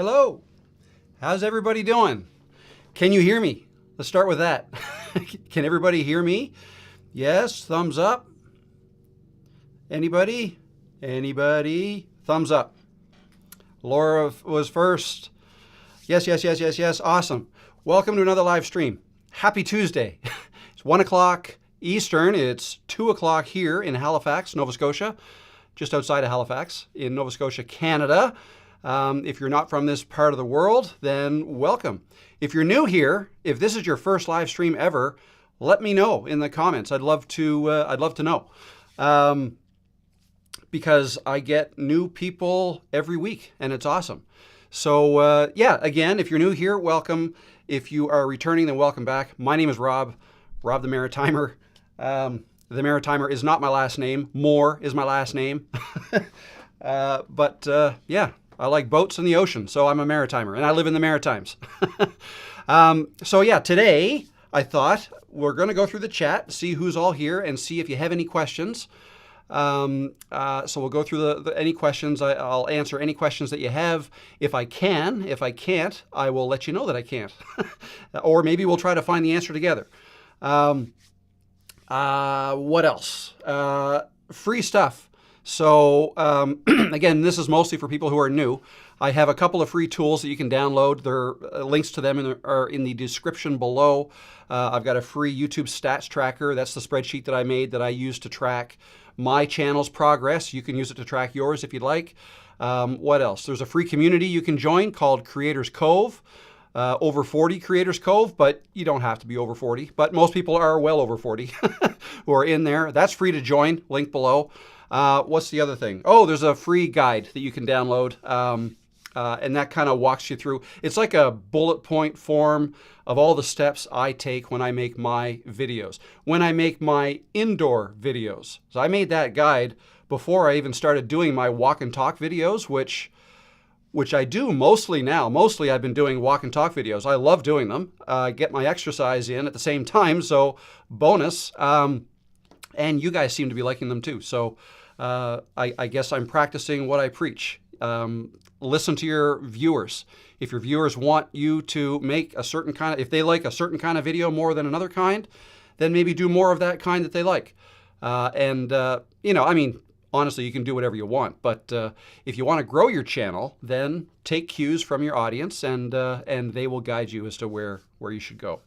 Hello. How's everybody doing? Can you hear me? Let's start with that. Can everybody hear me? Yes, thumbs up. Anybody? Anybody? Thumbs up. Laura was first. Yes, yes, yes, yes, yes. Awesome. Welcome to another live stream. Happy Tuesday. It's 1 o'clock Eastern. It's 2 o'clock here in Halifax, Nova Scotia, just outside of Halifax in Nova Scotia, Canada. If you're not from this part of the world, then welcome. If you're new here, if this is your first live stream ever, let me know in the comments. I'd love to know. Because I get new people every week, and it's awesome. So yeah, again, if you're new here, welcome. If you are returning, then welcome back. My name is Rob the Maritimer. The Maritimer is not my last name. Moore is my last name. But yeah, I like boats in the ocean, so I'm a Maritimer, and I live in the Maritimes. So yeah, today I thought we're going to go through the chat, see who's all here, and see if you have any questions. So we'll go through any questions. I'll answer any questions that you have if I can. If I can't, I will let you know that I can't. Or maybe we'll try to find the answer together. What else? Free stuff. So again, this is mostly for people who are new. I have a couple of free tools that you can download. There are links to them are in the description below. I've got a free YouTube stats tracker. That's the spreadsheet that I made that I use to track my channel's progress. You can use it to track yours if you'd like. What else? There's a free community you can join called Creators Cove. Over 40 Creators Cove, but you don't have to be over 40. But most people are well over 40 who are in there. That's free to join, link below. What's the other thing? Oh, there's a free guide that you can download, and that kind of walks you through. It's like a bullet point form of all the steps I take when I make my videos, when I make my indoor videos. So I made that guide before I even started doing my walk and talk videos, which I do mostly now. Mostly I've been doing walk and talk videos. I love doing them. Get my exercise in at the same time, so bonus. And you guys seem to be liking them too. So I guess I'm practicing what I preach. Listen to your viewers. If your viewers want you to make a certain kind of, if they like a certain kind of video more than another kind, then maybe do more of that kind that they like. You know, I mean, honestly, you can do whatever you want, but if you want to grow your channel, then take cues from your audience, and they will guide you as to where you should go.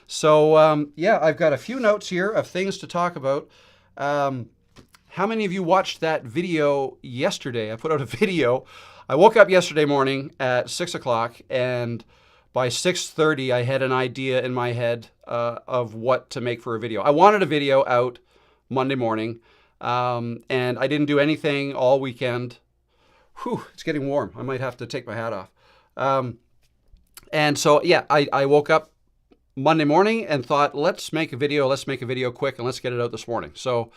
So yeah, I've got a few notes here of things to talk about. How many of you watched that video yesterday? I put out a video. I woke up yesterday morning at 6 o'clock, and by 6:30, I had an idea in my head of what to make for a video. I wanted a video out Monday morning. And I didn't do anything all weekend. Whew, it's getting warm. I might have to take my hat off. And so, yeah, I woke up Monday morning and thought, let's make a video quick, and let's get it out this morning. So,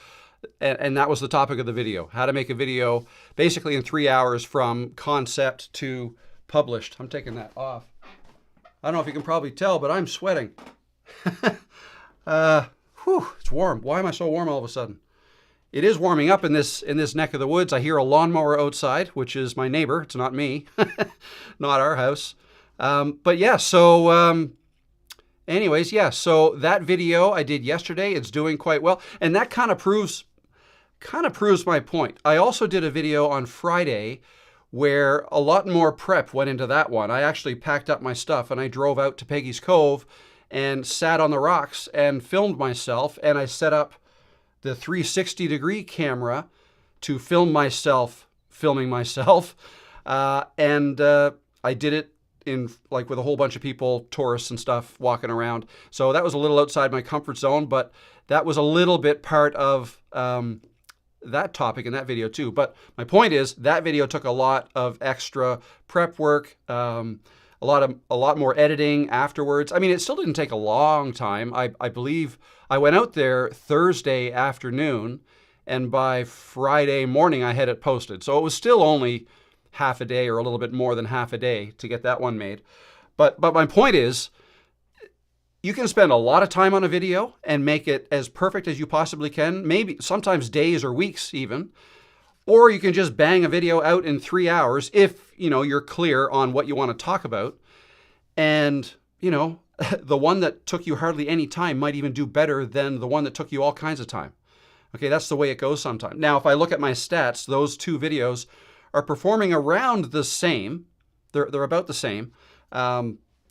and that was the topic of the video, how to make a video basically in 3 hours from concept to published. I'm taking that off. I don't know if you can probably tell, but I'm sweating. Whew, it's warm. Why am I so warm all of a sudden? It is warming up in this neck of the woods. I hear a lawnmower outside, which is my neighbor. It's not me, not our house. But yeah, so anyways, yeah, so that video I did yesterday, it's doing quite well. And that kind of proves my point. I also did a video on Friday where a lot more prep went into that one. I actually packed up my stuff and I drove out to Peggy's Cove and sat on the rocks and filmed myself, and I set up the 360-degree camera to film myself filming myself. And I did it in like with a whole bunch of people, tourists and stuff walking around. So that was a little outside my comfort zone, but that was a little bit part of that topic in that video too. But my point is that video took a lot of extra prep work, a lot more editing afterwards. I mean, it still didn't take a long time. I believe I went out there Thursday afternoon, and by Friday morning I had it posted. So it was still only half a day or a little bit more than half a day to get that one made. But my point is, you can spend a lot of time on a video and make it as perfect as you possibly can, maybe sometimes days or weeks even, Or you can just bang a video out in 3 hours if, you're clear on what you want to talk about. And, the one that took you hardly any time might even do better than the one that took you all kinds of time. Okay, that's the way it goes sometimes. Now, if I look at my stats, those 2 videos are performing around the same. They're about the same.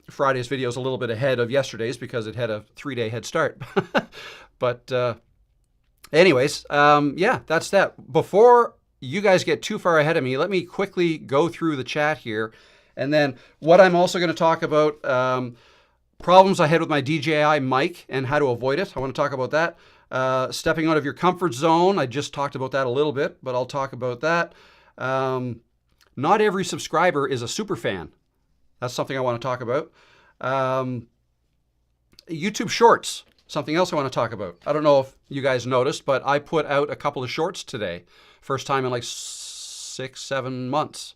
Friday's video is a little bit ahead of yesterday's because it had a 3-day head start. But anyways, yeah, that's that. Before you guys get too far ahead of me, let me quickly go through the chat here. And then what I'm also going to talk about, problems I had with my DJI mic and how to avoid it. I want to talk about that. Stepping out of your comfort zone. I just talked about that a little bit, but I'll talk about that. Not every subscriber is a super fan. That's something I want to talk about. YouTube Shorts, something else I want to talk about. I don't know if you guys noticed, but I put out a couple of shorts today. First time in like 6-7 months.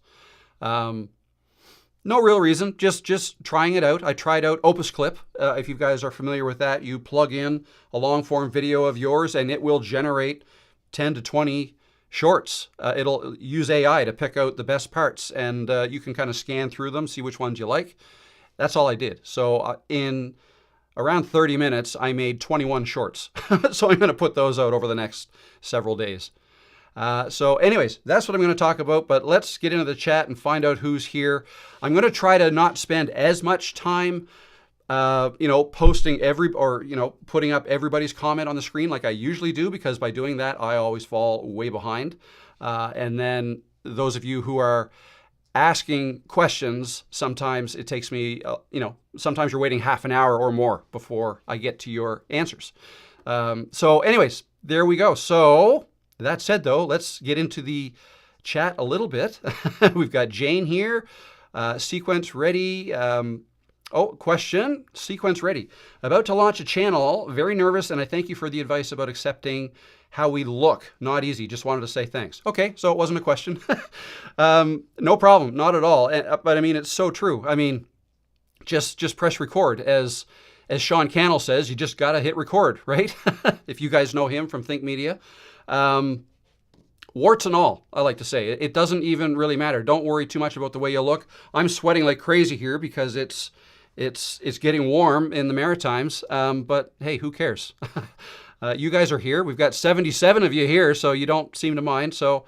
No real reason, just trying it out. I tried out Opus Clip. If you guys are familiar with that, you plug in a long form video of yours and it will generate 10 to 20 shorts. It'll use AI to pick out the best parts, and you can kind of scan through them, see which ones you like. That's all I did. So in around 30 minutes, I made 21 shorts. So I'm going to put those out over the next several days. So anyways, that's what I'm going to talk about, but let's get into the chat and find out who's here. I'm going to try to not spend as much time, posting putting up everybody's comment on the screen like I usually do, because by doing that, I always fall way behind. And then those of you who are asking questions, sometimes it takes me, sometimes you're waiting half an hour or more before I get to your answers. So anyways, there we go. So that said, though, let's get into the chat a little bit. We've got Jane here. Sequence ready. Question. Sequence ready. About to launch a channel. Very nervous, and I thank you for the advice about accepting how we look. Not easy. Just wanted to say thanks. Okay, so it wasn't a question. No problem. Not at all. But I mean, it's so true. I mean, just press record. As Sean Cannell says, you just got to hit record, right? If you guys know him from Think Media. Warts and all, I like to say. It doesn't even really matter. Don't worry too much about the way you look. I'm sweating like crazy here because it's getting warm in the Maritimes. But hey, who cares? You guys are here. We've got 77 of you here, so you don't seem to mind. So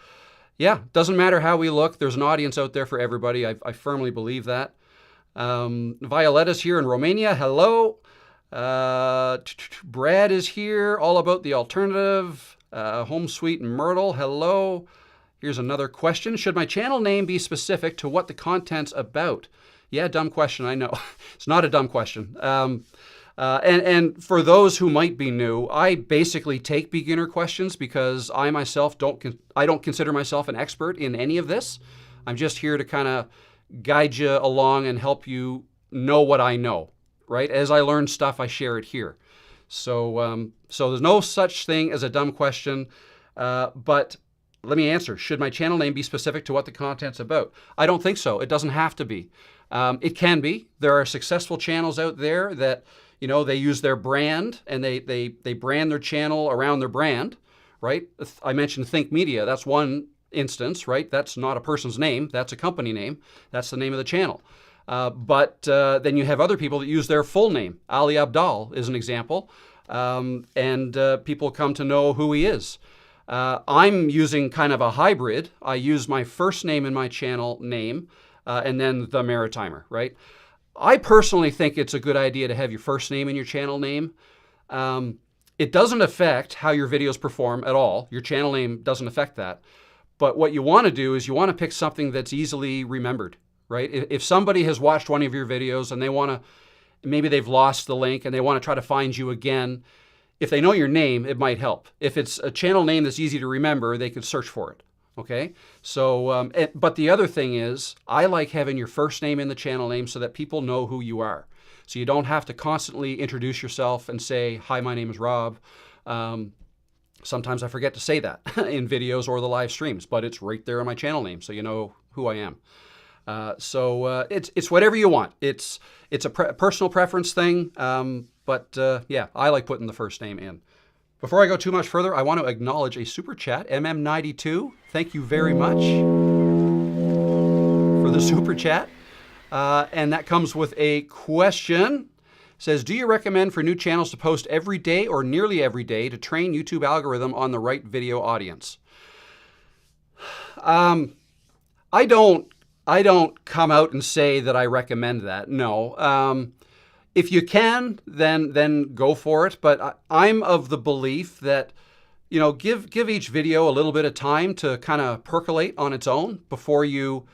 yeah, doesn't matter how we look. There's an audience out there for everybody. I firmly believe that. Violetta's here in Romania. Hello. Brad is here, all about the alternative. Home Sweet Myrtle, hello. Here's another question. Should my channel name be specific to what the content's about? Yeah, dumb question, I know. It's not a dumb question. And for those who might be new, I basically take beginner questions because I myself don't consider myself an expert in any of this. I'm just here to kind of guide you along and help you know what I know, right? As I learn stuff, I share it here. So there's no such thing as a dumb question, but let me answer. Should my channel name be specific to what the content's about? I don't think so. It doesn't have to be. It can be. There are successful channels out there that, they use their brand and they brand their channel around their brand, right? I mentioned Think Media. That's one instance, right? That's not a person's name. That's a company name. That's the name of the channel. But then you have other people that use their full name. Ali Abdal is an example, and people come to know who he is. I'm using kind of a hybrid. I use my first name in my channel name, and then the Maritimer, right? I personally think it's a good idea to have your first name in your channel name. It doesn't affect how your videos perform at all. Your channel name doesn't affect that. But what you want to do is you want to pick something that's easily remembered. Right? If somebody has watched one of your videos and maybe they've lost the link and they want to try to find you again, if they know your name, it might help. If it's a channel name that's easy to remember, they could search for it. Okay? So, but the other thing is, I like having your first name in the channel name so that people know who you are. So you don't have to constantly introduce yourself and say, hi, my name is Rob. Sometimes I forget to say that in videos or the live streams, but it's right there in my channel name, so you know who I am. So it's whatever you want. It's a personal preference thing, but yeah, I like putting the first name in. Before I go too much further, I want to acknowledge a super chat, MM92. Thank you very much for the super chat. And that comes with a question. It says, do you recommend for new channels to post every day or nearly every day to train YouTube algorithm on the right video audience? I don't come out and say that I recommend that. No. If you can, then go for it. But I'm of the belief that, give each video a little bit of time to kind of percolate on its own before you,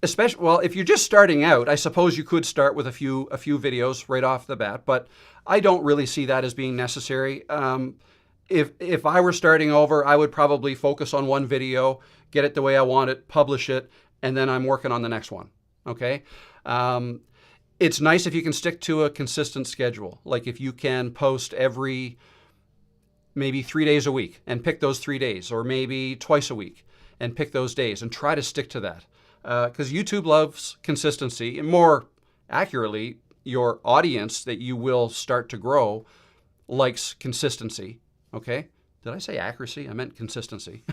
especially, well, if you're just starting out, I suppose you could start with a few videos right off the bat, but I don't really see that as being necessary. If I were starting over, I would probably focus on one video, get it the way I want it, publish it, and then I'm working on the next one. Okay. It's nice if you can stick to a consistent schedule. Like if you can post every maybe 3 days a week and pick those 3 days, or maybe twice a week and pick those days and try to stick to that. Because YouTube loves consistency, and more accurately, your audience that you will start to grow likes consistency. Okay? Did I say accuracy? I meant consistency.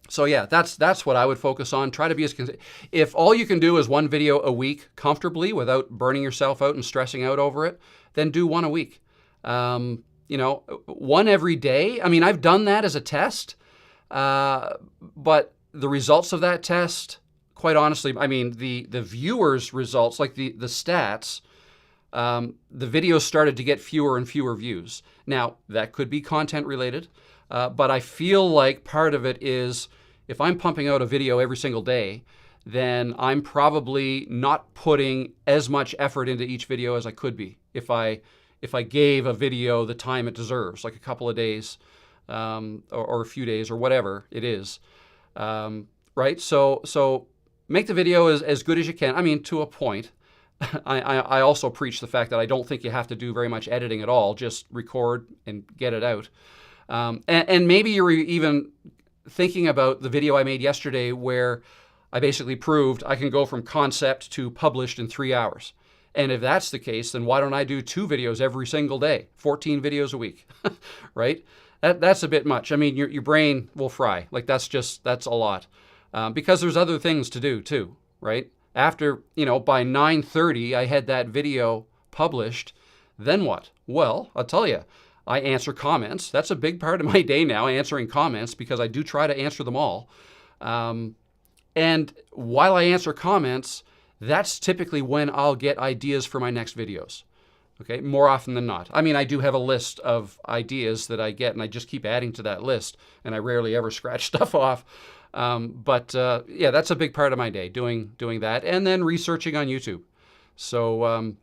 So yeah, that's what I would focus on. Try to be as consistent. If all you can do is one video a week comfortably without burning yourself out and stressing out over it, then do one a week. One every day. I mean, I've done that as a test, but the results of that test, quite honestly, I mean, the viewers' results, like the stats, the videos started to get fewer and fewer views. Now, that could be content related, but I feel like part of it is if I'm pumping out a video every single day, then I'm probably not putting as much effort into each video as I could be if I gave a video the time it deserves, like a couple of days or a few days or whatever it is. Right? So make the video as good as you can. I mean, to a point. I also preach the fact that I don't think you have to do very much editing at all. Just record and get it out. And maybe you're even thinking about the video I made yesterday where I basically proved I can go from concept to published in 3 hours. And if that's the case, then why don't I do 2 videos every single day, 14 videos a week, right? That's a bit much. I mean, your brain will fry. Like that's a lot because there's other things to do too, right? After, by 9:30, I had that video published. Then what? Well, I'll tell you, I answer comments. That's a big part of my day now, answering comments, because I do try to answer them all. And while I answer comments, that's typically when I'll get ideas for my next videos. Okay, more often than not. I mean, I do have a list of ideas that I get, and I just keep adding to that list, and I rarely ever scratch stuff off. Yeah, that's a big part of my day, doing that, and then researching on YouTube. So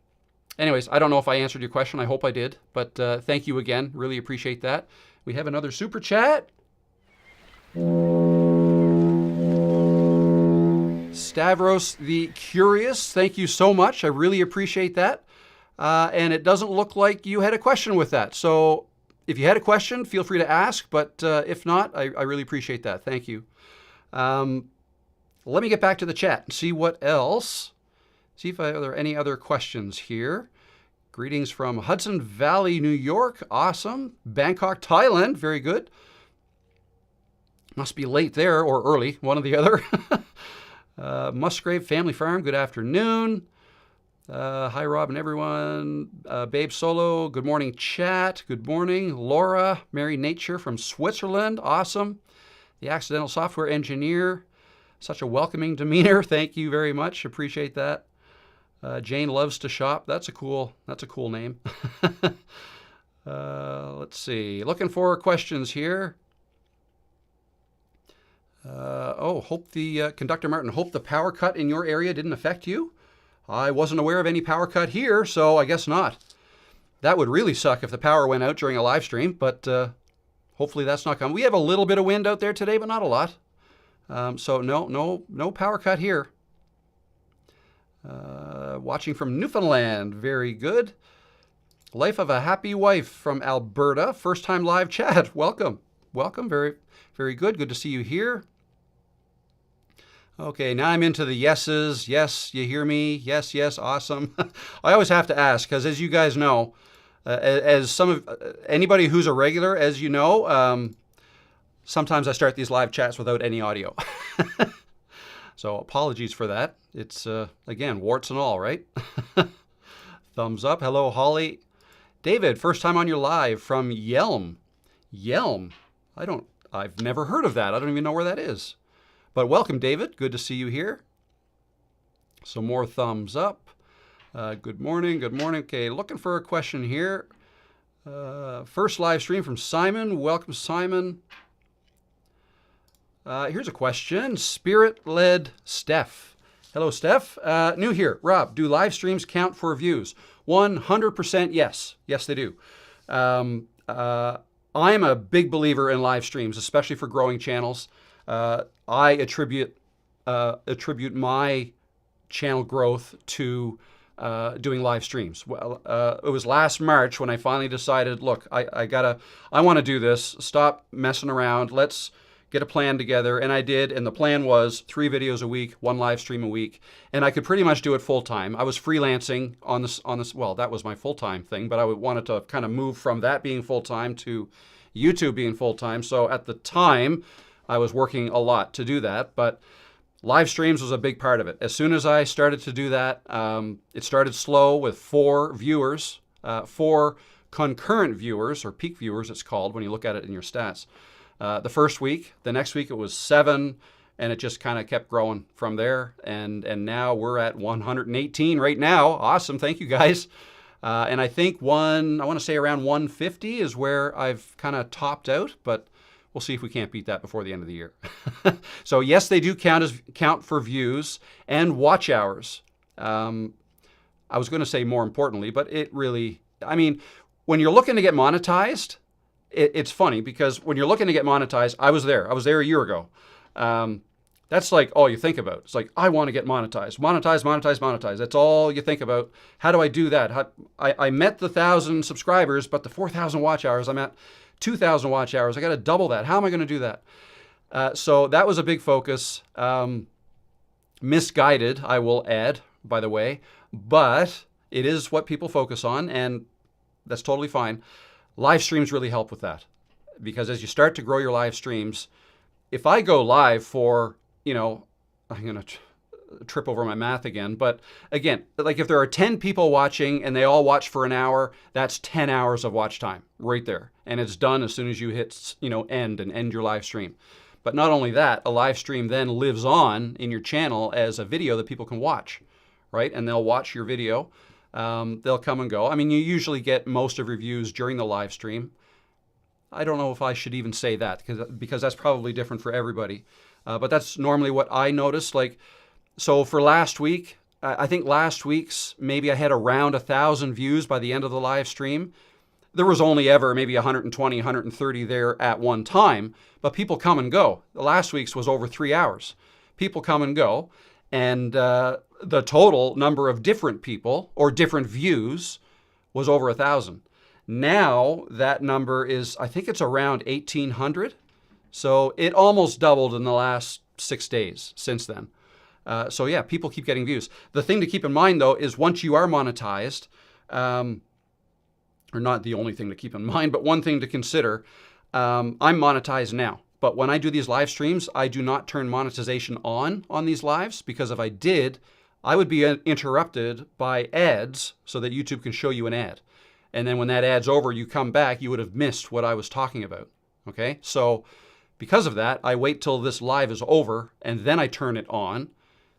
anyways, I don't know if I answered your question. I hope I did, but thank you again. Really appreciate that. We have another super chat. Stavros the Curious, thank you so much. I really appreciate that. And it doesn't look like you had a question with that. So if you had a question, feel free to ask. But if not, I really appreciate that. Thank you. Let me get back to the chat and see what else. See if there are any other questions here. Greetings from Hudson Valley, New York. Awesome. Bangkok, Thailand. Very good. Must be late there or early, one or the other. Musgrave Family Farm, good afternoon. Hi, Rob and everyone. Babe Solo, good morning, chat. Good morning. Laura, Mary Nature from Switzerland. Awesome. The Accidental Software Engineer. Such a welcoming demeanor. Thank you very much. Appreciate that. Jane Loves to Shop. That's a cool name. Let's see. Looking for questions here. Hope the Conductor Martin, hope the power cut in your area didn't affect you. I wasn't aware of any power cut here, so I guess not. That would really suck if the power went out during a live stream, but hopefully that's not coming. We have a little bit of wind out there today, but not a lot. So no power cut here. Watching from Newfoundland, very good. Life of a Happy Wife from Alberta, first time live chat. Welcome, very, very good. Good to see you here. Okay, now I'm into the yeses. Yes, you hear me? Yes, awesome. I always have to ask because, as you guys know, As some of anybody who's a regular, as you know, sometimes I start these live chats without any audio. So apologies for that. It's, again, warts and all, right? Thumbs up. Hello, Holly. David, first time on your live from Yelm. Yelm. I've never heard of that. I don't even know where that is. But welcome, David. Good to see you here. Some more thumbs up. Good morning. Good morning. Okay, looking for a question here. First live stream from Simon. Welcome, Simon. Here's a question. Spirit-led Steph. Hello, Steph. New here. Rob, do live streams count for views? 100% yes. Yes, they do. I'm a big believer in live streams, especially for growing channels. I attribute my channel growth to doing live streams. Well, it was last March when I finally decided, look, I want to do this. Stop messing around. Let's get a plan together. And I did. And the plan was 3 videos a week, 1 live stream a week. And I could pretty much do it full time. I was freelancing on this. Well, that was my full time thing, but I wanted to kind of move from that being full time to YouTube being full time. So at the time, I was working a lot to do that. But live streams was a big part of it. As soon as I started to do that, it started slow with 4 viewers, 4 concurrent viewers, or peak viewers it's called when you look at it in your stats. The first week, the next week it was 7, and it just kind of kept growing from there. And now we're at 118 right now. Awesome, thank you guys. And I think I want to say around 150 is where I've kind of topped out, but we'll see if we can't beat that before the end of the year. So yes, they do count for views and watch hours. I was going to say more importantly, but it really, I mean, when you're looking to get monetized, it's funny because when you're looking to get monetized, I was there a year ago. That's like all you think about. It's like, I want to get monetized. Monetize. That's all you think about. How do I do that? I met the 1,000 subscribers, but the 4,000 watch hours, I'm at 2,000 watch hours. I got to double that. How am I going to do that? So that was a big focus. Misguided, I will add, by the way, but it is what people focus on, and that's totally fine. Live streams really help with that, because as you start to grow your live streams, if I go live for, I'm going to trip over my math again, but again, like if there are 10 people watching and they all watch for an hour, that's 10 hours of watch time right there. And it's done as soon as you hit, end your live stream. But not only that, a live stream then lives on in your channel as a video that people can watch, right? And they'll watch your video. They'll come and go. I mean, you usually get most of your views during the live stream. I don't know if I should even say that because that's probably different for everybody. But that's normally what I notice. So for last week, I think last week's, maybe I had around 1,000 views by the end of the live stream. There was only ever maybe 120, 130 there at one time, but people come and go. The last week's was over 3 hours. People come and go. And the total number of different people or different views was over 1,000. Now that number is, I think it's around 1,800. So it almost doubled in the last 6 days since then. So yeah, people keep getting views. The thing to keep in mind though is once you are monetized, or not the only thing to keep in mind, but one thing to consider, I'm monetized now. But when I do these live streams, I do not turn monetization on these lives, because if I did, I would be interrupted by ads so that YouTube can show you an ad. And then when that ad's over, you come back, you would have missed what I was talking about. Okay? So because of that, I wait till this live is over and then I turn it on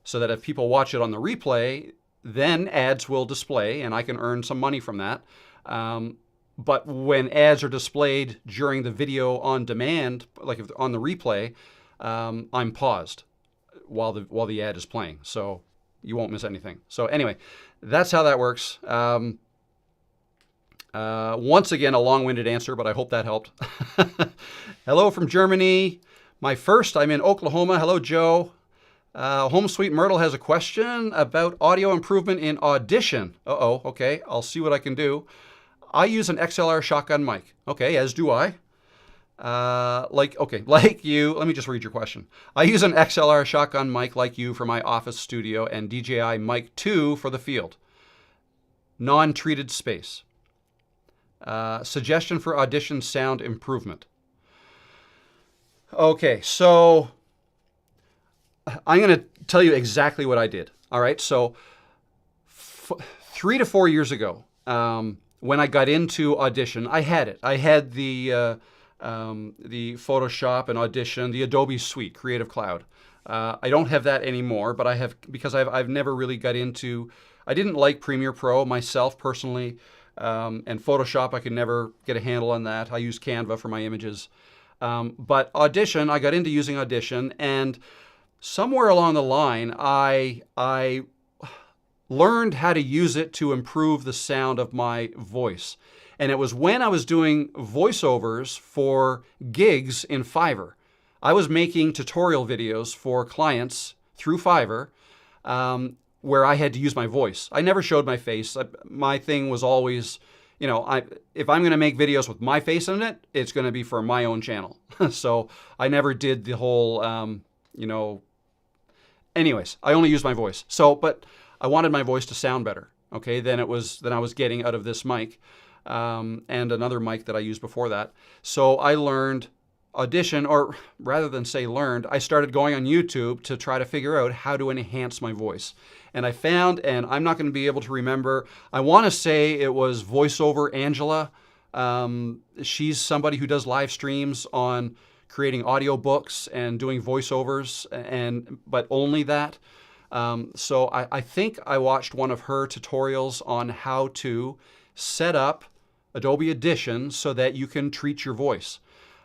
so that if people watch it on the replay, then ads will display and I can earn some money from that. But when ads are displayed during the video on demand, like if on the replay, I'm paused while the ad is playing. So you won't miss anything. So anyway, that's how that works. Once again, a long-winded answer, but I hope that helped. Hello from Germany. I'm in Oklahoma. Hello, Joe. Home Sweet Myrtle has a question about audio improvement in Audition. Okay, I'll see what I can do. I use an XLR shotgun mic. Okay, as do I. Like you. Let me just read your question. I use an XLR shotgun mic like you for my office studio and DJI Mic 2 for the field. Non-treated space. Suggestion for audition sound improvement. Okay, so I'm going to tell you exactly what I did. All right, so 3 to 4 years ago, when I got into Audition, I had it. I had the Photoshop and Audition, the Adobe Suite, Creative Cloud. I don't have that anymore, but I have, because I've never really got into. I didn't like Premiere Pro myself personally, and Photoshop I could never get a handle on that. I use Canva for my images. But Audition, I got into using Audition, and somewhere along the line, I learned how to use it to improve the sound of my voice. And it was when I was doing voiceovers for gigs in Fiverr. I was making tutorial videos for clients through Fiverr, where I had to use my voice. I never showed my face. My thing was always, if I'm going to make videos with my face in it, it's going to be for my own channel. So I never did the whole, anyways, I only used my voice. So, but I wanted my voice to sound better, okay, than I was getting out of this mic, and another mic that I used before that. So I learned Audition, or rather than say learned, I started going on YouTube to try to figure out how to enhance my voice. And I found, and I'm not going to be able to remember, I want to say it was VoiceOver Angela. She's somebody who does live streams on creating audiobooks and doing voiceovers, but only that. So I think I watched one of her tutorials on how to set up Adobe Audition so that you can treat your voice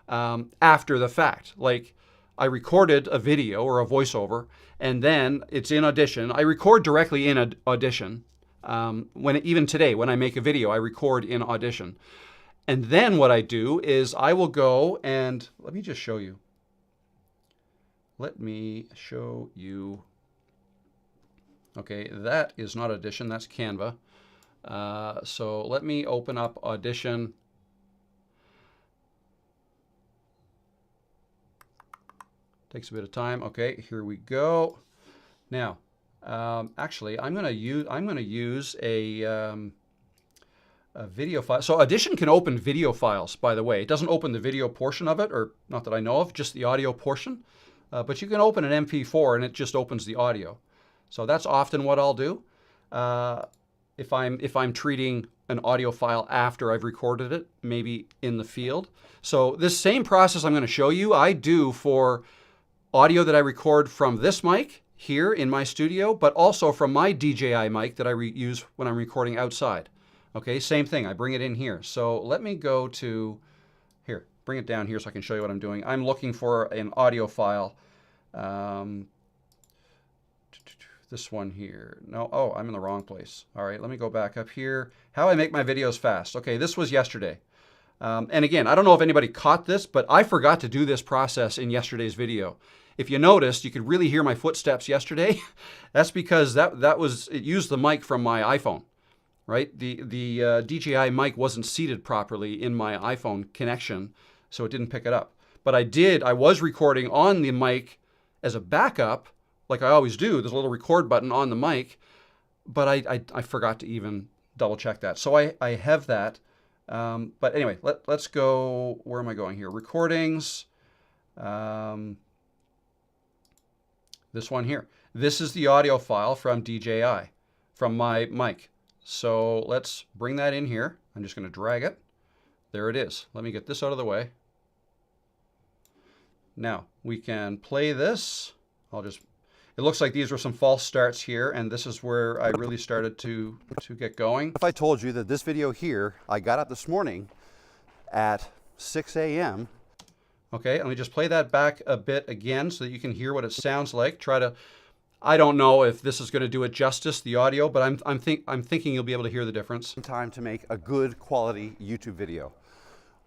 after the fact. Like, I recorded a video or a voiceover, and then it's in Audition. I record directly in Audition. Even today, when I make a video, I record in Audition. And then what I do is I will go and, let me just show you. Let me show you. Okay, that is not Audition, that's Canva. So let me open up Audition. Takes a bit of time. Okay, here we go. Now, actually, I'm going to use a video file. So Audition can open video files, by the way. It doesn't open the video portion of it, or not that I know of, just the audio portion. But you can open an MP4 and it just opens the audio. So that's often what I'll do if I'm treating an audio file after I've recorded it, maybe in the field. So this same process I'm going to show you, I do for audio that I record from this mic here in my studio, but also from my DJI mic that I use when I'm recording outside. Okay, same thing. I bring it in here. So let me go to here, bring it down here so I can show you what I'm doing. I'm looking for an audio file. This one here. No, oh, I'm in the wrong place. All right, let me go back up here. How I make my videos fast. Okay, this was yesterday. And again, I don't know if anybody caught this, but I forgot to do this process in yesterday's video. If you noticed, you could really hear my footsteps yesterday. That's because it used the mic from my iPhone, right? The DJI mic wasn't seated properly in my iPhone connection, so it didn't pick it up. But I was recording on the mic as a backup, like I always do. There's a little record button on the mic, but I forgot to even double check that. So I have that. But anyway, let's go, where am I going here? Recordings. This one here. This is the audio file from DJI, from my mic. So let's bring that in here. I'm just going to drag it. There it is. Let me get this out of the way. Now we can play this. It looks like these were some false starts here, and this is where I really started to get going. If I told you that this video here, I got up this morning at 6 a.m. Okay, let me just play that back a bit again so that you can hear what it sounds like. I don't know if this is going to do it justice, the audio, but I'm thinking you'll be able to hear the difference. Time to make a good quality YouTube video.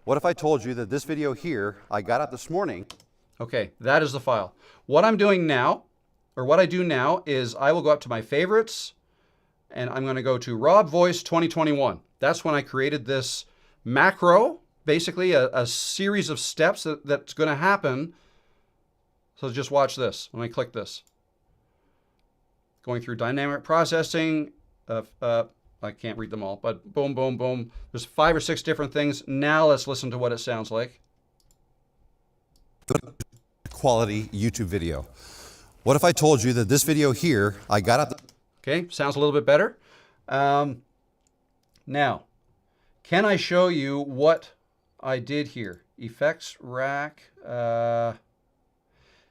What if I told you that this video here, I got up this morning. Okay, that is the file. What I'm doing now, or what I do now, is I will go up to my favorites, and I'm going to go to Rob Voice 2021. That's when I created this macro, basically a series of steps that's going to happen. So just watch this. When I click this, going through dynamic processing, I can't read them all, but boom, boom, boom. There's 5 or 6 different things. Now let's listen to what it sounds like. Quality YouTube video. What if I told you that this video here, I got up. Okay, sounds a little bit better. Now, can I show you what I did here? Effects rack.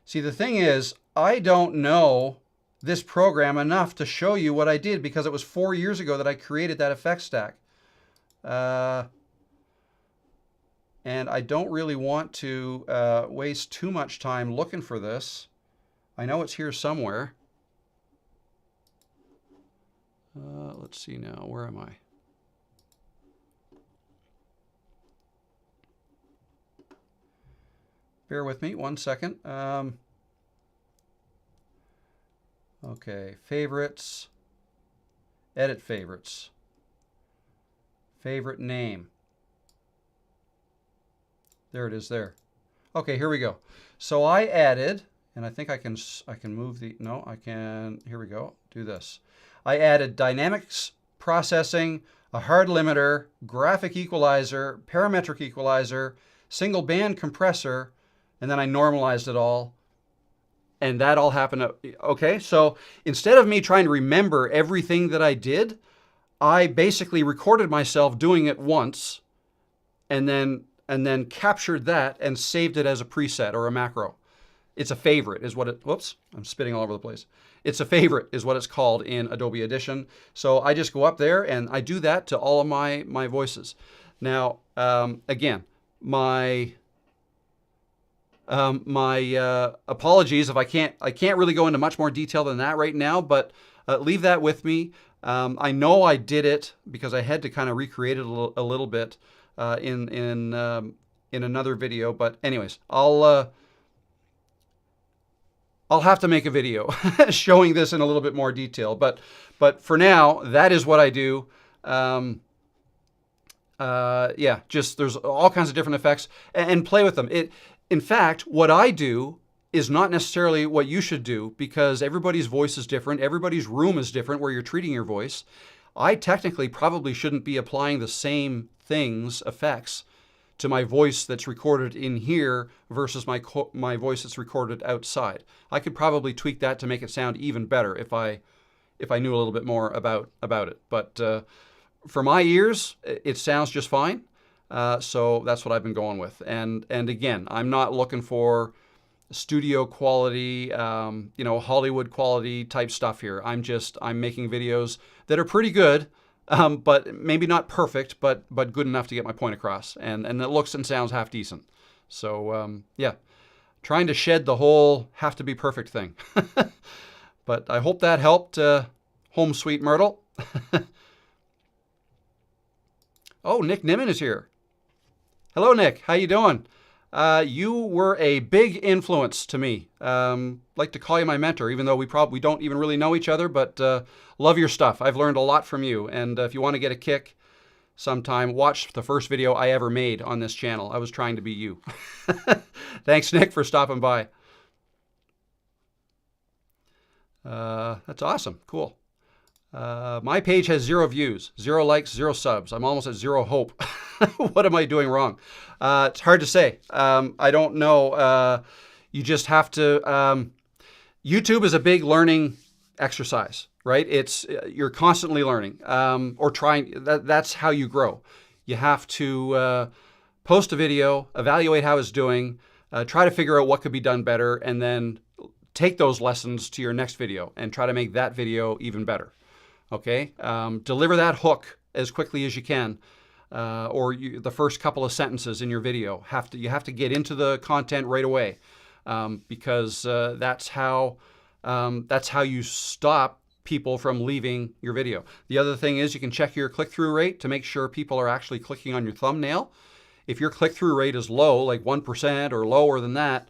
See, the thing is, I don't know this program enough to show you what I did because it was 4 years ago that I created that effect stack. And I don't really want to waste too much time looking for this. I know it's here somewhere. Let's see now, where am I? Bear with me 1 second. Okay, favorites, edit favorites, favorite name. There it is there. Okay, here we go. So I added, and I think I can move the, no, I can, here we go, do this. I added dynamics processing, a hard limiter, graphic equalizer, parametric equalizer, single band compressor, and then I normalized it all. And that all happened. Okay, so instead of me trying to remember everything that I did, I basically recorded myself doing it once and then captured that and saved it as a preset or a macro. It's a favorite is what it, whoops, I'm spitting all over the place. It's a favorite is what it's called in Adobe Audition. So I just go up there and I do that to all of my voices. Now, again, my apologies if I can't really go into much more detail than that right now, but leave that with me. I know I did it because I had to kind of recreate it a little bit in another video. But anyways, I'll have to make a video showing this in a little bit more detail. But for now, that is what I do. Yeah, just there's all kinds of different effects and play with them. In fact, what I do is not necessarily what you should do because everybody's voice is different. Everybody's room is different where you're treating your voice. I technically probably shouldn't be applying the same things, effects, to my voice that's recorded in here versus my voice that's recorded outside. I could probably tweak that to make it sound even better if I knew a little bit more about it. But for my ears, it sounds just fine. So that's what I've been going with. And again, I'm not looking for studio quality, Hollywood quality type stuff here. I'm making videos that are pretty good, but maybe not perfect, but good enough to get my point across. And it looks and sounds half decent. So yeah, trying to shed the whole have to be perfect thing. But I hope that helped, Home Sweet Myrtle. Oh, Nick Nimmin is here. Hello, Nick. How you doing? You were a big influence to me. Like to call you my mentor, even though we don't even really know each other, but love your stuff. I've learned a lot from you. And if you want to get a kick sometime, watch the first video I ever made on this channel. I was trying to be you. Thanks, Nick, for stopping by. That's awesome. Cool. My page has 0 views, 0 likes, 0 subs. I'm almost at 0 hope. What am I doing wrong? It's hard to say. I don't know. You just have to, YouTube is a big learning exercise, right? You're constantly learning, or trying, that's how you grow. You have to post a video, evaluate how it's doing, try to figure out what could be done better, and then take those lessons to your next video and try to make that video even better. Okay, deliver that hook as quickly as you can, or the first couple of sentences in your video. You have to get into the content right away, because that's how you stop people from leaving your video. The other thing is you can check your click-through rate to make sure people are actually clicking on your thumbnail. If your click-through rate is low, like 1% or lower than that,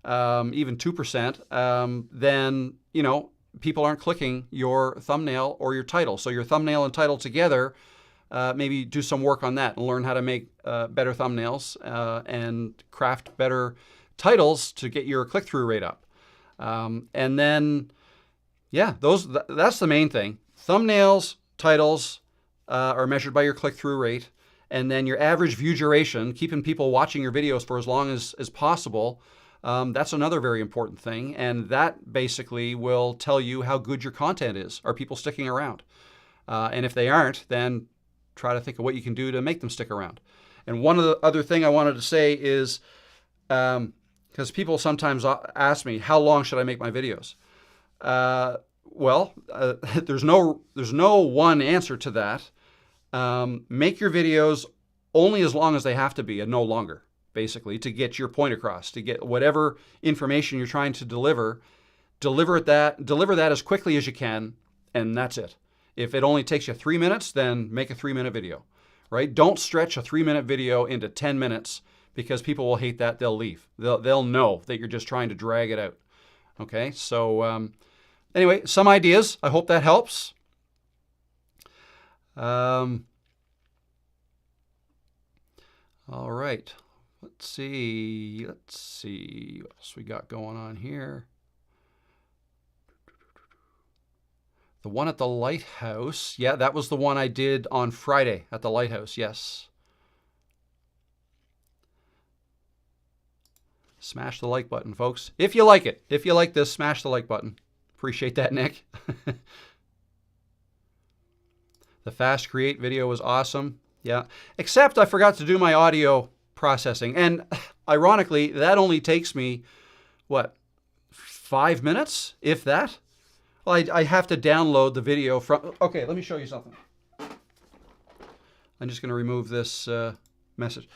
even 2%, then people aren't clicking your thumbnail or your title. So your thumbnail and title together, maybe do some work on that and learn how to make better thumbnails and craft better titles to get your click-through rate up. And then, yeah, that's the main thing. Thumbnails, titles, are measured by your click-through rate, and then your average view duration, keeping people watching your videos for as long as possible. That's another very important thing, and that basically will tell you how good your content is. Are people sticking around? And if they aren't, then try to think of what you can do to make them stick around. And one of the other thing I wanted to say is, because people sometimes ask me, how long should I make my videos? There's no one answer to that. Make your videos only as long as they have to be and no longer, basically, to get your point across, to get whatever information you're trying to deliver that as quickly as you can, and that's it. If it only takes you 3 minutes, then make a 3-minute video, right? Don't stretch a 3-minute video into 10 minutes because people will hate that. They'll leave. They'll know that you're just trying to drag it out. Okay, so anyway, some ideas. I hope that helps. All right. Let's see what else we got going on here. The one at the lighthouse. Yeah, that was the one I did on Friday at the lighthouse. Yes. Smash the like button, folks. If you like it. If you like this, smash the like button. Appreciate that, Nick. The fast create video was awesome. Yeah. Except I forgot to do my audio processing. And ironically, that only takes me, 5 minutes, if that? Well, I have to download the video from... Okay, let me show you something. I'm just going to remove this message.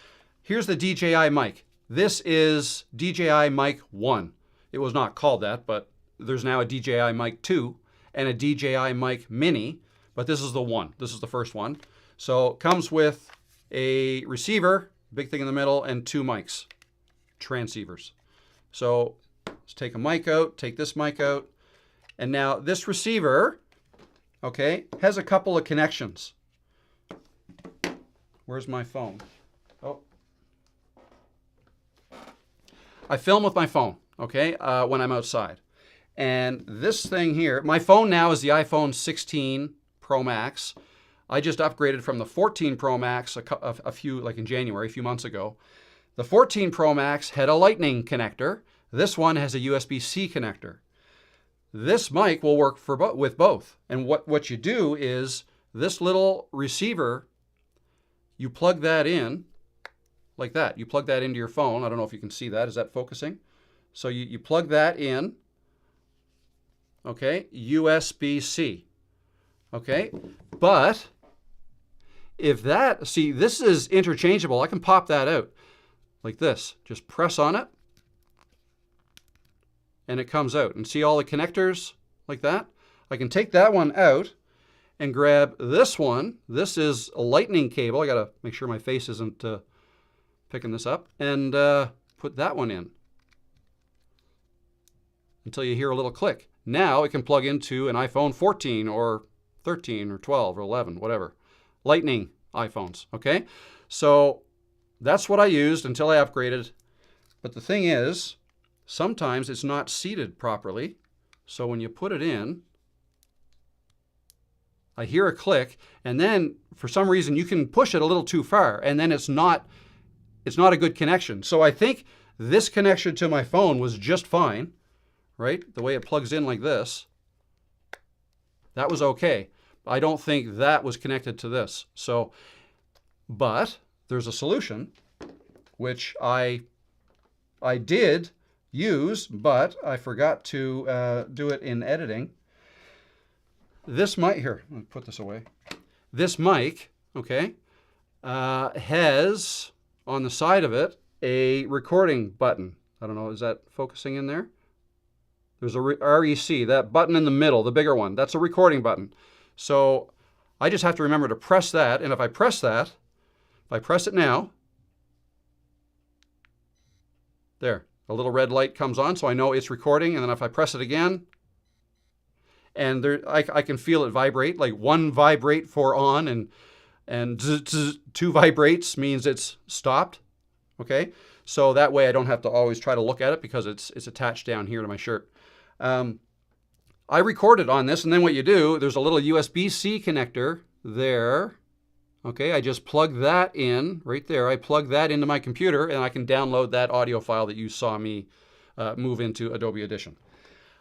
Here's the DJI mic. This is DJI Mic 1. It was not called that, but there's now a DJI Mic 2 and a DJI Mic Mini, but this is the one. This is the first one. So it comes with a receiver, big thing in the middle, and 2 mics, transceivers. So let's take a mic out, take this mic out, and now this receiver, okay, has a couple of connections. Where's my phone? Oh. I film with my phone, okay, when I'm outside. And this thing here, my phone now is the iPhone 16 Pro Max. I just upgraded from the 14 Pro Max a few months ago. The 14 Pro Max had a Lightning connector. This one has a USB-C connector. This mic will work with both. And what you do is this little receiver, you plug that in like that. You plug that into your phone. I don't know if you can see that. Is that focusing? So you plug that in. Okay, USB-C. Okay, but this is interchangeable. I can pop that out like this. Just press on it and it comes out. And see all the connectors like that? I can take that one out and grab this one. This is a lightning cable. I gotta make sure my face isn't picking this up. And put that one in until you hear a little click. Now it can plug into an iPhone 14 or 13 or 12 or 11, whatever. Lightning iPhones, okay? So that's what I used until I upgraded. But the thing is, sometimes it's not seated properly. So when you put it in, I hear a click, and then for some reason you can push it a little too far, and then it's not a good connection. So I think this connection to my phone was just fine, right? The way it plugs in like this, that was okay. I don't think that was connected to this. So, but there's a solution, which I did use, but I forgot to do it in editing. This mic, here, let me put this away. This mic, okay, has on the side of it a recording button. I don't know, is that focusing in there? There's a REC, that button in the middle, the bigger one, that's a recording button. So I just have to remember to press that, and if I press that, if I press it now, there, a little red light comes on, so I know it's recording, and then if I press it again, and I can feel it vibrate, like one vibrate for on, and two vibrates means it's stopped, okay? So that way I don't have to always try to look at it because it's attached down here to my shirt. I recorded on this, and then what you do, there's a little USB-C connector there. Okay, I just plug that in right there. I plug that into my computer, and I can download that audio file that you saw me move into Adobe Audition.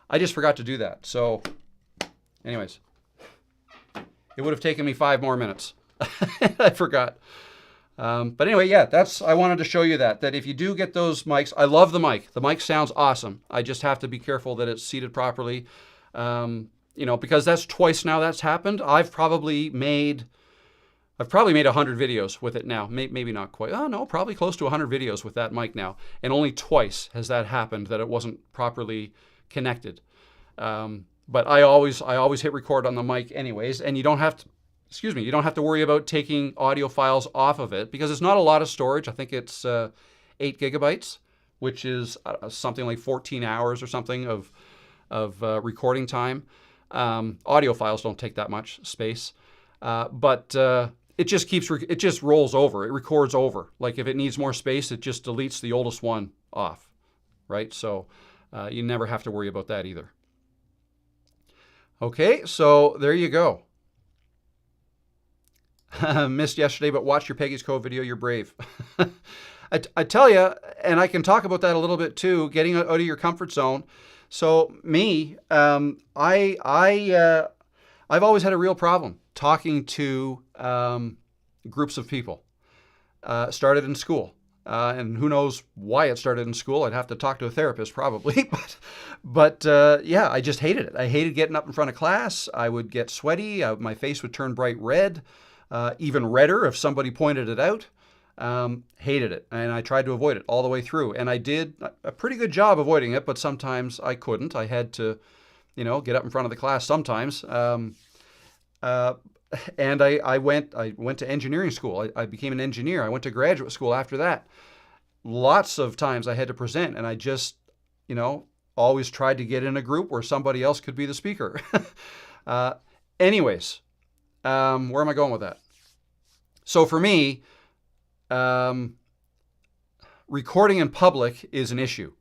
I just forgot to do that. So anyways, it would have taken me 5 more minutes. I forgot. But anyway, yeah, I wanted to show you that if you do get those mics, I love the mic. The mic sounds awesome. I just have to be careful that it's seated properly. Because that's twice now that's happened. I've probably made 100 videos with it now. Maybe not quite. Oh no, probably close to 100 videos with that mic now. And only twice has that happened that it wasn't properly connected. But I always hit record on the mic anyways, and you don't have to worry about taking audio files off of it because it's not a lot of storage. I think it's 8 gigabytes, which is something like 14 hours or something of recording time. Audio files don't take that much space, but it just rolls over. It records over. Like if it needs more space, it just deletes the oldest one off, right? So you never have to worry about that either. Okay, so there you go. Missed yesterday, but watched your Peggy's Cove video. You're brave. I tell you, and I can talk about that a little bit too, getting out of your comfort zone. So me, I've always had a real problem talking to groups of people. Started in school. And who knows why it started in school. I'd have to talk to a therapist probably. But yeah, I just hated it. I hated getting up in front of class. I would get sweaty. My face would turn bright red, even redder if somebody pointed it out. Hated it. And I tried to avoid it all the way through. And I did a pretty good job avoiding it, but sometimes I couldn't. I had to, get up in front of the class sometimes. And I went to engineering school. I became an engineer. I went to graduate school after that. Lots of times I had to present, and I just, always tried to get in a group where somebody else could be the speaker. Anyways, where am I going with that? So for me, recording in public is an issue.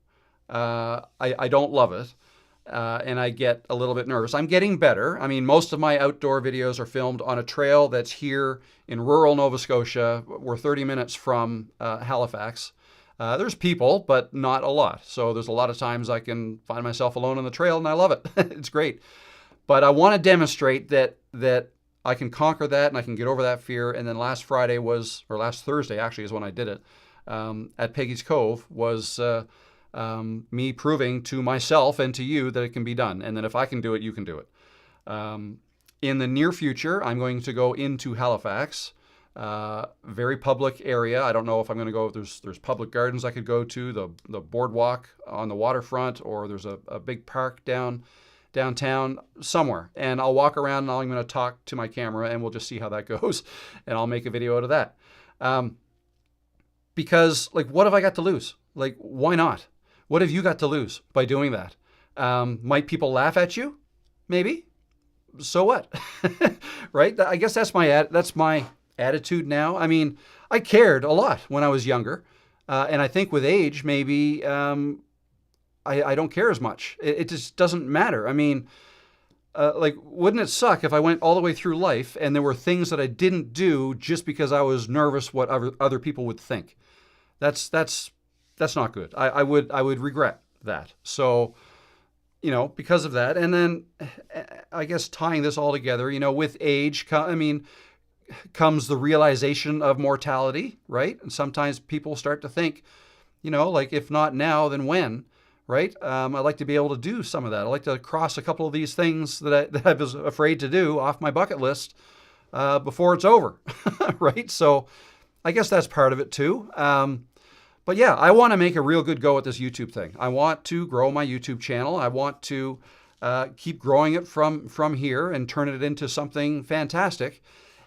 I don't love it. And I get a little bit nervous. I'm getting better. I mean, most of my outdoor videos are filmed on a trail that's here in rural Nova Scotia. We're 30 minutes from Halifax. There's people, but not a lot. So there's a lot of times I can find myself alone on the trail, and I love it. It's great. But I want to demonstrate that I can conquer that and I can get over that fear. And then last Thursday actually is when I did it, at Peggy's Cove was me proving to myself and to you that it can be done. And that if I can do it, you can do it. In the near future, I'm going to go into Halifax, very public area. I don't know if I'm going to go, there's public gardens I could go to, the boardwalk on the waterfront, or there's a big park downtown somewhere. And I'll walk around and I'm going to talk to my camera and we'll just see how that goes. And I'll make a video out of that. Because what have I got to lose? Why not? What have you got to lose by doing that? Might people laugh at you? Maybe. So what? Right? I guess that's my attitude now. I mean, I cared a lot when I was younger. And I think with age, maybe I don't care as much. It just doesn't matter. I mean, wouldn't it suck if I went all the way through life and there were things that I didn't do just because I was nervous what other people would think? That's not good. I would regret that. So, because of that, and then I guess tying this all together, with age, comes the realization of mortality, right? And sometimes people start to think, if not now, then when, right? I'd like to be able to do some of that. I'd like to cross a couple of these things that I was afraid to do off my bucket list before it's over, right? So I guess that's part of it too. But yeah, I want to make a real good go at this YouTube thing. I want to grow my YouTube channel. I want to keep growing it from here and turn it into something fantastic.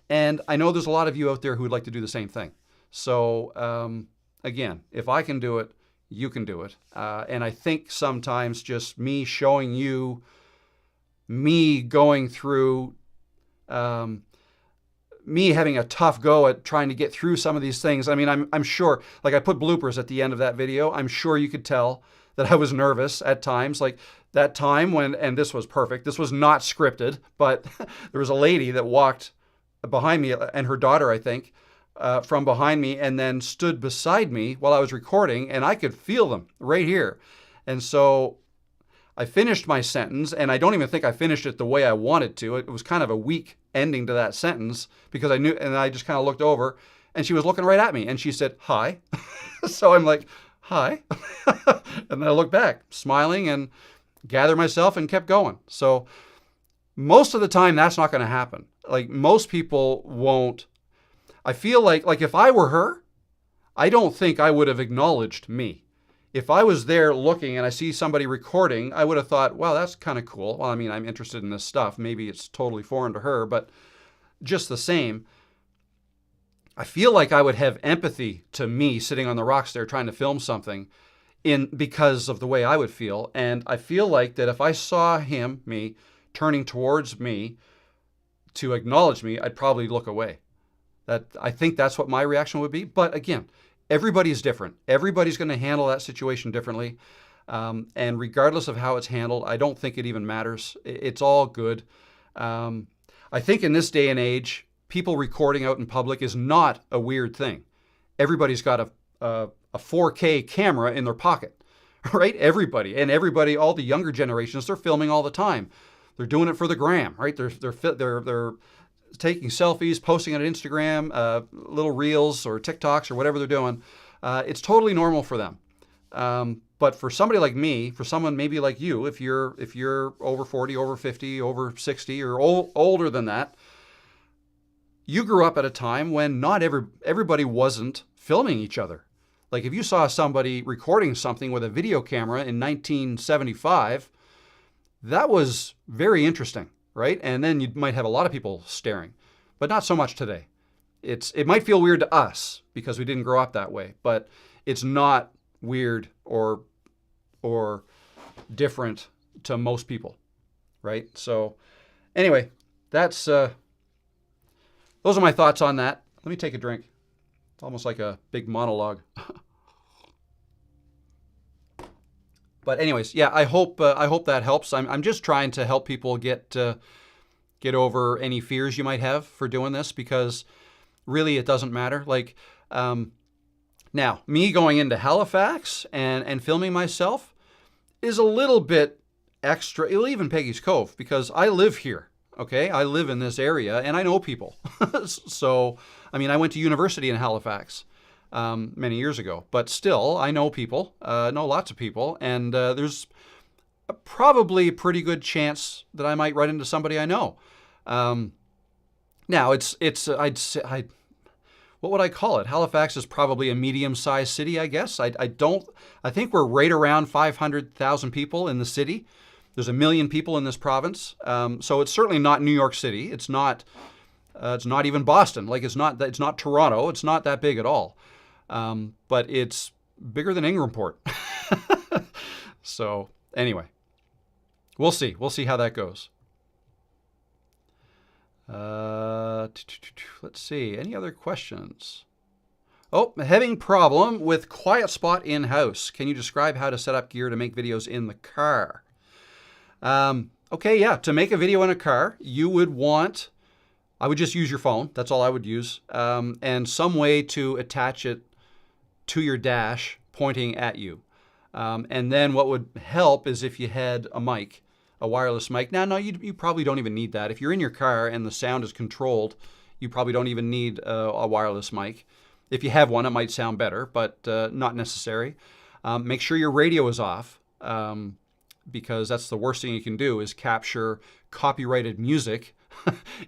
And I know there's a lot of you out there who would like to do the same thing. So again, if I can do it, you can do it. And I think sometimes just me showing you me going through me having a tough go at trying to get through some of these things. I mean, I'm sure, I put bloopers at the end of that video. I'm sure you could tell that I was nervous at times. That time when, and this was perfect, this was not scripted, but there was a lady that walked behind me, and her daughter, I think, from behind me, and then stood beside me while I was recording, and I could feel them right here. And so I finished my sentence, and I don't even think I finished it the way I wanted to. It was kind of a weak ending to that sentence because I knew, and I just kind of looked over, and she was looking right at me, and she said, "Hi." So I'm like, "Hi." And then I looked back, smiling, and gathered myself and kept going. So most of the time, that's not going to happen. Like, most people won't. I feel like if I were her, I don't think I would have acknowledged me. If I was there looking and I see somebody recording, I would have thought, well, that's kind of cool. Well, I mean, I'm interested in this stuff. Maybe it's totally foreign to her, but just the same, I feel like I would have empathy to me sitting on the rocks there trying to film something because of the way I would feel. And I feel like that if I saw me, turning towards me to acknowledge me, I'd probably look away. I think that's what my reaction would be. But again, everybody's different. Everybody's going to handle that situation differently. And regardless of how it's handled, I don't think it even matters. It's all good. I think in this day and age, people recording out in public is not a weird thing. Everybody's got a 4K camera in their pocket, right? Everybody, all the younger generations, they're filming all the time. They're doing it for the gram, right? They're taking selfies, posting on Instagram, little reels or TikToks or whatever they're doing. It's totally normal for them. But for somebody like me, for someone maybe like you, if you're over 40, over 50, over 60, or older than that, you grew up at a time when not everybody wasn't filming each other. Like if you saw somebody recording something with a video camera in 1975, that was very interesting, right? And then you might have a lot of people staring, but not so much today. It might feel weird to us because we didn't grow up that way, but it's not weird or different to most people, right? So anyway, those are my thoughts on that. Let me take a drink. It's almost like a big monologue. But anyways, yeah, I hope that helps. I'm just trying to help people get over any fears you might have for doing this, because really it doesn't matter. Like now, me going into Halifax and filming myself is a little bit extra, even Peggy's Cove, because I live here. Okay, I live in this area and I know people. So, I mean, I went to university in Halifax many years ago, but still, I know people, know lots of people, and there's probably a pretty good chance that I might run into somebody I know. Now, what would I call it? Halifax is probably a medium-sized city, I guess. I think we're right around 500,000 people in the city. There's 1 million people in this province, so it's certainly not New York City. It's not even Boston. Like it's not Toronto. It's not that big at all. But it's bigger than Ingrimport. So anyway, we'll see. We'll see how that goes. Let's see. Any other questions? Oh, having problem with quiet spot in house. Can you describe how to set up gear to make videos in the car? Okay, yeah. To make a video in a car, I would just use your phone. That's all I would use. And some way to attach it to your dash pointing at you. And then what would help is if you had a mic, a wireless mic. Now, no, you probably don't even need that. If you're in your car and the sound is controlled, you probably don't even need a wireless mic. If you have one, it might sound better, but not necessary. Make sure your radio is off. Because that's the worst thing you can do is capture copyrighted music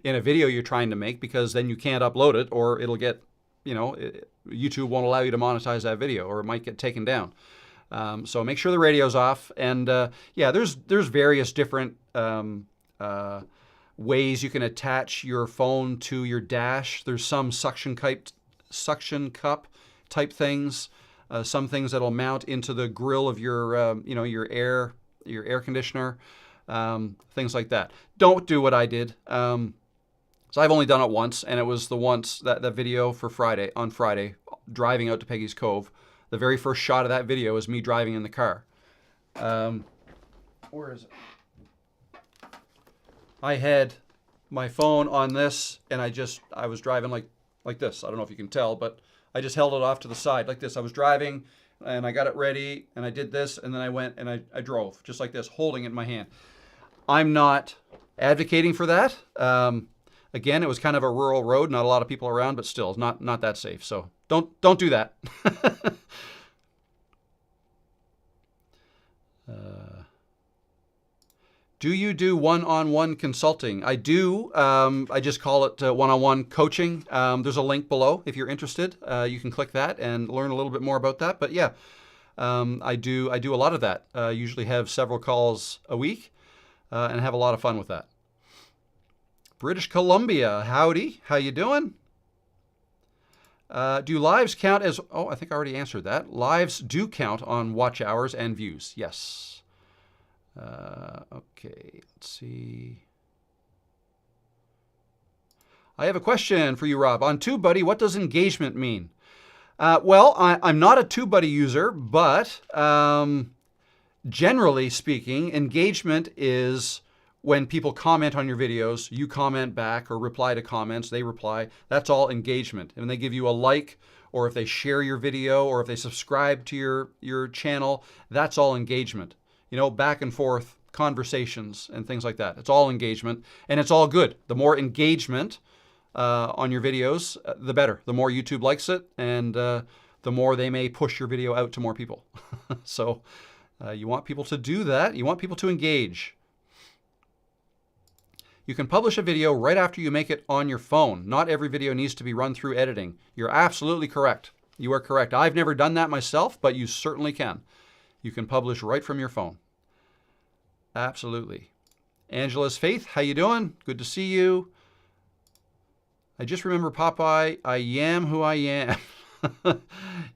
in a video you're trying to make, because then you can't upload it or it'll get, YouTube won't allow you to monetize that video, or it might get taken down. So make sure the radio's off. And yeah, there's various different ways you can attach your phone to your dash. There's some suction cup type things, some things that'll mount into the grill of your air conditioner, things like that. Don't do what I did. So I've only done it once, and it was that video for on Friday, driving out to Peggy's Cove. The very first shot of that video is me driving in the car. Where is it? I had my phone on this, and I was driving like this. I don't know if you can tell, but I just held it off to the side like this. I was driving, and I got it ready, and I did this, and then I went and I drove just like this, holding it in my hand. I'm not advocating for that. Again, it was kind of a rural road, not a lot of people around, but still, not that safe. So don't do that. Do you do one-on-one consulting? I do. I just call it one-on-one coaching. There's a link below if you're interested. You can click that and learn a little bit more about that. But yeah, I do a lot of that. Usually have several calls a week and have a lot of fun with that. British Columbia, howdy. How you doing? Do lives count as... Oh, I think I already answered that. Lives do count on watch hours and views. Yes. Okay, let's see. I have a question for you, Rob. On TubeBuddy, what does engagement mean? Well, I'm not a TubeBuddy user, but generally speaking, engagement is when people comment on your videos, you comment back or reply to comments, they reply. That's all engagement. And they give you a like, or if they share your video, or if they subscribe to your channel, that's all engagement. You know, back and forth conversations and things like that. It's all engagement, and it's all good. The more engagement on your videos, the better. The more YouTube likes it, and the more they may push your video out to more people. So you want people to do that. You want people to engage. You can publish a video right after you make it on your phone. Not every video needs to be run through editing. You're absolutely correct. You are correct. I've never done that myself, but you certainly can. You can publish right from your phone. Absolutely. Angela's Faith, how you doing? Good to see you. I just remember Popeye, I am who I am.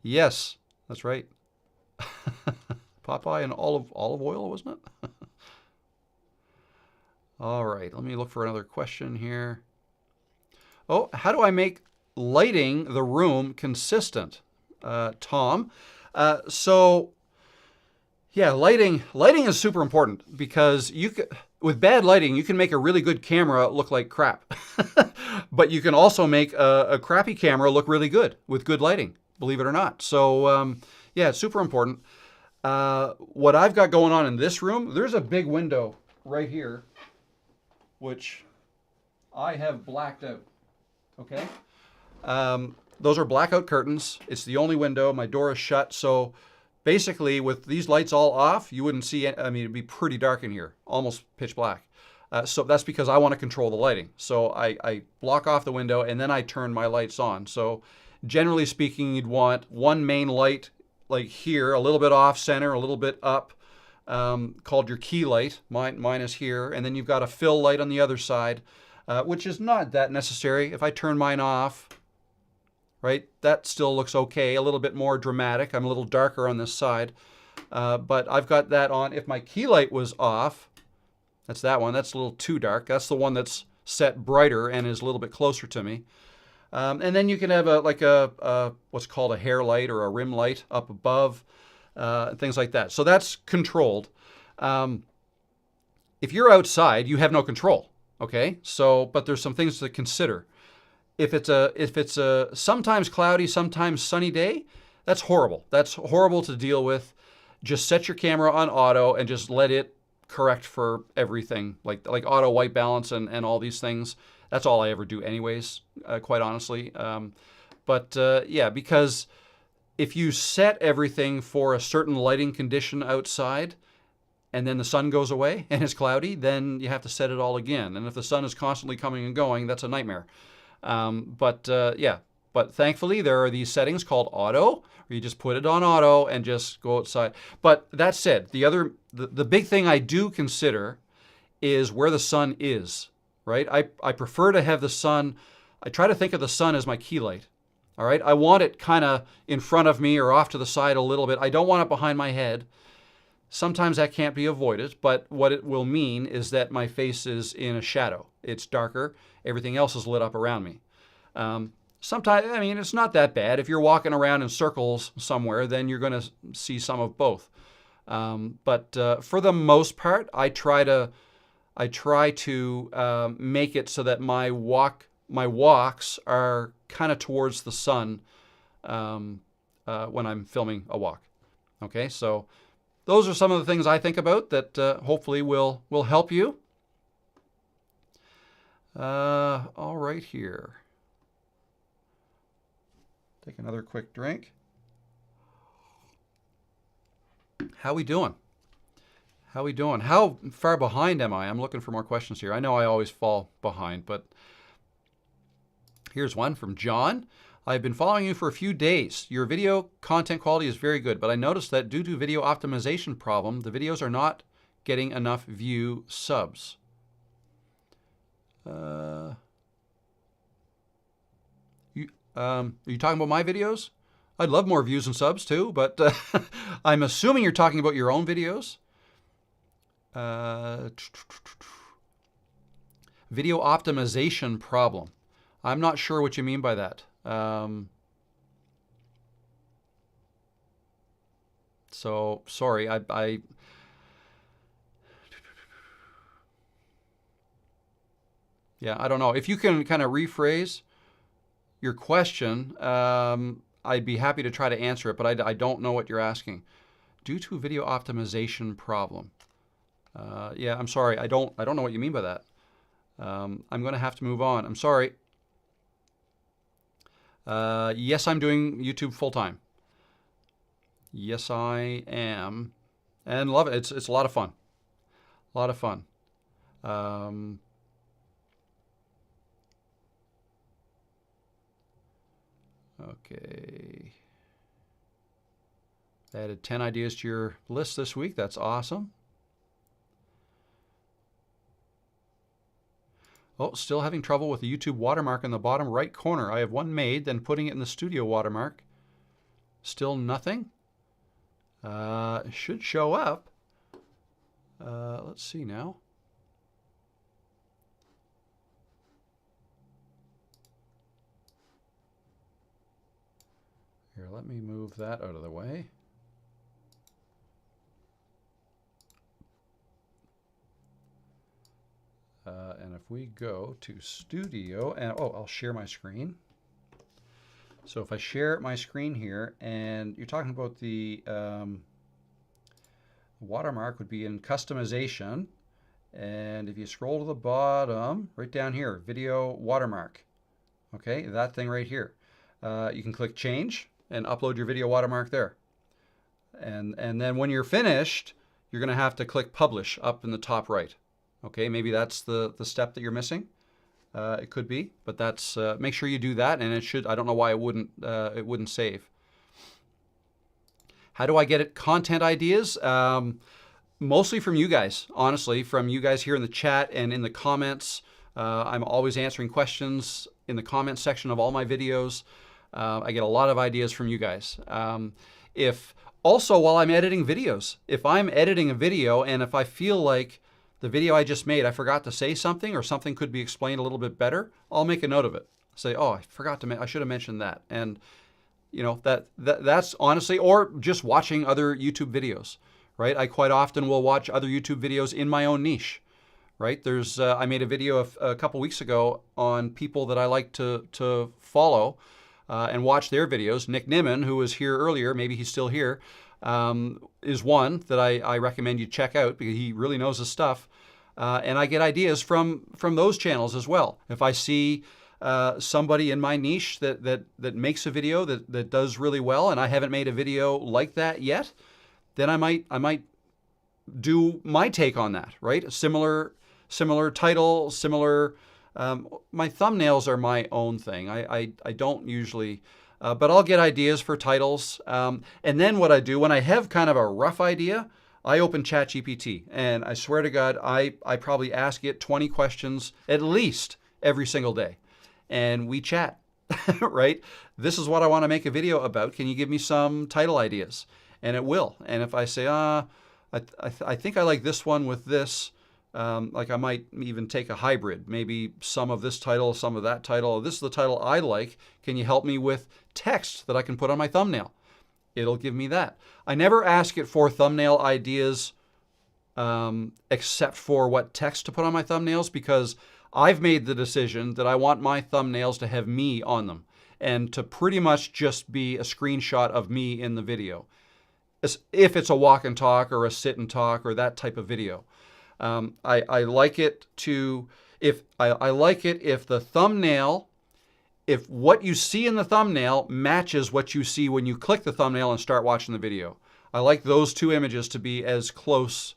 Yes, that's right. Popeye and olive oil, wasn't it? All right, let me look for another question here. Oh, how do I make lighting the room consistent? Tom. Yeah, lighting is super important because with bad lighting, you can make a really good camera look like crap. But you can also make a crappy camera look really good with good lighting, believe it or not. So yeah, it's super important. What I've got going on in this room, there's a big window right here, which I have blacked out, okay? Those are blackout curtains. It's the only window. My door is shut, so basically, with these lights all off, you wouldn't see it. I mean, it'd be pretty dark in here, almost pitch black. So that's because I want to control the lighting. So I block off the window, and then I turn my lights on. So generally speaking, you'd want one main light like here, a little bit off center, a little bit up, called your key light. Mine is here. And then you've got a fill light on the other side, which is not that necessary. If I turn mine off, right, that still looks okay, a little bit more dramatic. I'm a little darker on this side, but I've got that on. If my key light was off, that's that one. That's a little too dark. That's the one that's set brighter and is a little bit closer to me. And then you can have a what's called a hair light or a rim light up above, things like that. So that's controlled. If you're outside, you have no control. Okay, so but there's some things to consider. If it's a sometimes cloudy, sometimes sunny day, that's horrible. That's horrible to deal with. Just set your camera on auto and just let it correct for everything, like auto white balance and all these things. That's all I ever do anyways, quite honestly. Yeah, because if you set everything for a certain lighting condition outside and then the sun goes away and it's cloudy, then you have to set it all again. And if the sun is constantly coming and going, that's a nightmare. Yeah, but thankfully there are these settings called auto, where you just put it on auto and just go outside. But that said, the big thing I do consider is where the sun is, right? I prefer to have the sun, I try to think of the sun as my key light, all right? I want it kind of in front of me or off to the side a little bit. I don't want it behind my head. Sometimes that can't be avoided, but what it will mean is that my face is in a shadow. It's darker. Everything else is lit up around me. Sometimes, I mean, it's not that bad. If you're walking around in circles somewhere, then you're going to see some of both. But for the most part, I try to I try to make it so that my walks are kind of towards the sun when I'm filming a walk. Okay, so those are some of the things I think about that hopefully will help you. All right, here. Take another quick drink. How we doing? How we doing? How far behind am I? I'm looking for more questions here. I know I always fall behind, but here's one from John. I've been following you for a few days. Your video content quality is very good, but I noticed that due to video optimization problem, the videos are not getting enough view subs. Are you talking about my videos? I'd love more views and subs too, but I'm assuming you're talking about your own videos. Video optimization problem. I'm not sure what you mean by that. So sorry, yeah, I don't know. If you can kind of rephrase your question, I'd be happy to try to answer it, but I don't know what you're asking. Due to video optimization problem. Yeah, I'm sorry. I don't know what you mean by that. I'm going to have to move on. I'm sorry. Yes, I'm doing YouTube full time. Yes, I am, and love it. It's a lot of fun. A lot of fun. Okay. Added 10 ideas to your list this week. That's awesome. Oh, still having trouble with the YouTube watermark in the bottom right corner. I have one made, then putting it in the studio watermark. Still nothing. It should show up. Let's see now. Here, let me move that out of the way. And if we go to Studio, and I'll share my screen. So if I share my screen here, and you're talking about the watermark would be in Customization, and if you scroll to the bottom, right down here, Video Watermark. Okay, that thing right here. You can click Change and upload your video watermark there. And then when you're finished, you're going to have to click Publish up in the top right. Okay, maybe that's the step that you're missing. It could be, but that's make sure you do that, and it should. I don't know why it wouldn't save. How do I get it? Content ideas, mostly from you guys. Honestly, from you guys here in the chat and in the comments. I'm always answering questions in the comment section of all my videos. I get a lot of ideas from you guys. Also while I'm editing videos, if I'm editing a video and if I feel like the video I just made, I forgot to say something or something could be explained a little bit better, I'll make a note of it. Say, oh, I should have mentioned that. And you know, that's honestly, or just watching other YouTube videos, right? I quite often will watch other YouTube videos in my own niche, right? I made a video a couple weeks ago on people that I like to follow and watch their videos. Nick Nimmin, who was here earlier, maybe he's still here, is one that I recommend you check out because he really knows his stuff. And I get ideas from those channels as well. If I see somebody in my niche that makes a video that does really well and I haven't made a video like that yet, then I might do my take on that, right? A similar title, similar. My thumbnails are my own thing. I don't usually. But I'll get ideas for titles. And then what I do, when I have kind of a rough idea, I open ChatGPT. And I swear to God, I probably ask it 20 questions at least every single day. And we chat, right? This is what I want to make a video about. Can you give me some title ideas? And it will. And if I say, I think I like this one with this, like I might even take a hybrid, maybe some of this title, some of that title. This is the title I like. Can you help me with text that I can put on my thumbnail? It'll give me that. I never ask it for thumbnail ideas except for what text to put on my thumbnails, because I've made the decision that I want my thumbnails to have me on them and to pretty much just be a screenshot of me in the video. If it's a walk and talk or a sit and talk or that type of video. I like it to, I like it if the thumbnail, if what you see in the thumbnail matches what you see when you click the thumbnail and start watching the video. I like those two images to be as close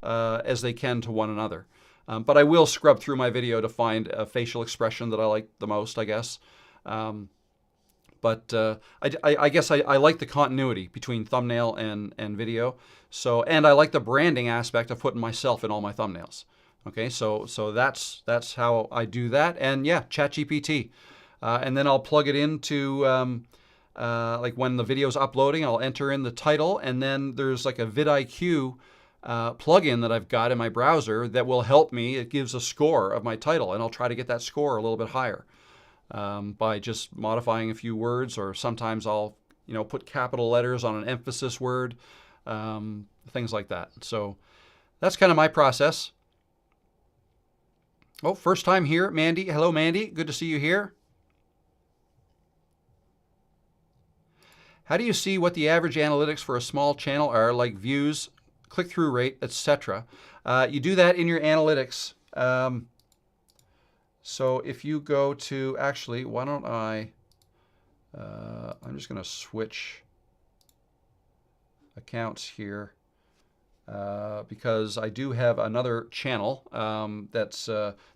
as they can to one another. But I will scrub through my video to find a facial expression that I like the most, I guess. But I guess I like the continuity between thumbnail and video. So, and I like the branding aspect of putting myself in all my thumbnails. Okay, so that's how I do that. And yeah, ChatGPT. And then I'll plug it into, like when the video's uploading, I'll enter in the title, and then there's like a vidIQ plugin that I've got in my browser that will help me. It gives a score of my title, and I'll try to get that score a little bit higher by just modifying a few words, or sometimes I'll put capital letters on an emphasis word, things like that. So that's kind of my process. Oh, first time here, Mandy. Hello, Mandy. Good to see you here. How do you see what the average analytics for a small channel are, like views, click-through rate, etc.? You do that in your analytics. So if you go to, actually, why don't I'm just going to switch accounts here because I do have another channel that's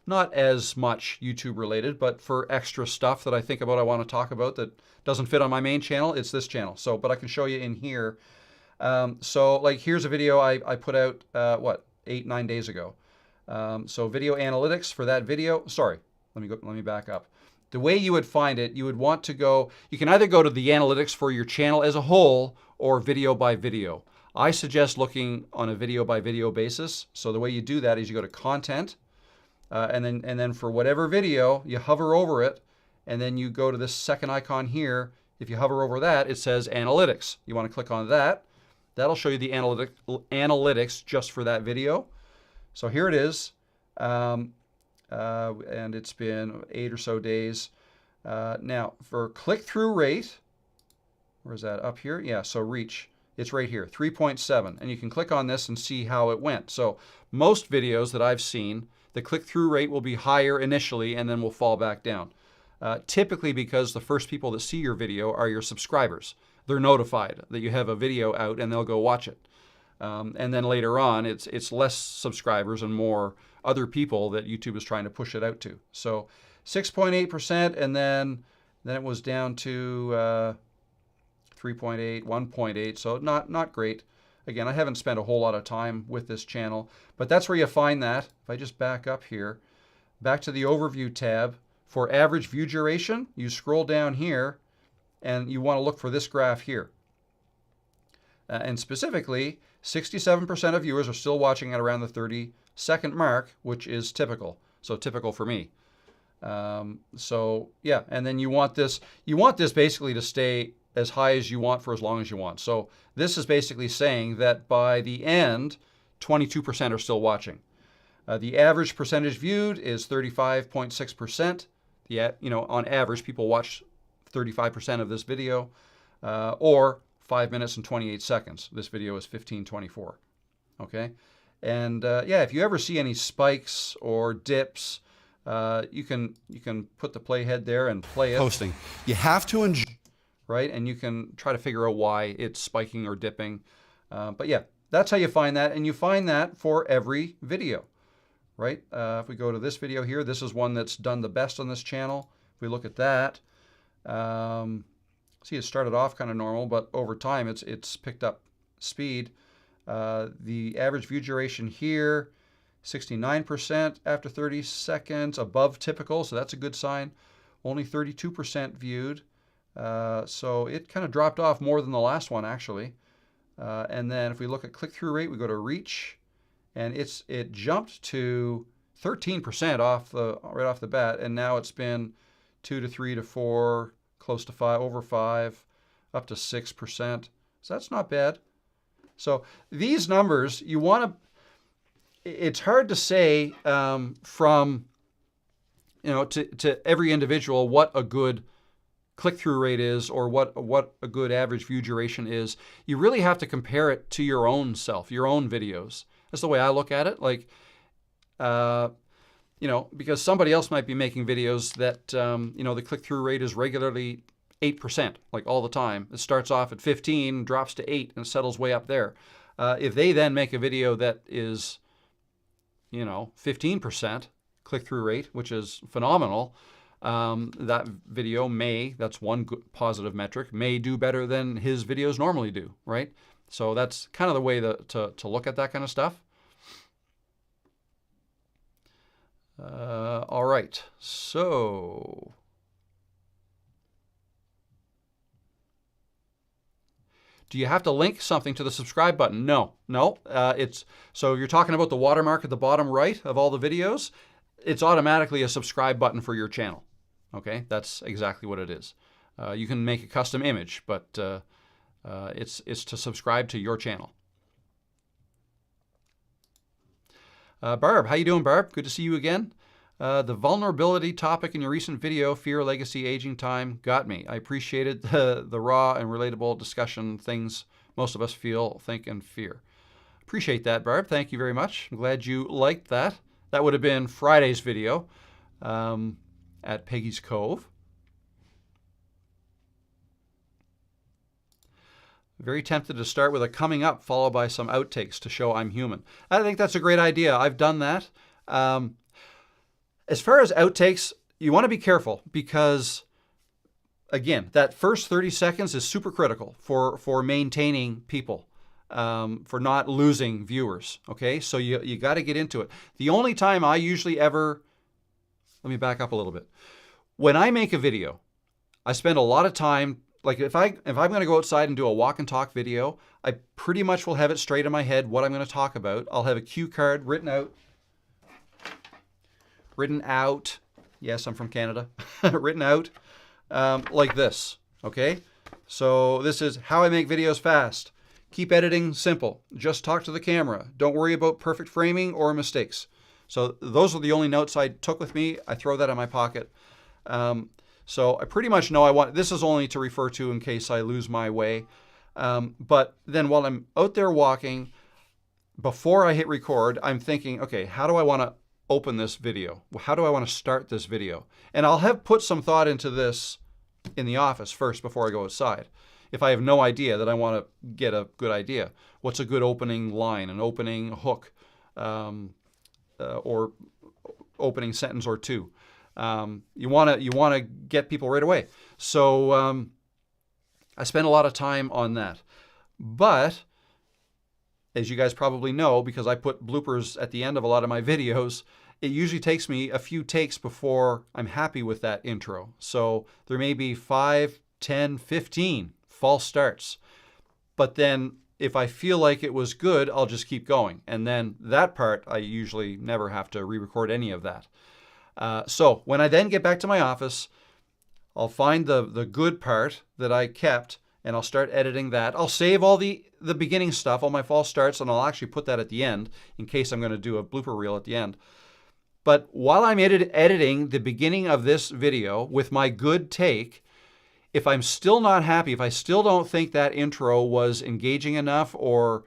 not as much YouTube related, but for extra stuff that I think about I want to talk about that doesn't fit on my main channel, it's this channel. So, but I can show you in here. So like here's a video I put out, 8-9 days ago. So video analytics for that video. Sorry, let me back up. The way you would find it, you would want to go, you can either go to the analytics for your channel as a whole or video by video. I suggest looking on a video by video basis. So the way you do that is you go to content, and then for whatever video, you hover over it, and then you go to this second icon here. If you hover over that, it says analytics. You want to click on that. That'll show you the analytics just for that video. So here it is, and it's been 8 or so days. Now for click-through rate, where's that, up here? Yeah, so reach, it's right here, 3.7, and you can click on this and see how it went. So most videos that I've seen, the click-through rate will be higher initially and then will fall back down. Typically because the first people that see your video are your subscribers. They're notified that you have a video out and they'll go watch it. And then later on, it's less subscribers and more other people that YouTube is trying to push it out to. So 6.8%, and then it was down to 3.8, 1.8. So not great. Again, I haven't spent a whole lot of time with this channel, but that's where you find that. If I just back up here, back to the overview tab, for average view duration, you scroll down here and you want to look for this graph here. And specifically, 67% of viewers are still watching at around the 30-second mark, which is typical. So typical for me. So yeah, and then you want this basically to stay as high as you want for as long as you want. So this is basically saying that by the end, 22% are still watching. The average percentage viewed is 35.6%. On average, people watch 35% of this video, or 5 minutes and 28 seconds. This video is 15:24. Okay, and yeah, if you ever see any spikes or dips, you can put the playhead there and play it. Posting. You have to enjoy. Right, and you can try to figure out why it's spiking or dipping. But yeah, that's how you find that, and you find that for every video. Right? If we go to this video here, this is one that's done the best on this channel. If we look at that, see, it started off kind of normal, but over time it's picked up speed. The average view duration here, 69% after 30 seconds, above typical, so that's a good sign. Only 32% viewed, so it kind of dropped off more than the last one actually. And then if we look at click-through rate, we go to reach, and it jumped to 13% right off the bat, and now it's been 2 to 3 to 4, close to 5, over 5, up to 6%. So that's not bad. So these numbers, you want to, it's hard to say from, to every individual what a good click-through rate is or what a good average view duration is. You really have to compare it to your own self, your own videos. That's the way I look at it. Like, because somebody else might be making videos that, the click-through rate is regularly 8%, like all the time. It starts off at 15, drops to 8, and settles way up there. If they then make a video that is, 15% click-through rate, which is phenomenal, that video that's one good positive metric, may do better than his videos normally do, right? So that's kind of the way to look at that kind of stuff. All right, so do you have to link something to the subscribe button? No. So you're talking about the watermark at the bottom right of all the videos. It's automatically a subscribe button for your channel. Okay, that's exactly what it is. You can make a custom image, but it's to subscribe to your channel. Barb, how you doing, Barb? Good to see you again. The vulnerability topic in your recent video, Fear, Legacy, Aging Time, got me. I appreciated the raw and relatable discussion, things most of us feel, think, and fear. Appreciate that, Barb. Thank you very much. I'm glad you liked that. That would have been Friday's video at Peggy's Cove. Very tempted to start with a coming up followed by some outtakes to show I'm human. I think that's a great idea. I've done that. As far as outtakes, you want to be careful because, again, that first 30 seconds is super critical for maintaining people, for not losing viewers, okay? So you got to get into it. The only time I usually ever, let me back up a little bit. When I make a video, I spend a lot of time, like if I'm going to go outside and do a walk and talk video, I pretty much will have it straight in my head what I'm going to talk about. I'll have a cue card written out. Yes, I'm from Canada. Written out like this, okay? So this is how I make videos fast. Keep editing simple. Just talk to the camera. Don't worry about perfect framing or mistakes. So those are the only notes I took with me. I throw that in my pocket. So I pretty much know this is only to refer to in case I lose my way. But then while I'm out there walking, before I hit record, I'm thinking, okay, how do I want to open this video? How do I want to start this video? And I'll have put some thought into this in the office first before I go outside. If I have no idea, then I want to get a good idea. What's a good opening line, an opening hook, or opening sentence or two? You want to get people right away. So I spend a lot of time on that. But as you guys probably know, because I put bloopers at the end of a lot of my videos, it usually takes me a few takes before I'm happy with that intro. So there may be 5, 10, 15 false starts. But then if I feel like it was good, I'll just keep going. And then that part, I usually never have to re-record any of that. So when I then get back to my office, I'll find the good part that I kept, and I'll start editing that. I'll save all the beginning stuff, all my false starts, and I'll actually put that at the end in case I'm going to do a blooper reel at the end. But while I'm editing the beginning of this video with my good take, if I'm still not happy, if I still don't think that intro was engaging enough, or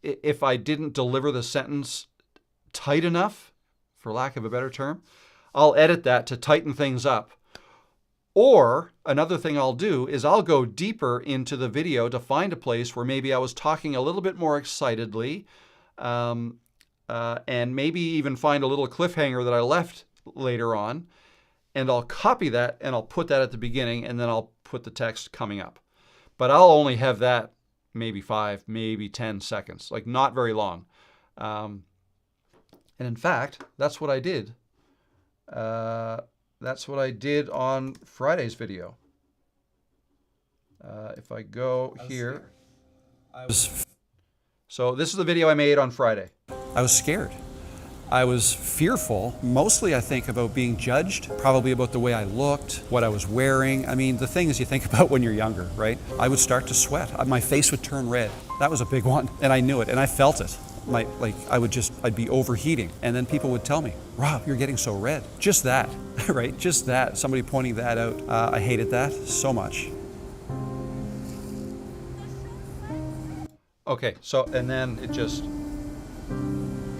if I didn't deliver the sentence tight enough, for lack of a better term, I'll edit that to tighten things up. Or another thing I'll do is I'll go deeper into the video to find a place where maybe I was talking a little bit more excitedly, and maybe even find a little cliffhanger that I left later on, and I'll copy that and I'll put that at the beginning, and then I'll put the text coming up. But I'll only have that maybe 5, maybe 10 seconds, like not very long. And in fact, that's what I did. That's what I did on Friday's video. If I go here. So this is the video I made on Friday. I was scared. I was fearful, mostly I think about being judged, probably about the way I looked, what I was wearing. I mean, the things you think about when you're younger, right? I would start to sweat. My face would turn red. That was a big one, and I knew it, and I felt it. I'd be overheating. And then people would tell me, Rob, you're getting so red. Just that, right? Just that, somebody pointing that out. I hated that so much. Okay, so, and then it just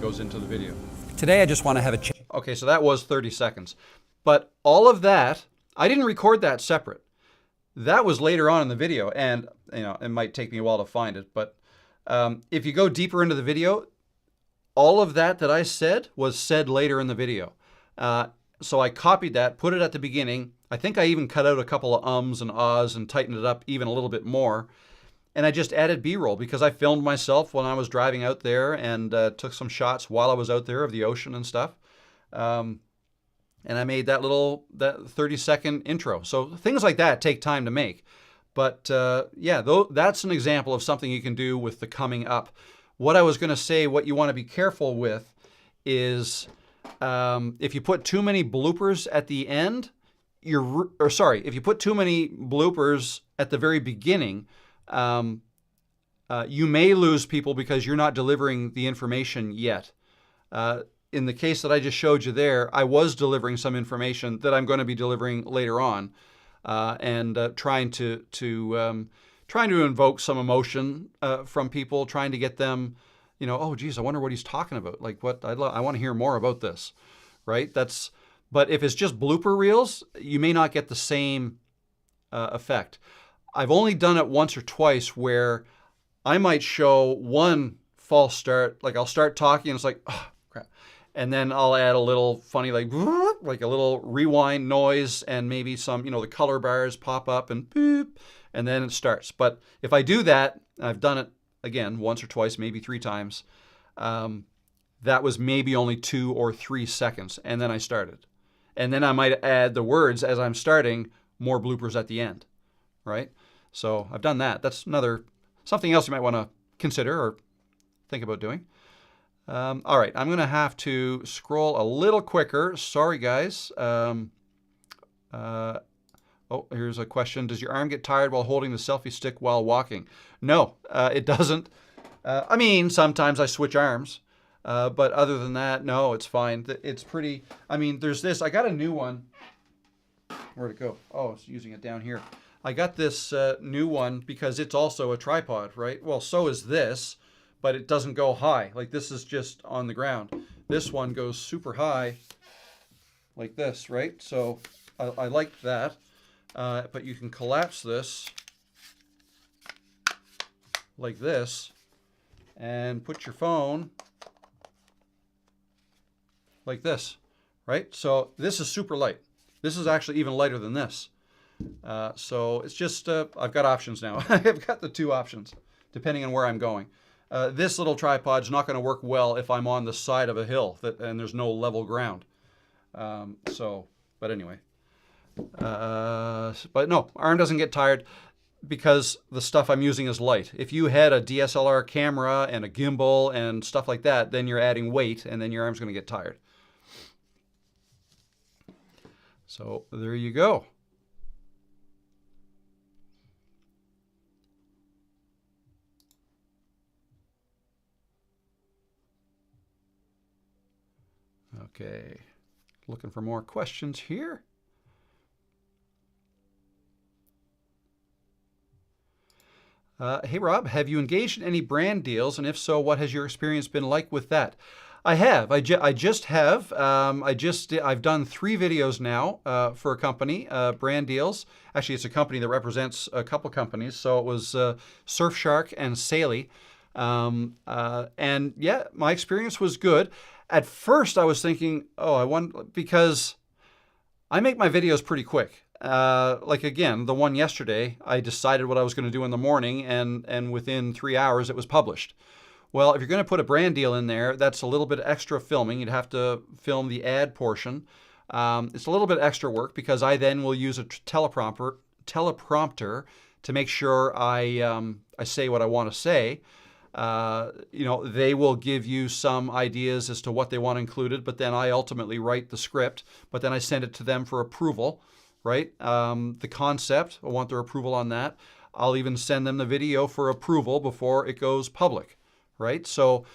goes into the video. Today I just want to have a chat. Okay, so that was 30 seconds. But all of that, I didn't record that separate. That was later on in the video, and it might take me a while to find it, but if you go deeper into the video, all of that I said was said later in the video. So I copied that, put it at the beginning. I think I even cut out a couple of ums and ahs and tightened it up even a little bit more. And I just added B-roll because I filmed myself when I was driving out there and took some shots while I was out there of the ocean and stuff. And I made that 30-second intro. So things like that take time to make. But yeah, that's an example of something you can do with the coming up. What I was going to say, what you want to be careful with is if you put too many bloopers at the end, if you put too many bloopers at the very beginning, you may lose people because you're not delivering the information yet. In the case that I just showed you there, I was delivering some information that I'm going to be delivering later on, and trying to invoke some emotion from people, trying to get them, oh geez, I wonder what he's talking about. Like I want to hear more about this, right? But if it's just blooper reels, you may not get the same effect. I've only done it once or twice where I might show one false start, like I'll start talking and it's like, oh, crap. And then I'll add a little funny, like a little rewind noise and maybe some, the color bars pop up and boop, and then it starts. But if I do that, I've done it again once or twice, maybe 3 times, that was maybe only 2 or 3 seconds. And then I started. And then I might add the words as I'm starting, more bloopers at the end, right? So I've done that. That's something else you might want to consider or think about doing. All right, I'm going to have to scroll a little quicker. Sorry, guys. Oh, here's a question. Does your arm get tired while holding the selfie stick while walking? No, it doesn't. I mean, sometimes I switch arms. But other than that, no, it's fine. It's pretty, there's this. I got a new one. Where'd it go? Oh, it's using it down here. I got this new one because it's also a tripod, right? Well, so is this, but it doesn't go high. Like this is just on the ground. This one goes super high like this, right? So I like that. But you can collapse this like this and put your phone like this, right? So this is super light. This is actually even lighter than this. So it's just, I've got options now. I've got the 2 options, depending on where I'm going. This little tripod's not going to work well if I'm on the side of a hill and there's no level ground. But anyway. But no, arm doesn't get tired because the stuff I'm using is light. If you had a DSLR camera and a gimbal and stuff like that, then you're adding weight and then your arm's going to get tired. So there you go. Okay, looking for more questions here. Hey Rob, have you engaged in any brand deals? And if so, what has your experience been like with that? I have. I've done 3 videos now for a company, brand deals. Actually, it's a company that represents a couple companies. So it was Surfshark and Saily. And yeah, my experience was good. At first, I was thinking, because I make my videos pretty quick. Like again, the one yesterday, I decided what I was going to do in the morning, and within 3 hours, it was published. Well, if you're going to put a brand deal in there, that's a little bit extra filming. You'd have to film the ad portion. It's a little bit extra work because I then will use a teleprompter to make sure I say what I want to say. They will give you some ideas as to what they want included, but then I ultimately write the script, but then I send it to them for approval, right? The concept, I want their approval on that. I'll even send them the video for approval before it goes public, right? So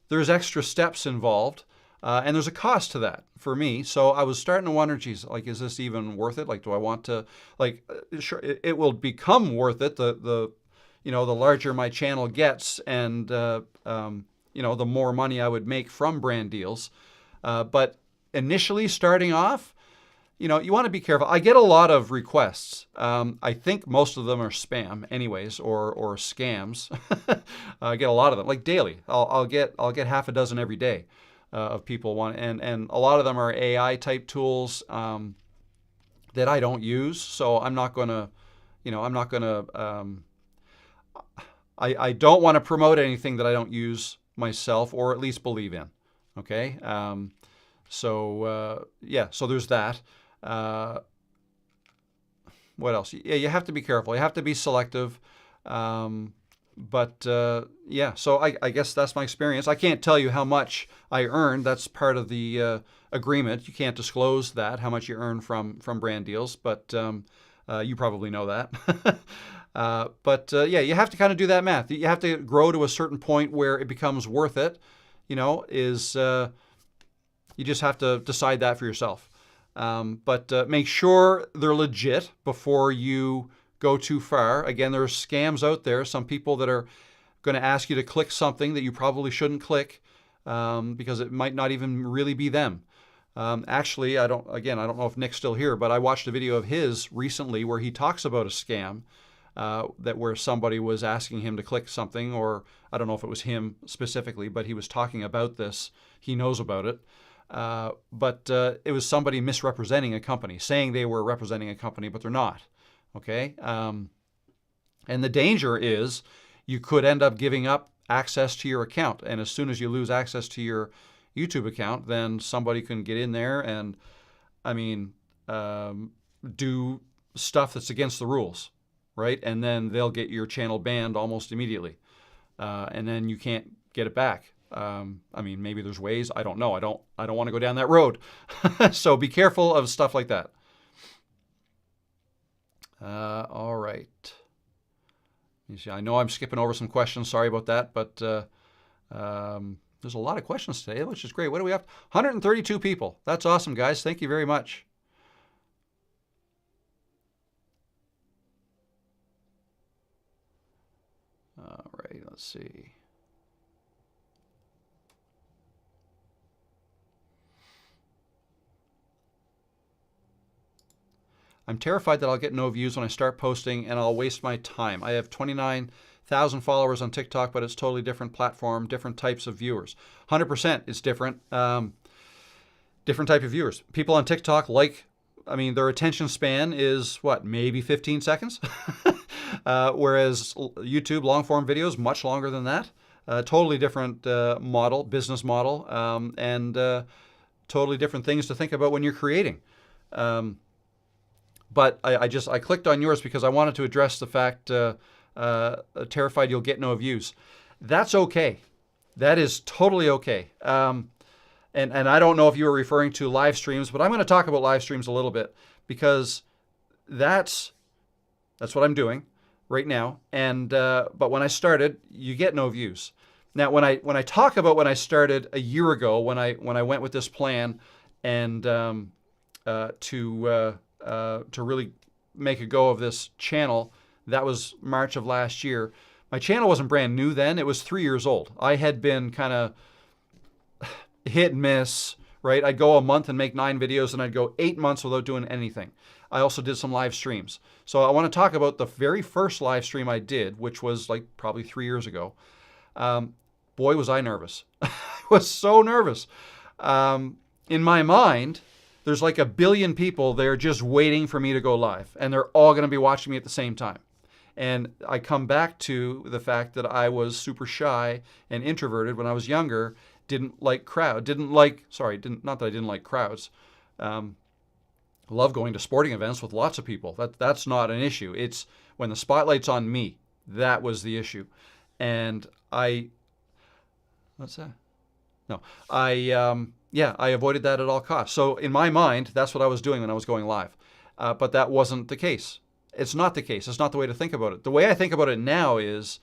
there's extra steps involved. And there's a cost to that for me. So I was starting to wonder, geez, like, is this even worth it? Like, do I want to, like, sure, it will become worth it. The larger my channel gets, and the more money I would make from brand deals. But initially starting off, you want to be careful. I get a lot of requests. I think most of them are spam anyways, or scams. I get a lot of them, like daily. I'll get half a dozen every day. Of people want, and a lot of them are AI type tools that I don't use. So I'm not gonna, I don't want to promote anything that I don't use myself, or at least believe in. Okay. So there's that. What else? Yeah, you have to be careful. You have to be selective. So I guess that's my experience. I can't tell you how much I earned. That's part of the agreement. You can't disclose that, how much you earn from brand deals, but you probably know that. You have to kind of do that math. You have to grow to a certain point where it becomes worth it. You just have to decide that for yourself. Make sure they're legit before you go too far. Again, there's scams out there. Some people that are going to ask you to click something that you probably shouldn't click because it might not even really be them. Actually, I don't know if Nick's still here, but I watched a video of his recently where he talks about a scam where somebody was asking him to click something, or I don't know if it was him specifically, but he was talking about this. He knows about it. It was somebody misrepresenting a company, saying they were representing a company, but they're not. Okay. And the danger is you could end up giving up access to your account. And as soon as you lose access to your YouTube account, then somebody can get in there and, do stuff that's against the rules, right? And then they'll get your channel banned almost immediately. And then you can't get it back. Maybe there's ways. I don't know. I don't want to go down that road. So be careful of stuff like that. All right. You see, I know I'm skipping over some questions. Sorry about that, but there's a lot of questions today, which is great. What do we have? 132 people. That's awesome, guys. Thank you very much. All right, let's see. I'm terrified that I'll get no views when I start posting and I'll waste my time. I have 29,000 followers on TikTok, but it's totally different platform, different types of viewers. 100% it's different. Different type of viewers. People on TikTok their attention span is maybe 15 seconds? Whereas YouTube long form videos, much longer than that. Totally different business model, and totally different things to think about when you're creating. But I clicked on yours because I wanted to address the fact, terrified you'll get no views. That's okay. That is totally okay. And I don't know if you were referring to live streams, but I'm going to talk about live streams a little bit because that's what I'm doing right now. And but when I started, you get no views. Now, when I talk about when I started a year ago, when I went with this plan and to really make a go of this channel, that was March of last year. My channel wasn't brand new then. It was 3 years old. I had been kind of hit and miss, right? I'd go a month and make 9 videos, and I'd go 8 months without doing anything. I also did some live streams. So I want to talk about the very first live stream I did, which was probably 3 years ago. Boy, was I nervous. I was so nervous. In my mind, there's like 1 billion people there just waiting for me to go live, and they're all going to be watching me at the same time. And I come back to the fact that I was super shy and introverted when I was younger, not that I didn't like crowds. Love going to sporting events with lots of people. That's not an issue. It's when the spotlight's on me, that was the issue. And what's that? No, I avoided that at all costs. So in my mind, that's what I was doing when I was going live. But that wasn't the case. It's not the case. It's not the way to think about it. The way I think about it now is,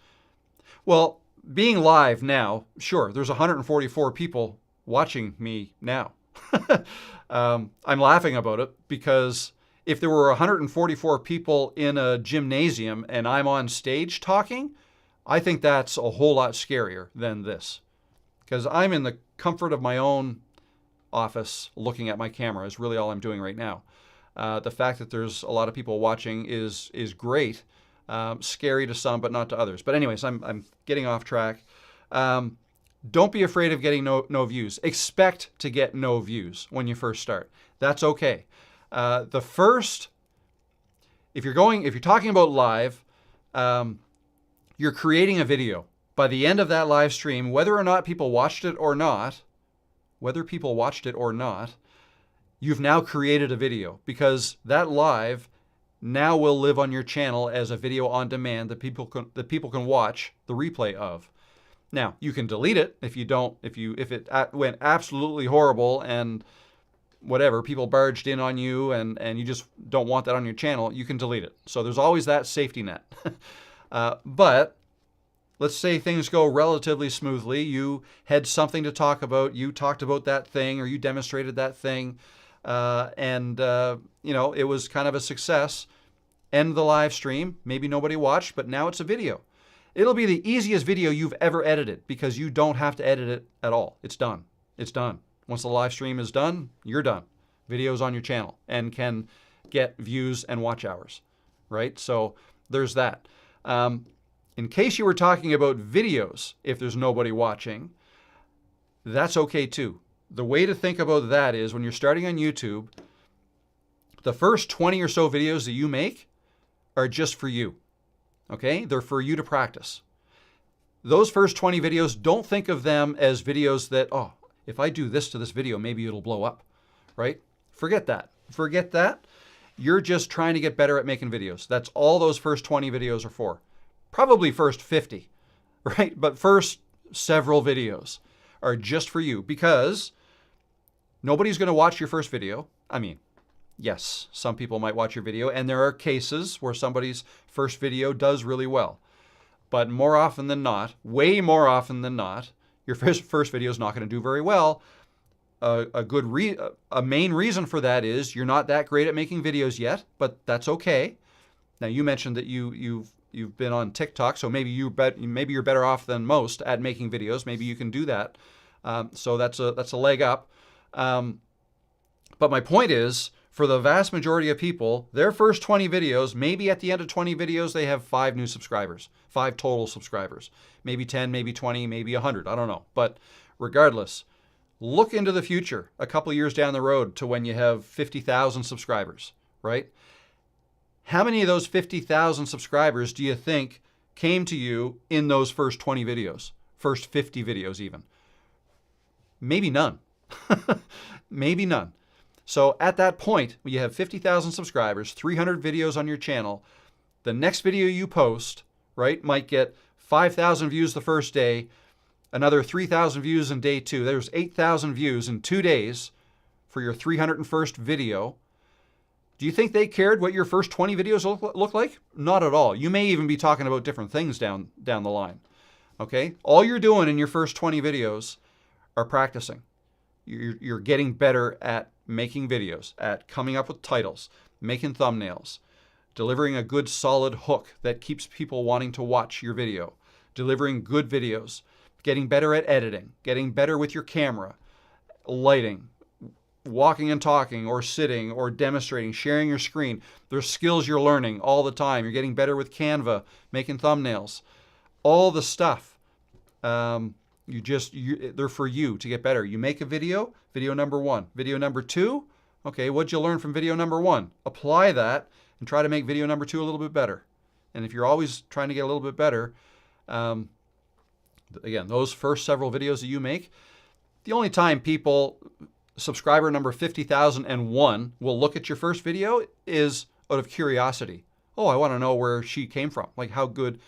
well, being live now, sure, there's 144 people watching me now. I'm laughing about it because if there were 144 people in a gymnasium and I'm on stage talking, I think that's a whole lot scarier than this. Because I'm in the comfort of my own office looking at my camera is really all I'm doing right now. The fact that there's a lot of people watching is great. Scary to some, but not to others. But anyways, I'm getting off track. Don't be afraid of getting no views. Expect to get no views when you first start. That's okay. If you're talking about live, you're creating a video. By the end of that live stream, whether people watched it or not, you've now created a video, because that live now will live on your channel as a video on demand that people can watch the replay of. Now, you can delete it if it went absolutely horrible and whatever, people barged in on you and you just don't want that on your channel, you can delete it. So there's always that safety net. But let's say things go relatively smoothly. You had something to talk about. You talked about that thing, or you demonstrated that thing, and it was kind of a success. End the live stream. Maybe nobody watched, but now it's a video. It'll be the easiest video you've ever edited because you don't have to edit it at all. It's done. It's done. Once the live stream is done, you're done. Video's on your channel and can get views and watch hours, right? So there's that. In case you were talking about videos, if there's nobody watching, that's okay too. The way to think about that is when you're starting on YouTube, the first 20 or so videos that you make are just for you, okay? They're for you to practice. Those first 20 videos, don't think of them as videos that, oh, if I do this to this video, maybe it'll blow up, right? Forget that. Forget that. You're just trying to get better at making videos. That's all those first 20 videos are for. Probably first 50, right? But first several videos are just for you because nobody's going to watch your first video. I mean, yes, some people might watch your video, and there are cases where somebody's first video does really well. But more often than not, way more often than not, your first video is not going to do very well. A main reason for that is you're not that great at making videos yet, but that's okay. Now, you mentioned that you've been on TikTok, so maybe you're better off than most at making videos. Maybe you can do that. So that's a leg up. But my point is, for the vast majority of people, their first 20 videos, maybe at the end of 20 videos, they have 5 new subscribers, 5 total subscribers, maybe 10, maybe 20, maybe 100. I don't know. But regardless, look into the future, a couple of years down the road to when you have 50,000 subscribers, right? How many of those 50,000 subscribers do you think came to you in those first 20 videos, first 50 videos even? Maybe none. Maybe none. So at that point, when you have 50,000 subscribers, 300 videos on your channel, the next video you post, right, might get 5,000 views the first day, another 3,000 views in day 2. There's 8,000 views in 2 days for your 301st video. Do you think they cared what your first 20 videos look like? Not at all. You may even be talking about different things down the line. Okay? All you're doing in your first 20 videos are practicing. You're getting better at making videos, at coming up with titles, making thumbnails, delivering a good solid hook that keeps people wanting to watch your video, delivering good videos, getting better at editing, getting better with your camera, lighting, walking and talking or sitting or demonstrating, sharing your screen. There's skills you're learning all the time. You're getting better with Canva, making thumbnails, all the stuff. They're for you to get better. You make a video number 1. Video number 2, okay, what'd you learn from video number 1? Apply that and try to make video number 2 a little bit better. And if you're always trying to get a little bit better, again, those first several videos that you make, the only time people, subscriber number 50,001, will look at your first video is out of curiosity. Oh, I want to know where she came from. Like, how good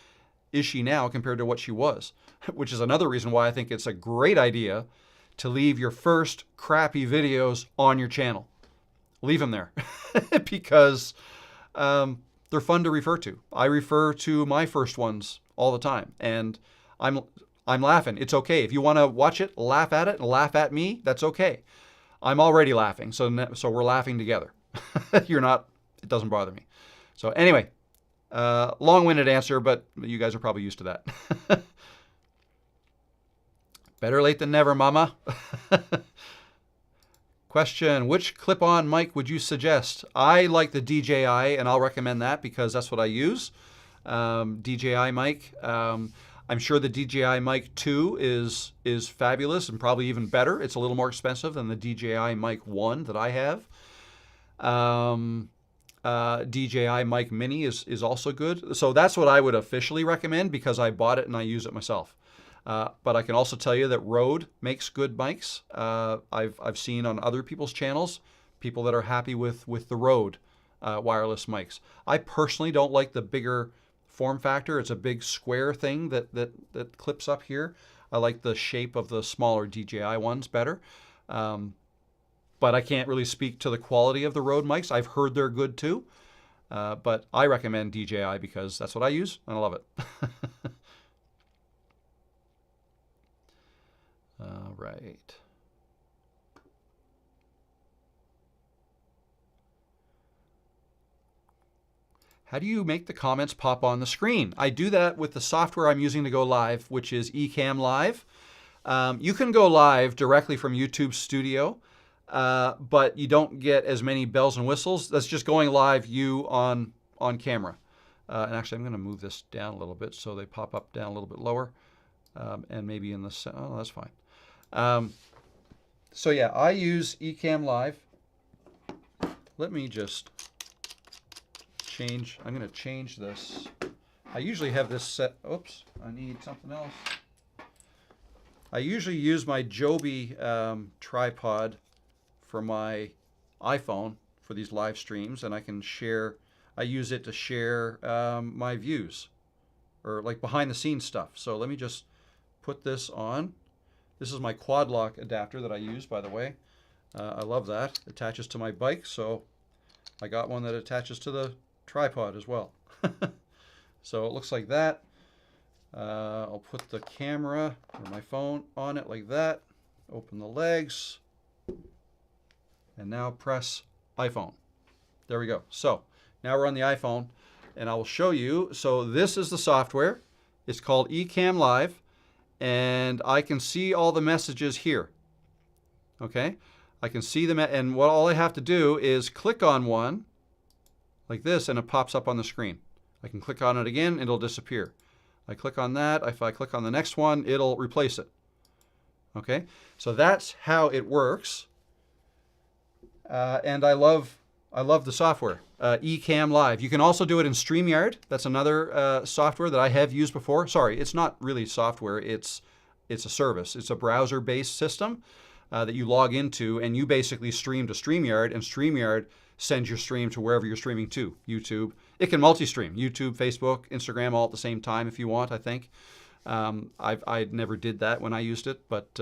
is she now compared to what she was? Which is another reason why I think it's a great idea to leave your first crappy videos on your channel. Leave them there because they're fun to refer to. I refer to my first ones all the time, and I'm I'm laughing. It's okay. If you want to watch it, laugh at it, and laugh at me, that's okay. I'm already laughing, so we're laughing together. You're not, it doesn't bother me. So anyway, long-winded answer, but you guys are probably used to that. Better late than never, mama. Question, which clip-on mic would you suggest? I like the DJI, and I'll recommend that because that's what I use. DJI mic. I'm sure the DJI mic 2 is fabulous and probably even better. It's a little more expensive than the DJI mic 1 that I have. DJI mic mini is also good. So that's what I would officially recommend because I bought it and I use it myself. But I can also tell you that Rode makes good mics. I've seen on other people's channels people that are happy with the Rode wireless mics. I personally don't like the bigger form factor. It's a big square thing that clips up here. I like the shape of the smaller DJI ones better. But I can't really speak to the quality of the Rode mics. I've heard they're good too. But I recommend DJI because that's what I use and I love it. All right. How do you make the comments pop on the screen? I do that with the software I'm using to go live, which is Ecamm Live. You can go live directly from YouTube Studio, but you don't get as many bells and whistles. That's just going live you on camera. And actually, I'm going to move this down a little bit so they pop up down a little bit lower. And maybe in the, oh, that's fine. So yeah, I use Ecamm Live. Let me just change. I'm going to change this. I usually have this set. Oops, I need something else. I usually use my Joby tripod for my iPhone for these live streams, and I can share. I use it to share my views or like behind the scenes stuff. So let me just put this on. This is my quad lock adapter that I use, by the way. I love that. It attaches to my bike, so I got one that attaches to the tripod as well. So it looks like that. I'll put the camera or my phone on it like that. Open the legs. And now press iPhone. There we go. So now we're on the iPhone, and I will show you. So this is the software. It's called Ecamm Live. And I can see all the messages here. Okay, I can see them, and what all I have to do is click on one like this, and it pops up on the screen. I can click on it again, it'll disappear. I click on that. If I click on the next one, it'll replace it. Okay, so that's how it works. And I love the software, Ecamm Live. You can also do it in StreamYard. That's another software that I have used before. Sorry, it's not really software. It's a service. It's a browser-based system that you log into, and you basically stream to StreamYard, and StreamYard sends your stream to wherever you're streaming to. YouTube. It can multi-stream. YouTube, Facebook, Instagram, all at the same time if you want, I think. I never did that when I used it, but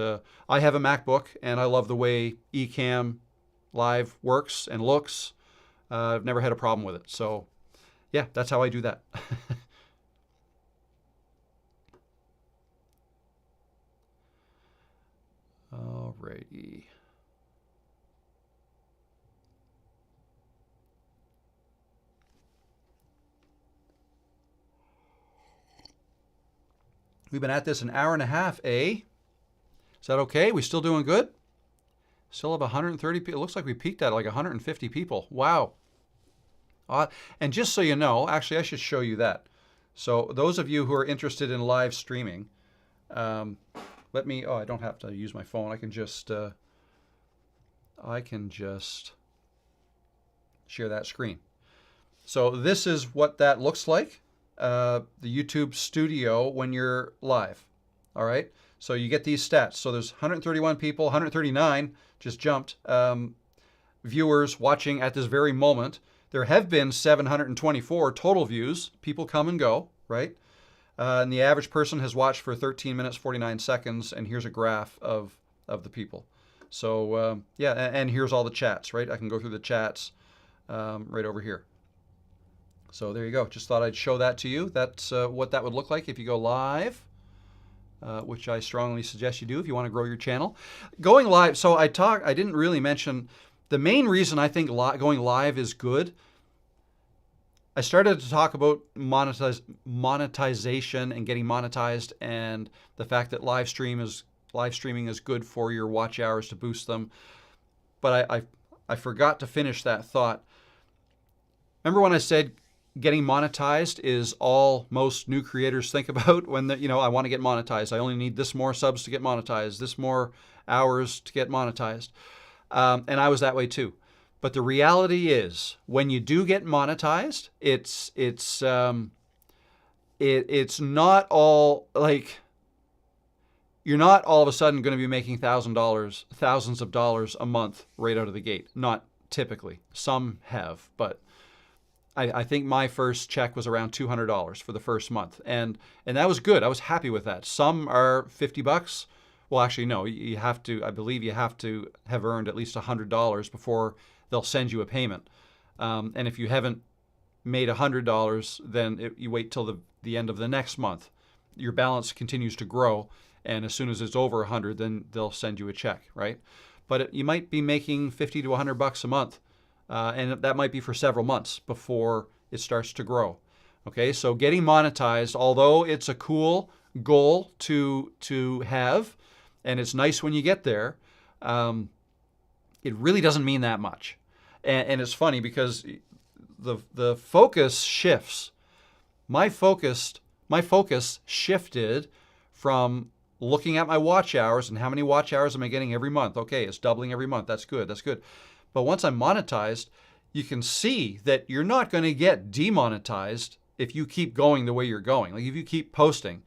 I have a MacBook, and I love the way Ecamm Live works and looks. I've never had a problem with it. So yeah, that's how I do that. Alrighty. We've been at this an hour and a half, eh? Is that okay? We still doing good? Still have 130 people. It looks like we peaked at like 150 people. Wow. And just so you know, actually, I should show you that. So those of you who are interested in live streaming, let me, oh, I don't have to use my phone. I can just share that screen. So this is what that looks like, the YouTube Studio when you're live. All right. So you get these stats. So there's 131 people, 139 just jumped viewers watching at this very moment. There have been 724 total views. People come and go, right? And the average person has watched for 13 minutes, 49 seconds. And here's a graph of the people. So yeah, and here's all the chats, right? I can go through the chats right over here. So there you go. Just thought I'd show that to you. That's what that would look like if you go live. which I strongly suggest you do if you want to grow your channel. Going live, so I didn't really mention the main reason I think going live is good. I started to talk about monetization and getting monetized, and the fact that live streaming is good for your watch hours to boost them. But I forgot to finish that thought. Remember when I said getting monetized is all most new creators think about when I want to get monetized. I only need this more subs to get monetized, this more hours to get monetized. And I was that way too. But the reality is, when you do get monetized, it's not all like, you're not all of a sudden going to be making thousands of dollars a month right out of the gate. Not typically. Some have, but I think my first check was around $200 for the first month, and that was good. I was happy with that. Some are $50. Well, actually, no. You have to. I believe you have to have earned at least $100 before they'll send you a payment. And if you haven't made $100, then you wait till the end of the next month. Your balance continues to grow, and as soon as it's over 100, then they'll send you a check, right? But you might be making $50 to $100 a month, and that might be for several months before it starts to grow. Okay, so getting monetized, although it's a cool goal to have, and it's nice when you get there, it really doesn't mean that much. And it's funny because the focus shifts. My focus shifted from looking at my watch hours and how many watch hours am I getting every month. Okay, it's doubling every month. That's good. That's good. But once I'm monetized, you can see that you're not going to get demonetized if you keep going the way you're going. Like if you keep posting,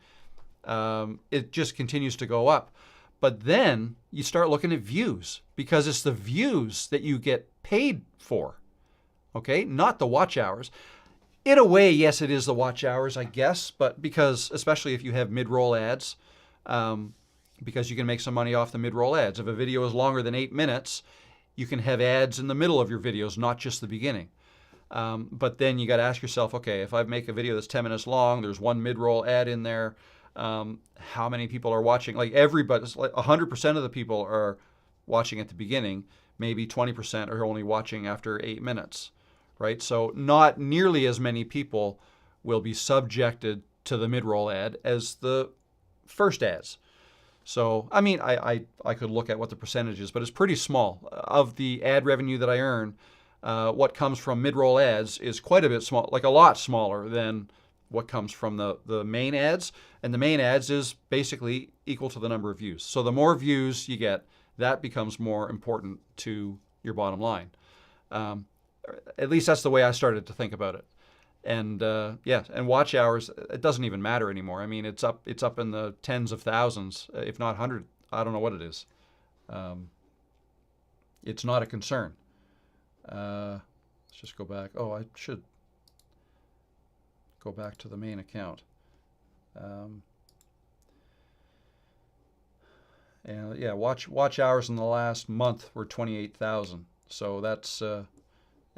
it just continues to go up. But then you start looking at views, because it's the views that you get paid for, okay? Not the watch hours. In a way, yes, it is the watch hours, I guess, but because, especially if you have mid-roll ads, because you can make some money off the mid-roll ads. If a video is longer than 8 minutes, you can have ads in the middle of your videos, not just the beginning. But then you got to ask yourself, okay, if I make a video that's 10 minutes long, there's one mid-roll ad in there, how many people are watching? Like everybody, like 100% of the people are watching at the beginning. Maybe 20% are only watching after 8 minutes, right? So not nearly as many people will be subjected to the mid-roll ad as the first ads. So, I mean, I could look at what the percentage is, but it's pretty small. Of the ad revenue that I earn, what comes from mid-roll ads is quite a bit small, like a lot smaller than what comes from the main ads. And the main ads is basically equal to the number of views. So the more views you get, that becomes more important to your bottom line. At least that's the way I started to think about it. And yeah, and watch hours, it doesn't even matter anymore. I mean, it's up in the tens of thousands, if not 100. I don't know what it is. It's not a concern. Let's just go back. Oh, I should go back to the main account. And yeah, watch hours in the last month were 28,000. So that's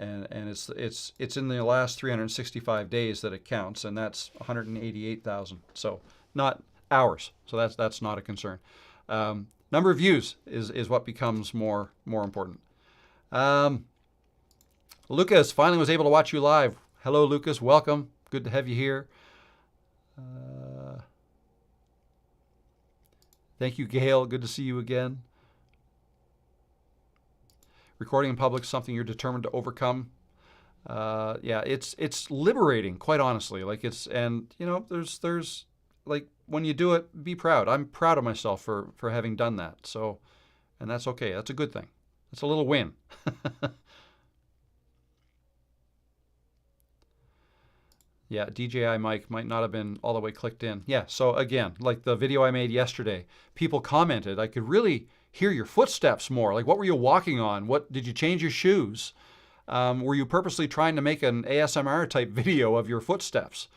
and it's in the last 365 days that it counts, and that's 188,000. So not hours. So that's not a concern. Number of views is what becomes more important. Lucas finally was able to watch you live. Hello, Lucas. Welcome. Good to have you here. Thank you, Gail. Good to see you again. Recording in public is something you're determined to overcome. Yeah, it's liberating, quite honestly. Like and you know, there's like when you do it, be proud. I'm proud of myself for having done that. So, and that's okay. That's a good thing. It's a little win. Yeah, DJI mic might not have been all the way clicked in. Yeah, so again, like the video I made yesterday, people commented, I could really hear your footsteps more. Like, what were you walking on? What did you change your shoes? Were you purposely trying to make an ASMR type video of your footsteps?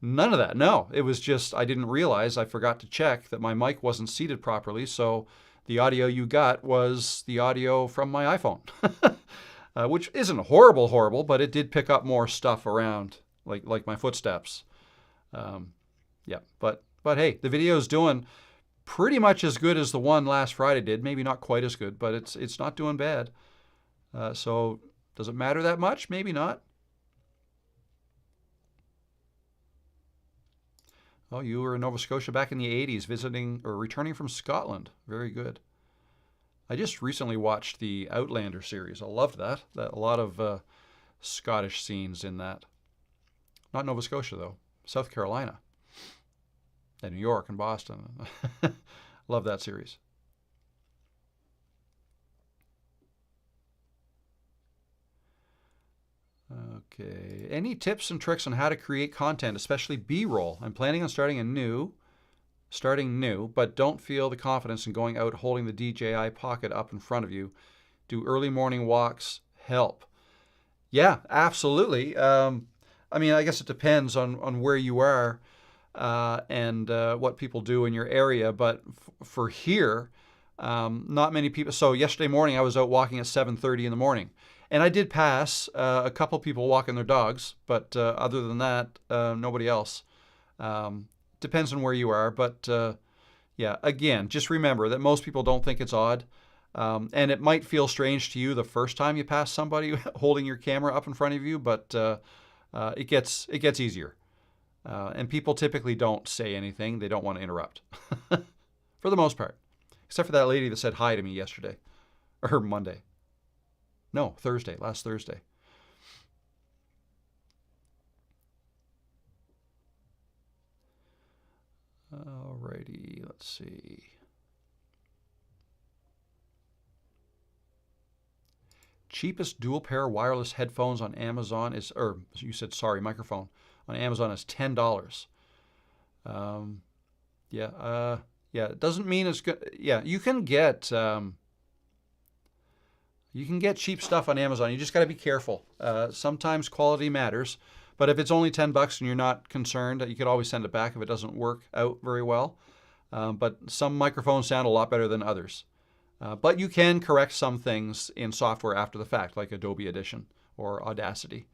None of that. No, it was just I didn't realize, I forgot to check that my mic wasn't seated properly, so the audio you got was the audio from my iPhone, which isn't horrible, but it did pick up more stuff around, like my footsteps. Yeah, but But hey, the video is doing pretty much as good as the one last Friday did. Maybe not quite as good, but it's not doing bad. So does it matter that much? Maybe not. Oh, you were in Nova Scotia back in the 80s, visiting or returning from Scotland. Very good. I just recently watched the Outlander series. I loved that. A lot of Scottish scenes in that. Not Nova Scotia, though. South Carolina. And New York and Boston. Love that series. Okay. Any tips and tricks on how to create content, especially B-roll? I'm planning on starting new, but don't feel the confidence in going out holding the DJI Pocket up in front of you. Do early morning walks help? Yeah, absolutely. I mean, I guess it depends on where you are and what people do in your area. But for here, not many people. So yesterday morning, I was out walking at 7:30 in the morning. And I did pass a couple people walking their dogs, but other than that, nobody else. Depends on where you are, but yeah, again, just remember that most people don't think it's odd. And it might feel strange to you the first time you pass somebody holding your camera up in front of you, but it gets easier. And people typically don't say anything. They don't want to interrupt, for the most part, except for that lady that said hi to me yesterday, or Monday. No, Thursday, last Thursday. Alrighty, let's see. Cheapest dual pair wireless headphones on Amazon is, or you said, sorry, microphone on Amazon is $10. Yeah, it doesn't mean it's good. Yeah, you can get cheap stuff on Amazon. You just got to be careful. Sometimes quality matters, but if it's only $10 and you're not concerned, you could always send it back if it doesn't work out very well. But some microphones sound a lot better than others. But you can correct some things in software after the fact, like Adobe Audition or Audacity.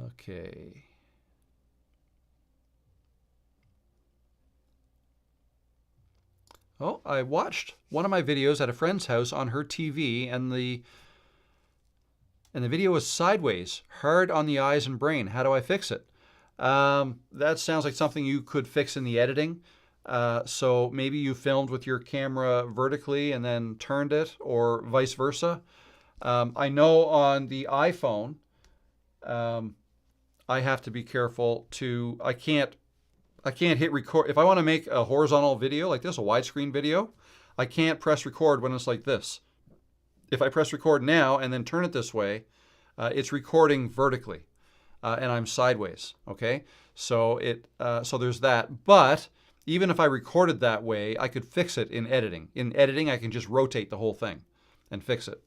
Okay. Oh, I watched one of my videos at a friend's house on her TV, and the video was sideways, hard on the eyes and brain. How do I fix it? That sounds like something you could fix in the editing. So maybe you filmed with your camera vertically and then turned it, or vice versa. I know on the iPhone, I have to be careful to, I can't hit record. If I want to make a horizontal video like this, a widescreen video, I can't press record when it's like this. If I press record now and then turn it this way, it's recording vertically, and I'm sideways, okay? So so there's that. But even if I recorded that way, I could fix it in editing. In editing, I can just rotate the whole thing and fix it.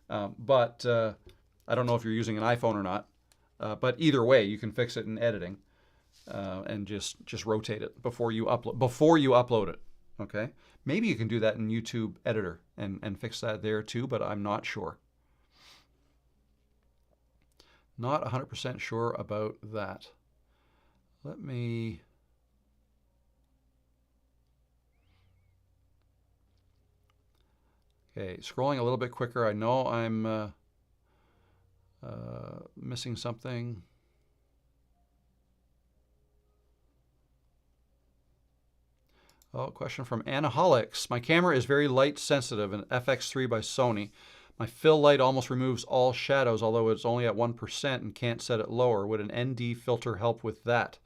But I don't know if you're using an iPhone or not. But either way, you can fix it in editing. And just rotate it before you upload it. Okay, maybe you can do that in YouTube Editor and fix that there too, but I'm not sure. Not 100% sure about that. Let me. Okay, scrolling a little bit quicker. I know I'm missing something. Oh, question from Anaholics. My camera is very light sensitive, an FX3 by Sony. My fill light almost removes all shadows, although it's only at 1% and can't set it lower. Would an ND filter help with that?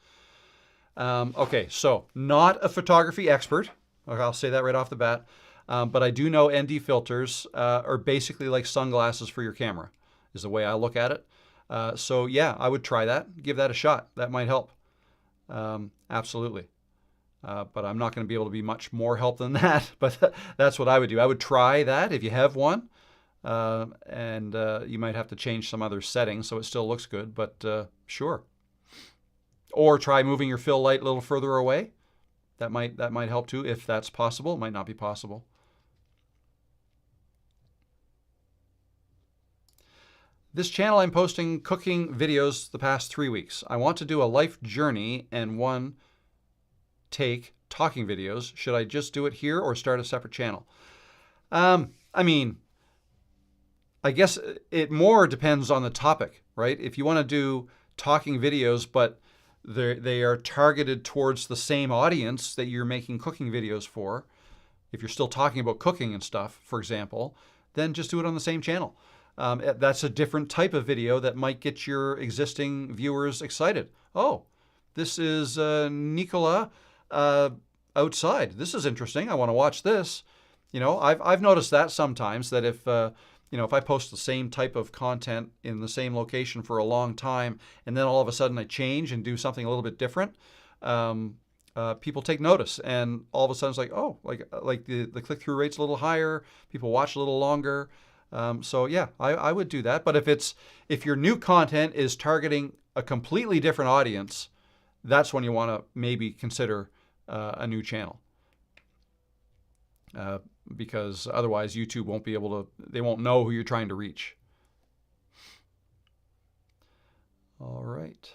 Okay, so not a photography expert. Okay, I'll say that right off the bat. But I do know ND filters are basically like sunglasses for your camera, is the way I look at it. So yeah, I would try that. Give that a shot. That might help. Absolutely. But I'm not going to be able to be much more help than that. But that's what I would do. I would try that if you have one. And you might have to change some other settings so it still looks good. But sure. Or try moving your fill light a little further away. That might help too, if that's possible. It might not be possible. This channel, I'm posting cooking videos the past 3 weeks. I want to do a life journey and one take talking videos. Should I just do it here or start a separate channel? I mean, I guess it more depends on the topic, right? If you want to do talking videos, but they are targeted towards the same audience that you're making cooking videos for, if you're still talking about cooking and stuff, for example, then just do it on the same channel. That's a different type of video that might get your existing viewers excited. Oh, this is Nicola outside. This is interesting. I want to watch this. You know, I've noticed that sometimes, that if if I post the same type of content in the same location for a long time, and then all of a sudden I change and do something a little bit different, people take notice, and all of a sudden it's like, oh, like the click-through rate's a little higher, people watch a little longer. So yeah, I would do that. But if your new content is targeting a completely different audience, that's when you want to maybe consider a new channel. Because otherwise YouTube won't be able to, they won't know who you're trying to reach. All right.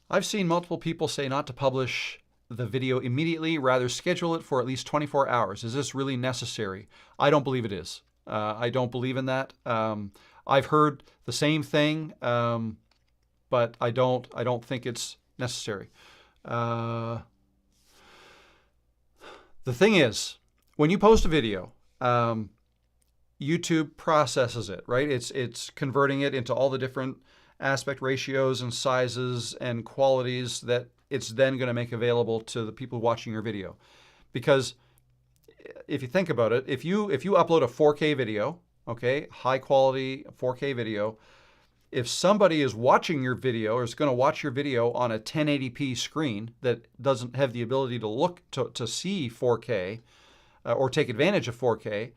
I've seen multiple people say not to publish the video immediately, rather schedule it for at least 24 hours. Is this really necessary? I don't believe it is. I don't believe in that. I've heard the same thing, but I don't think it's necessary. The thing is, when you post a video, YouTube processes it, right? It's converting it into all the different aspect ratios and sizes and qualities that it's then going to make available to the people watching your video. Because if you think about it, if you upload a 4K video, okay, high quality 4K video, if somebody is watching your video or is going to watch your video on a 1080p screen that doesn't have the ability to look to see 4K or take advantage of 4K,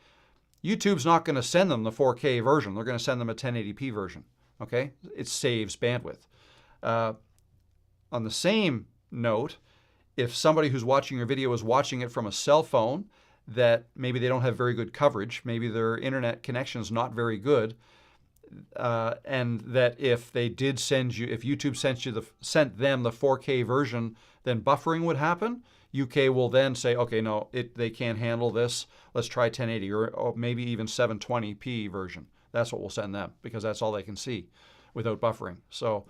YouTube's not going to send them the 4K version. They're going to send them a 1080p version. Okay, it saves bandwidth. On the same note, if somebody who's watching your video is watching it from a cell phone that maybe they don't have very good coverage, maybe their internet connection is not very good, and that if they did send you, if YouTube sent them the 4K version, then buffering would happen. UK will then say, okay, no, they can't handle this. Let's try 1080 or maybe even 720p version. That's what we'll send them, because that's all they can see without buffering. So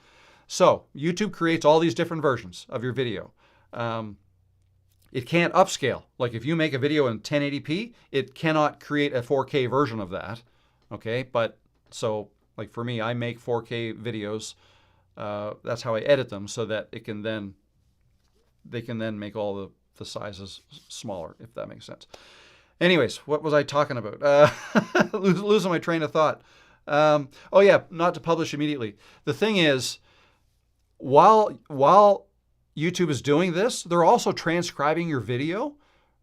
YouTube creates all these different versions of your video. It can't upscale. Like if you make a video in 1080p, it cannot create a 4K version of that. Okay, but so like for me, I make 4K videos. That's how I edit them, so that they can then make all the sizes smaller, if that makes sense. Anyways, what was I talking about? Losing my train of thought. Oh yeah, not to publish immediately. The thing is, while YouTube is doing this, they're also transcribing your video,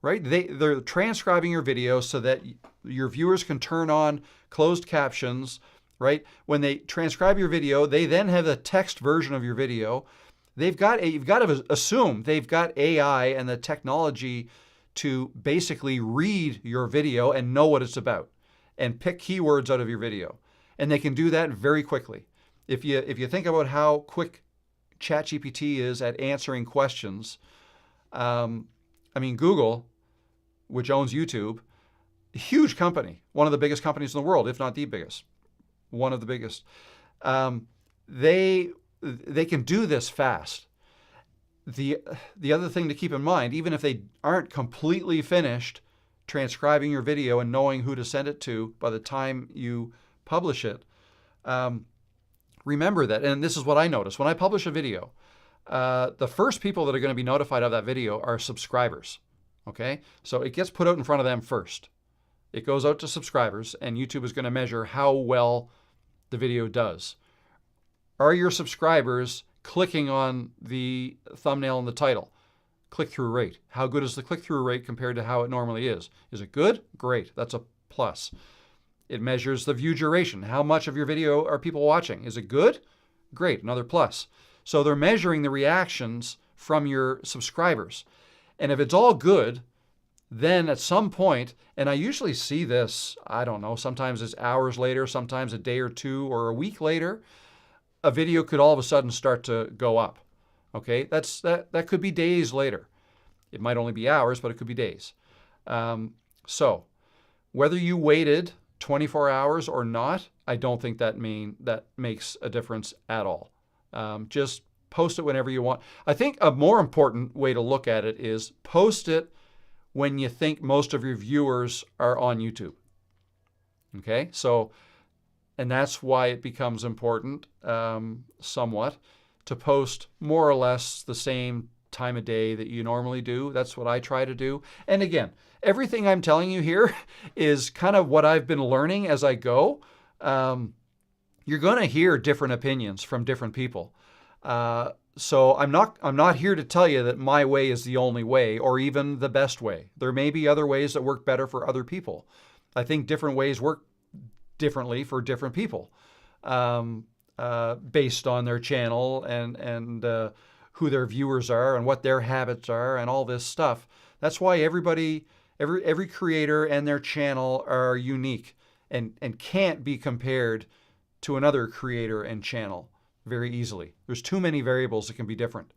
right? They're transcribing your video so that your viewers can turn on closed captions, right? When they transcribe your video, they then have the text version of your video. You've got to assume they've got AI and the technology to basically read your video and know what it's about and pick keywords out of your video. And they can do that very quickly. If you think about how quick ChatGPT is at answering questions, I mean, Google, which owns YouTube, a huge company, one of the biggest companies in the world, if not the biggest, one of the biggest, they can do this fast. The other thing to keep in mind, even if they aren't completely finished transcribing your video and knowing who to send it to by the time you publish it, remember that, and this is what I notice, when I publish a video, the first people that are going to be notified of that video are subscribers, okay? So it gets put out in front of them first. It goes out to subscribers, and YouTube is going to measure how well the video does. Are your subscribers clicking on the thumbnail and the title? Click-through rate. How good is the click-through rate compared to how it normally is? Is it good? Great. That's a plus. It measures the view duration. How much of your video are people watching? Is it good? Great. Another plus. So they're measuring the reactions from your subscribers. And if it's all good, then at some point, and I usually see this, I don't know, sometimes it's hours later, sometimes a day or two or a week later, a video could all of a sudden start to go up. Okay, that could be days later. It might only be hours, but it could be days. So whether you waited 24 hours or not, I don't think that makes a difference at all. Just post it whenever you want. I think a more important way to look at it is post it when you think most of your viewers are on YouTube. Okay, so, and that's why it becomes important somewhat to post more or less the same time of day that you normally do. That's what I try to do. And again, everything I'm telling you here is kind of what I've been learning as I go. You're going to hear different opinions from different people. So I'm not here to tell you that my way is the only way or even the best way. There may be other ways that work better for other people. I think different ways work differently for different people based on their channel and who their viewers are and what their habits are and all this stuff. That's why every creator and their channel are unique and can't be compared to another creator and channel very easily. There's too many variables that can be different,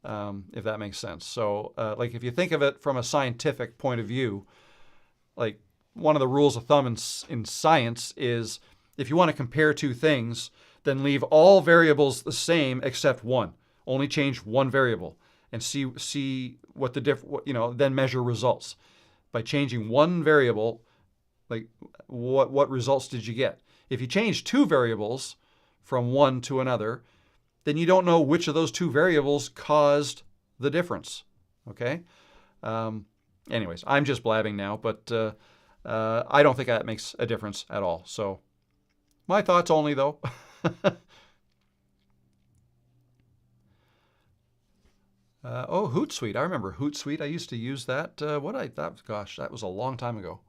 if that makes sense. So like if you think of it from a scientific point of view, like one of the rules of thumb in science is if you want to compare two things, then leave all variables the same except one. Only change one variable and see what then measure results. By changing one variable, like what results did you get? If you change two variables from one to another, then you don't know which of those two variables caused the difference. Okay? Anyways, I'm just blabbing now, but I don't think that makes a difference at all. So my thoughts only, though. Hootsuite. I remember Hootsuite. I used to use that. Gosh, that was a long time ago.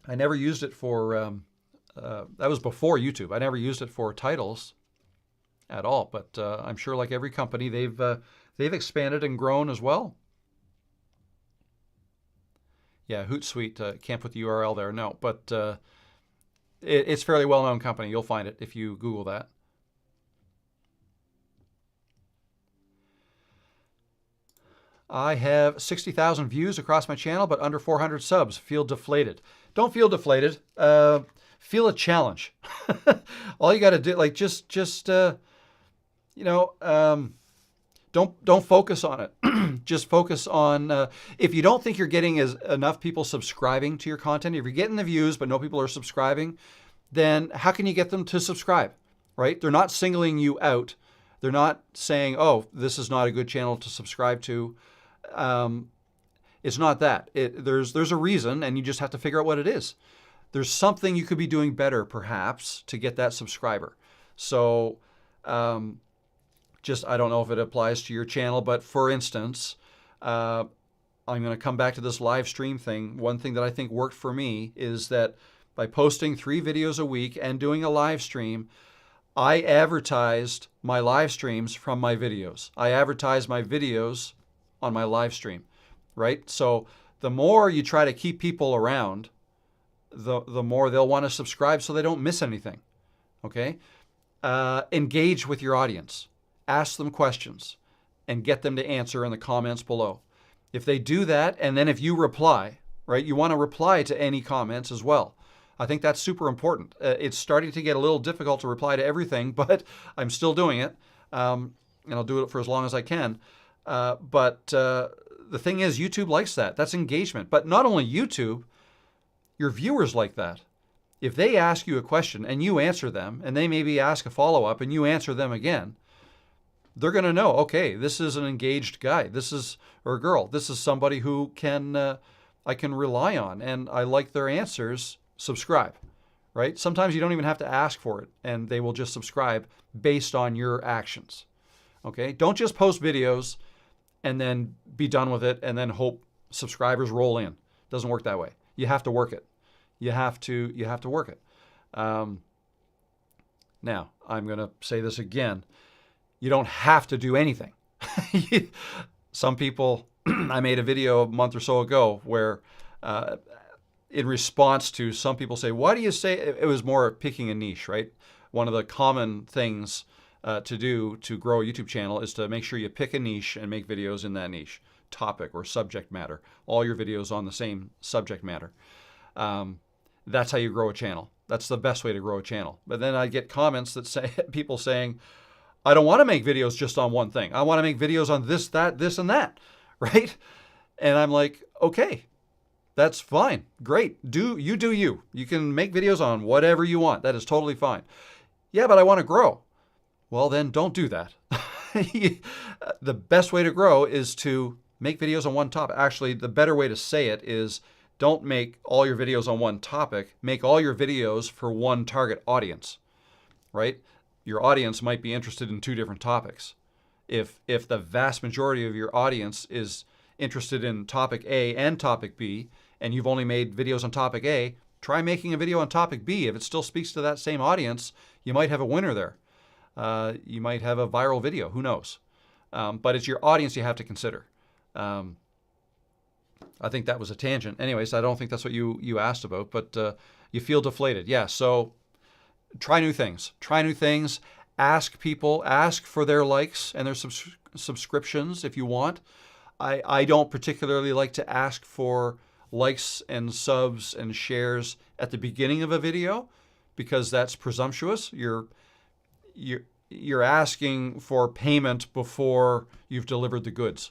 I never used it for, that was before YouTube. I never used it for titles at all, but I'm sure like every company, they've expanded and grown as well. Yeah, Hootsuite, can't put the URL there, no, but it's a fairly well-known company. You'll find it if you Google that. I have 60,000 views across my channel, but under 400 subs. Feel deflated. Don't feel deflated. Feel a challenge. All you got to do, like, just don't focus on it. Just focus on, if you don't think you're getting enough people subscribing to your content, if you're getting the views, but no people are subscribing, then how can you get them to subscribe, right? They're not singling you out. They're not saying, oh, this is not a good channel to subscribe to. It's not that. There's a reason, and you just have to figure out what it is. There's something you could be doing better, perhaps, to get that subscriber. So I don't know if it applies to your channel, but for instance, I'm going to come back to this live stream thing. One thing that I think worked for me is that by posting 3 videos a week and doing a live stream, I advertised my live streams from my videos. I advertise my videos on my live stream, right? So the more you try to keep people around, the more they'll want to subscribe so they don't miss anything, okay? Engage with your audience. Ask them questions and get them to answer in the comments below. If they do that, and then if you reply, right, you want to reply to any comments as well. I think that's super important. It's starting to get a little difficult to reply to everything, but I'm still doing it, and I'll do it for as long as I can. But the thing is, YouTube likes that. That's engagement. But not only YouTube, your viewers like that. If they ask you a question and you answer them, and they maybe ask a follow-up and you answer them again, they're going to know, okay, this is an engaged guy, or girl. This is somebody who I can rely on, and I like their answers. Subscribe, right? Sometimes you don't even have to ask for it, and they will just subscribe based on your actions. Okay? Don't just post videos and then be done with it and then hope subscribers roll in. It doesn't work that way. You have to work it. You have to work it. Now, I'm going to say this again. You don't have to do anything. Some people, I made a video a month or so ago where in response to some people say, why do you say, it was more picking a niche, right? One of the common things to do to grow a YouTube channel is to make sure you pick a niche and make videos in that niche, topic or subject matter. All your videos on the same subject matter. That's how you grow a channel. That's the best way to grow a channel. But then I get comments that say, people saying, I don't want to make videos just on one thing. I want to make videos on this, that, this, and that, right? And I'm like, okay, that's fine. Great. Do you. You can make videos on whatever you want. That is totally fine. Yeah, but I want to grow. Well, then don't do that. The best way to grow is to make videos on one topic. Actually, the better way to say it is don't make all your videos on one topic. Make all your videos for one target audience, right? Your audience might be interested in 2 different topics. If the vast majority of your audience is interested in topic A and topic B, and you've only made videos on topic A, try making a video on topic B. If it still speaks to that same audience, you might have a winner there. You might have a viral video, who knows? But it's your audience you have to consider. I think that was a tangent. Anyways, I don't think that's what you asked about, but you feel deflated. Yeah, so try new things. Try new things. Ask people. Ask for their likes and their subscriptions if you want. I don't particularly like to ask for likes and subs and shares at the beginning of a video because that's presumptuous. You're asking for payment before you've delivered the goods.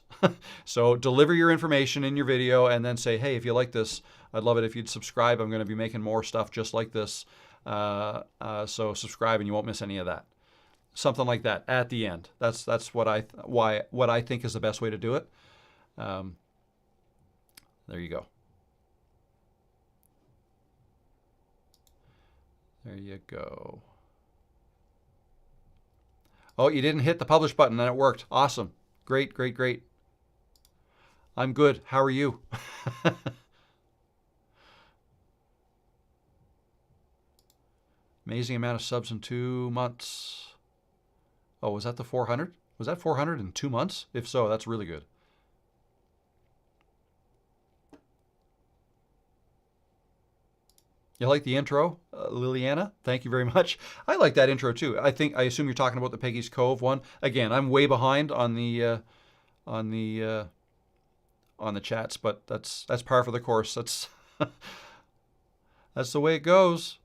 So deliver your information in your video and then say, hey, if you like this, I'd love it if you'd subscribe. I'm going to be making more stuff just like this. So subscribe and you won't miss any of that. Something like that at the end. That's what I think is the best way to do it. There you go. There you go. Oh, you didn't hit the publish button and it worked. Awesome. Great, great, great. I'm good. How are you? Amazing amount of subs in 2 months. Oh, was that the 400? Was that 400 in 2 months? If so, that's really good. You like the intro, Liliana? Thank you very much. I like that intro too. I assume you're talking about the Peggy's Cove one. Again, I'm way behind on the chats, but that's par for the course. That's that's the way it goes.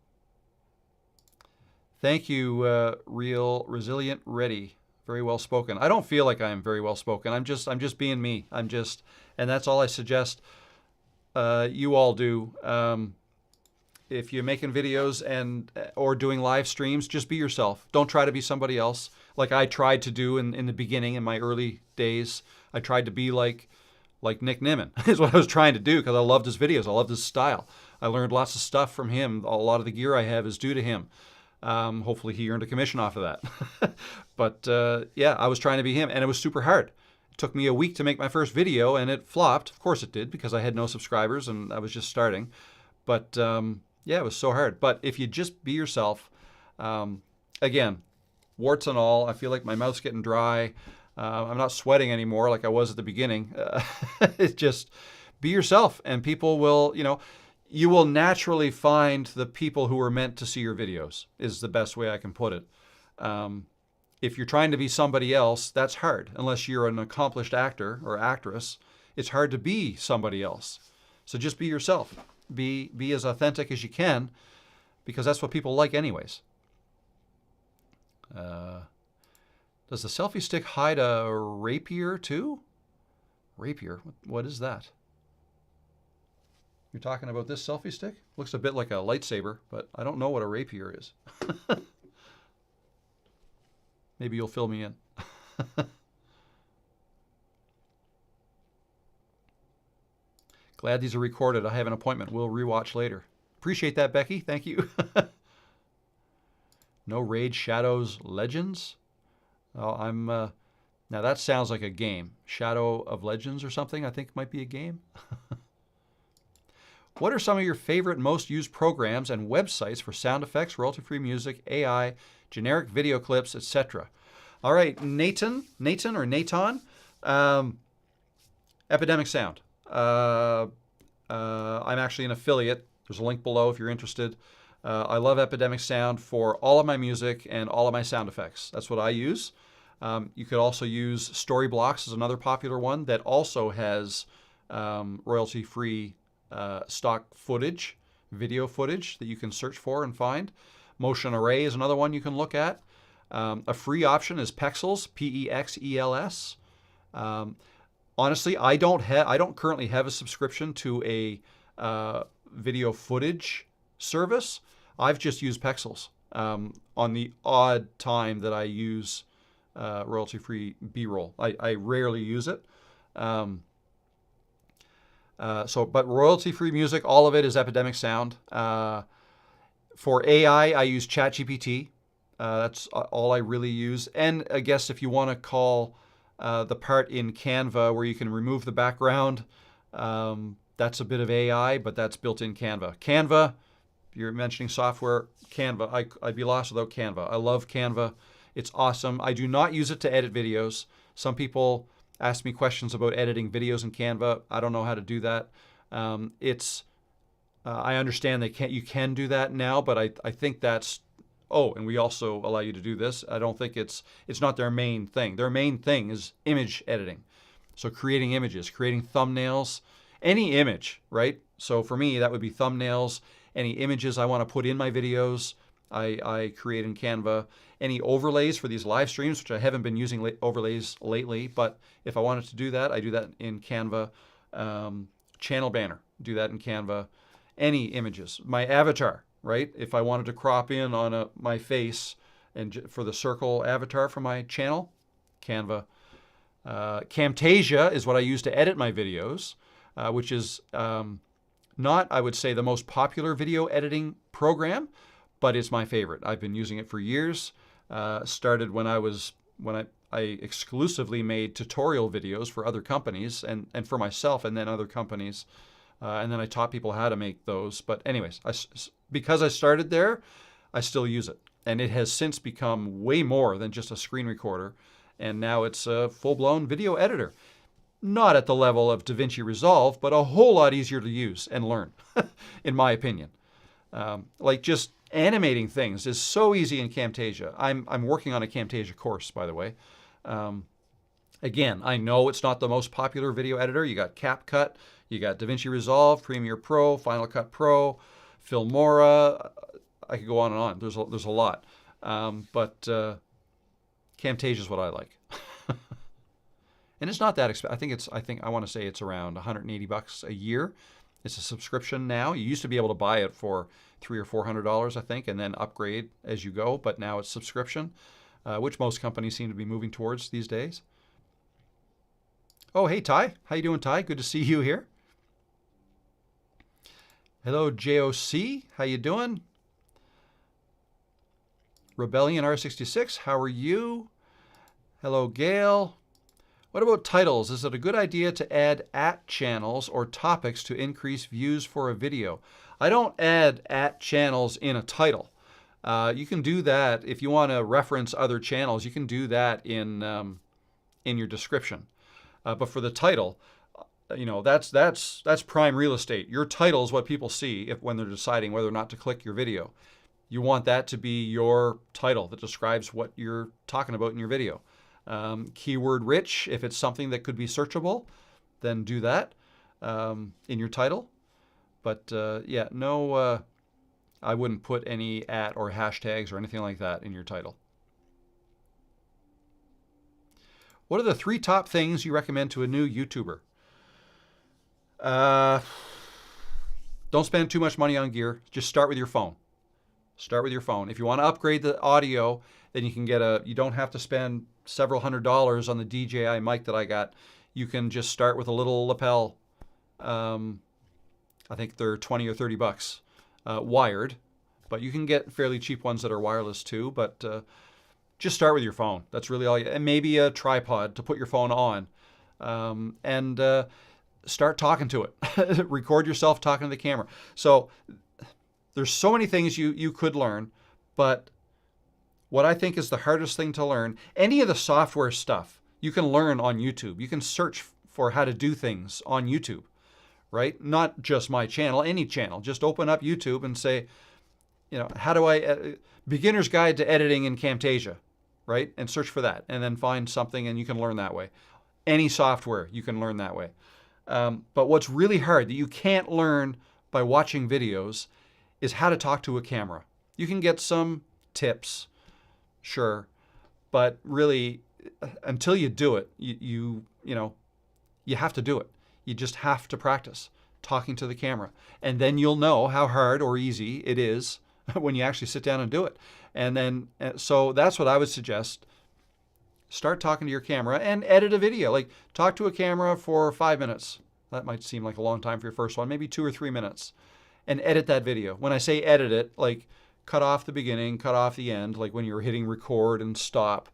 Thank you, Real Resilient Ready. Very well spoken. I don't feel like I'm very well spoken. I'm just being me. And that's all I suggest you all do. If you're making videos or doing live streams, just be yourself. Don't try to be somebody else. Like I tried to do in the beginning, in my early days. I tried to be like Nick Nimmin is what I was trying to do because I loved his videos. I loved his style. I learned lots of stuff from him. A lot of the gear I have is due to him. Hopefully he earned a commission off of that. But yeah, I was trying to be him and it was super hard. It took me a week to make my first video and it flopped. Of course it did because I had no subscribers and I was just starting. But yeah, it was so hard. But if you just be yourself, again, warts and all, I feel like my mouth's getting dry. I'm not sweating anymore like I was at the beginning. It's just be yourself and people will, you will naturally find the people who are meant to see your videos is the best way I can put it. If you're trying to be somebody else, that's hard. Unless you're an accomplished actor or actress, it's hard to be somebody else. So just be yourself. Be as authentic as you can because that's what people like anyways. Does the selfie stick hide a rapier too? Rapier? What is that? You're talking about this selfie stick? Looks a bit like a lightsaber, but I don't know what a rapier is. Maybe you'll fill me in. Glad these are recorded. I have an appointment. We'll rewatch later. Appreciate that, Becky. Thank you. No Raid Shadows Legends? Oh, now that sounds like a game. Shadow of Legends or something I think might be a game. What are some of your favorite most used programs and websites for sound effects, royalty-free music, AI, generic video clips, etc.? All right, Nathan or Naton, Epidemic Sound. I'm actually an affiliate. There's a link below if you're interested. I love Epidemic Sound for all of my music and all of my sound effects. That's what I use. You could also use Storyblocks is another popular one that also has royalty-free stock footage, video footage that you can search for and find. Motion Array is another one you can look at. A free option is Pexels, P-E-X-E-L-S. Honestly, I don't currently have a subscription to a video footage service. I've just used Pexels on the odd time that I use royalty-free B-roll. I rarely use it. But royalty-free music, all of it is Epidemic Sound. For AI, I use ChatGPT. That's all I really use. And I guess if you want to call the part in Canva where you can remove the background, that's a bit of AI, but that's built in Canva. Canva, you're mentioning software, Canva. I'd be lost without Canva. I love Canva. It's awesome. I do not use it to edit videos. Some people ask me questions about editing videos in Canva. I don't know how to do that. I understand you can do that now, but I think that's, and we also allow you to do this. I don't think it's not their main thing. Their main thing is image editing. So creating images, creating thumbnails, any image, right? So for me, that would be thumbnails, any images I want to put in my videos, I create in Canva. Any overlays for these live streams, which I haven't been using overlays lately, but if I wanted to do that, I do that in Canva. Channel banner, do that in Canva. Any images, my avatar, right? If I wanted to crop in on my face and for the circle avatar for my channel, Canva. Camtasia is what I use to edit my videos, which is not, I would say, the most popular video editing program, but it's my favorite. I've been using it for years. Started when I exclusively made tutorial videos for other companies and for myself and then other companies. And then I taught people how to make those. But anyways, because I started there, I still use it. And it has since become way more than just a screen recorder. And now it's a full-blown video editor. Not at the level of DaVinci Resolve, but a whole lot easier to use and learn, in my opinion. Like just animating things is so easy in Camtasia. I'm working on a Camtasia course, by the way. Again, I know it's not the most popular video editor. You got CapCut, you got DaVinci Resolve, Premiere Pro, Final Cut Pro, Filmora. I could go on and on. There's a lot, but Camtasia is what I like, and it's not that expensive. I want to say it's around $180 a year. It's a subscription now. You used to be able to buy it for $300 or $400, I think, and then upgrade as you go. But now it's subscription, which most companies seem to be moving towards these days. Oh, hey, Ty. How you doing, Ty? Good to see you here. Hello, JOC. How you doing? Rebellion R66. How are you? Hello, Gail. What about titles? Is it a good idea to add @channels or topics to increase views for a video? I don't add @channels in a title. You can do that if you want to reference other channels. You can do that in your description. But for the title, that's prime real estate. Your title is what people see when they're deciding whether or not to click your video. You want that to be your title that describes what you're talking about in your video. Keyword rich, if it's something that could be searchable, then do that in your title. But I wouldn't put any @ or hashtags or anything like that in your title. What are the 3 top things you recommend to a new YouTuber? Don't spend too much money on gear. Just start with your phone. Start with your phone. If you want to upgrade the audio, then you can you don't have to spend several $100s on the DJI mic that I got. You can just start with a little lapel. I think they're $20 or $30 wired, but you can get fairly cheap ones that are wireless too. But just start with your phone. That's really all. And maybe a tripod to put your phone on, and start talking to it. Record yourself talking to the camera. So there's so many things you could learn, but what I think is the hardest thing to learn, any of the software stuff you can learn on YouTube. You can search for how to do things on YouTube, right? Not just my channel, any channel. Just open up YouTube and say, how do I, beginner's guide to editing in Camtasia, right? And search for that and then find something and you can learn that way. Any software you can learn that way. But what's really hard that you can't learn by watching videos is how to talk to a camera. You can get some tips, sure, but really until you do it, you have to do it. You just have to practice talking to the camera. And then you'll know how hard or easy it is when you actually sit down and do it. And then, so that's what I would suggest. Start talking to your camera and edit a video. Like talk to a camera for 5 minutes. That might seem like a long time for your first one, maybe 2 or 3 minutes. And edit that video. When I say edit it, like cut off the beginning, cut off the end, like when you're hitting record and stop.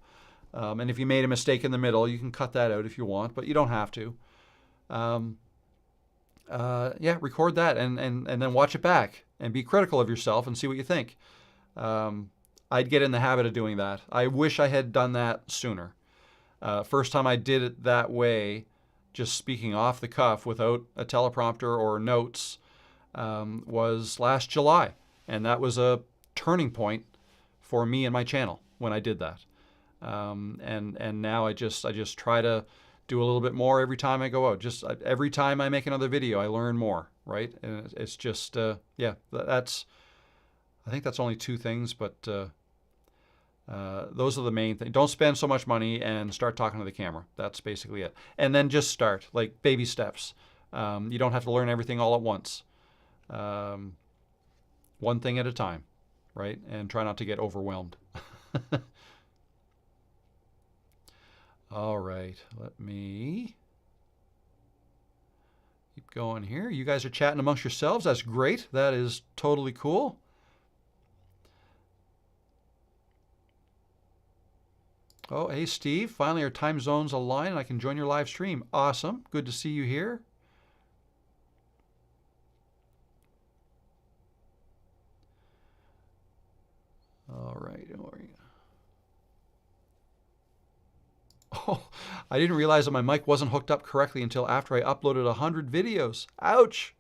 And if you made a mistake in the middle, you can cut that out if you want, but you don't have to. Record that and then watch it back and be critical of yourself and see what you think. I'd get in the habit of doing that. I wish I had done that sooner. First time I did it that way, just speaking off the cuff without a teleprompter or notes, was last July. And that was a turning point for me and my channel when I did that. And now I just try to do a little bit more every time I go out. Just every time I make another video, I learn more, right? And it's just, that's, I think that's only 2 things, but those are the main things. Don't spend so much money and start talking to the camera. That's basically it. And then just start, like baby steps. You don't have to learn everything all at once. One thing at a time, right? And try not to get overwhelmed. All right, let me keep going here. You guys are chatting amongst yourselves. That's great. That is totally cool. Oh, hey, Steve. Finally, our time zones align and I can join your live stream. Awesome. Good to see you here. All right. Oh, I didn't realize that my mic wasn't hooked up correctly until after I uploaded 100 videos. Ouch.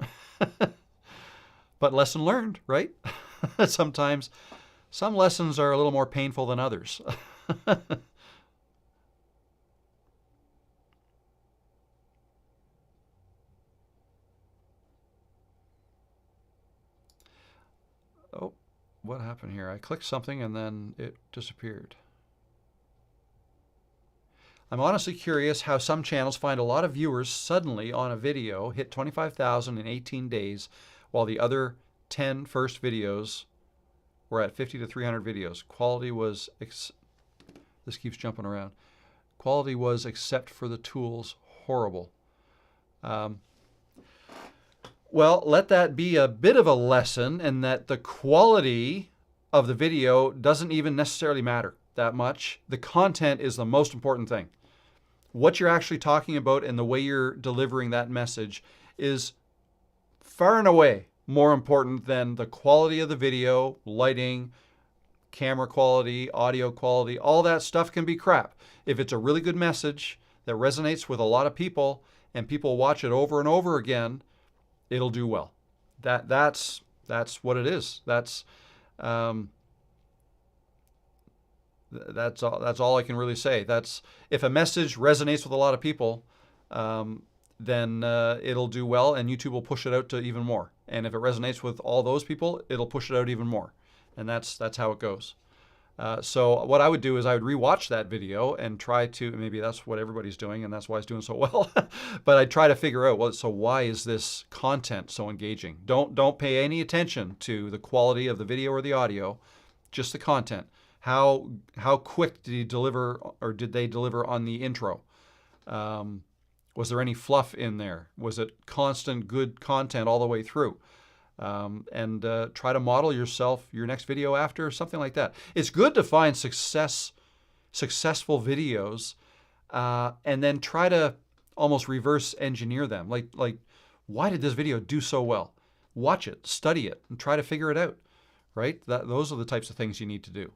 But lesson learned, right? Sometimes some lessons are a little more painful than others. Oh, what happened here? I clicked something and then it disappeared. I'm honestly curious how some channels find a lot of viewers suddenly on a video, hit 25,000 in 18 days, while the other 10 first videos were at 50 to 300 videos. Quality was, this keeps jumping around. Quality was, except for the tools, horrible. Well, let that be a bit of a lesson in that the quality of the video doesn't even necessarily matter that much. The content is the most important thing. What you're actually talking about and the way you're delivering that message is far and away more important than the quality of the video, lighting, camera quality, audio quality. All that stuff can be crap. If it's a really good message that resonates with a lot of people and people watch it over and over again, it'll do well. That's what it is. That's all I can really say. That's, if a message resonates with a lot of people, then it'll do well and YouTube will push it out to even more. And if it resonates with all those people, it'll push it out even more. And that's how it goes. So what I would do is I would rewatch that video and try to, maybe that's what everybody's doing and that's why it's doing so well, but I'd try to figure out, well, so why is this content so engaging? Don't pay any attention to the quality of the video or the audio, just the content. How quick did he deliver, or did they deliver on the intro? Was there any fluff in there? Was it constant good content all the way through? And try to model yourself, your next video after, something like that. It's good to find successful videos and then try to almost reverse engineer them. Like, why did this video do so well? Watch it, study it, and try to figure it out, right? Those are the types of things you need to do.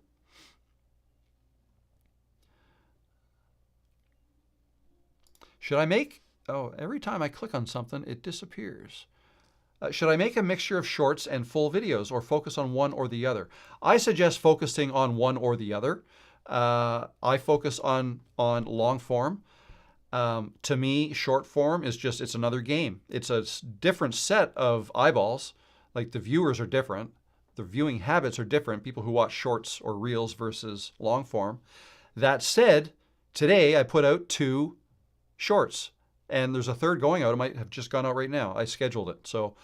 Should I make, oh, every time I click on something, it disappears. Should I make a mixture of shorts and full videos or focus on one or the other? I suggest focusing on one or the other. I focus on long form. To me, short form is just, it's another game. It's a different set of eyeballs. Like the viewers are different. The viewing habits are different. People who watch shorts or reels versus long form. That said, today I put out 2 shorts. And there's a third going out. It might have just gone out right now. I scheduled it. So,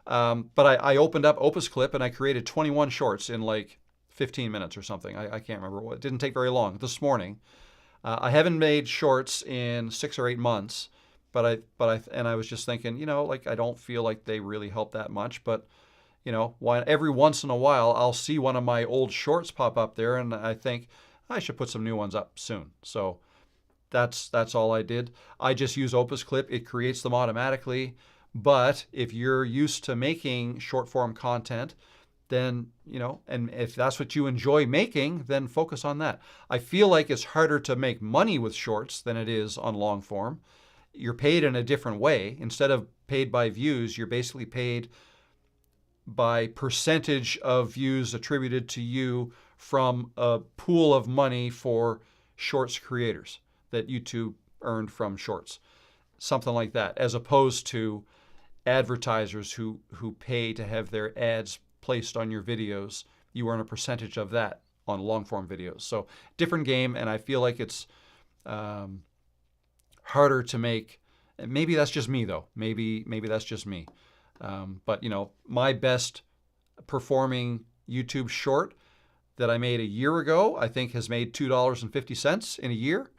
but I opened up Opus Clip and I created 21 shorts in like 15 minutes or something. I can't remember. It didn't take very long this morning. I haven't made shorts in 6 or 8 months, but I was just thinking, like I don't feel like they really help that much. But every once in a while I'll see one of my old shorts pop up there, and I think I should put some new ones up soon. So. That's all I did. I just use Opus Clip. It creates them automatically. But if you're used to making short form content, then, and if that's what you enjoy making, then focus on that. I feel like it's harder to make money with shorts than it is on long form. You're paid in a different way. Instead of paid by views, you're basically paid by percentage of views attributed to you from a pool of money for shorts creators that YouTube earned from shorts, something like that, as opposed to advertisers who pay to have their ads placed on your videos. You earn a percentage of that on long form videos. So different game, and I feel like it's harder to make. Maybe that's just me though. Maybe that's just me. But my best performing YouTube short that I made a year ago, I think has made $2.50 in a year.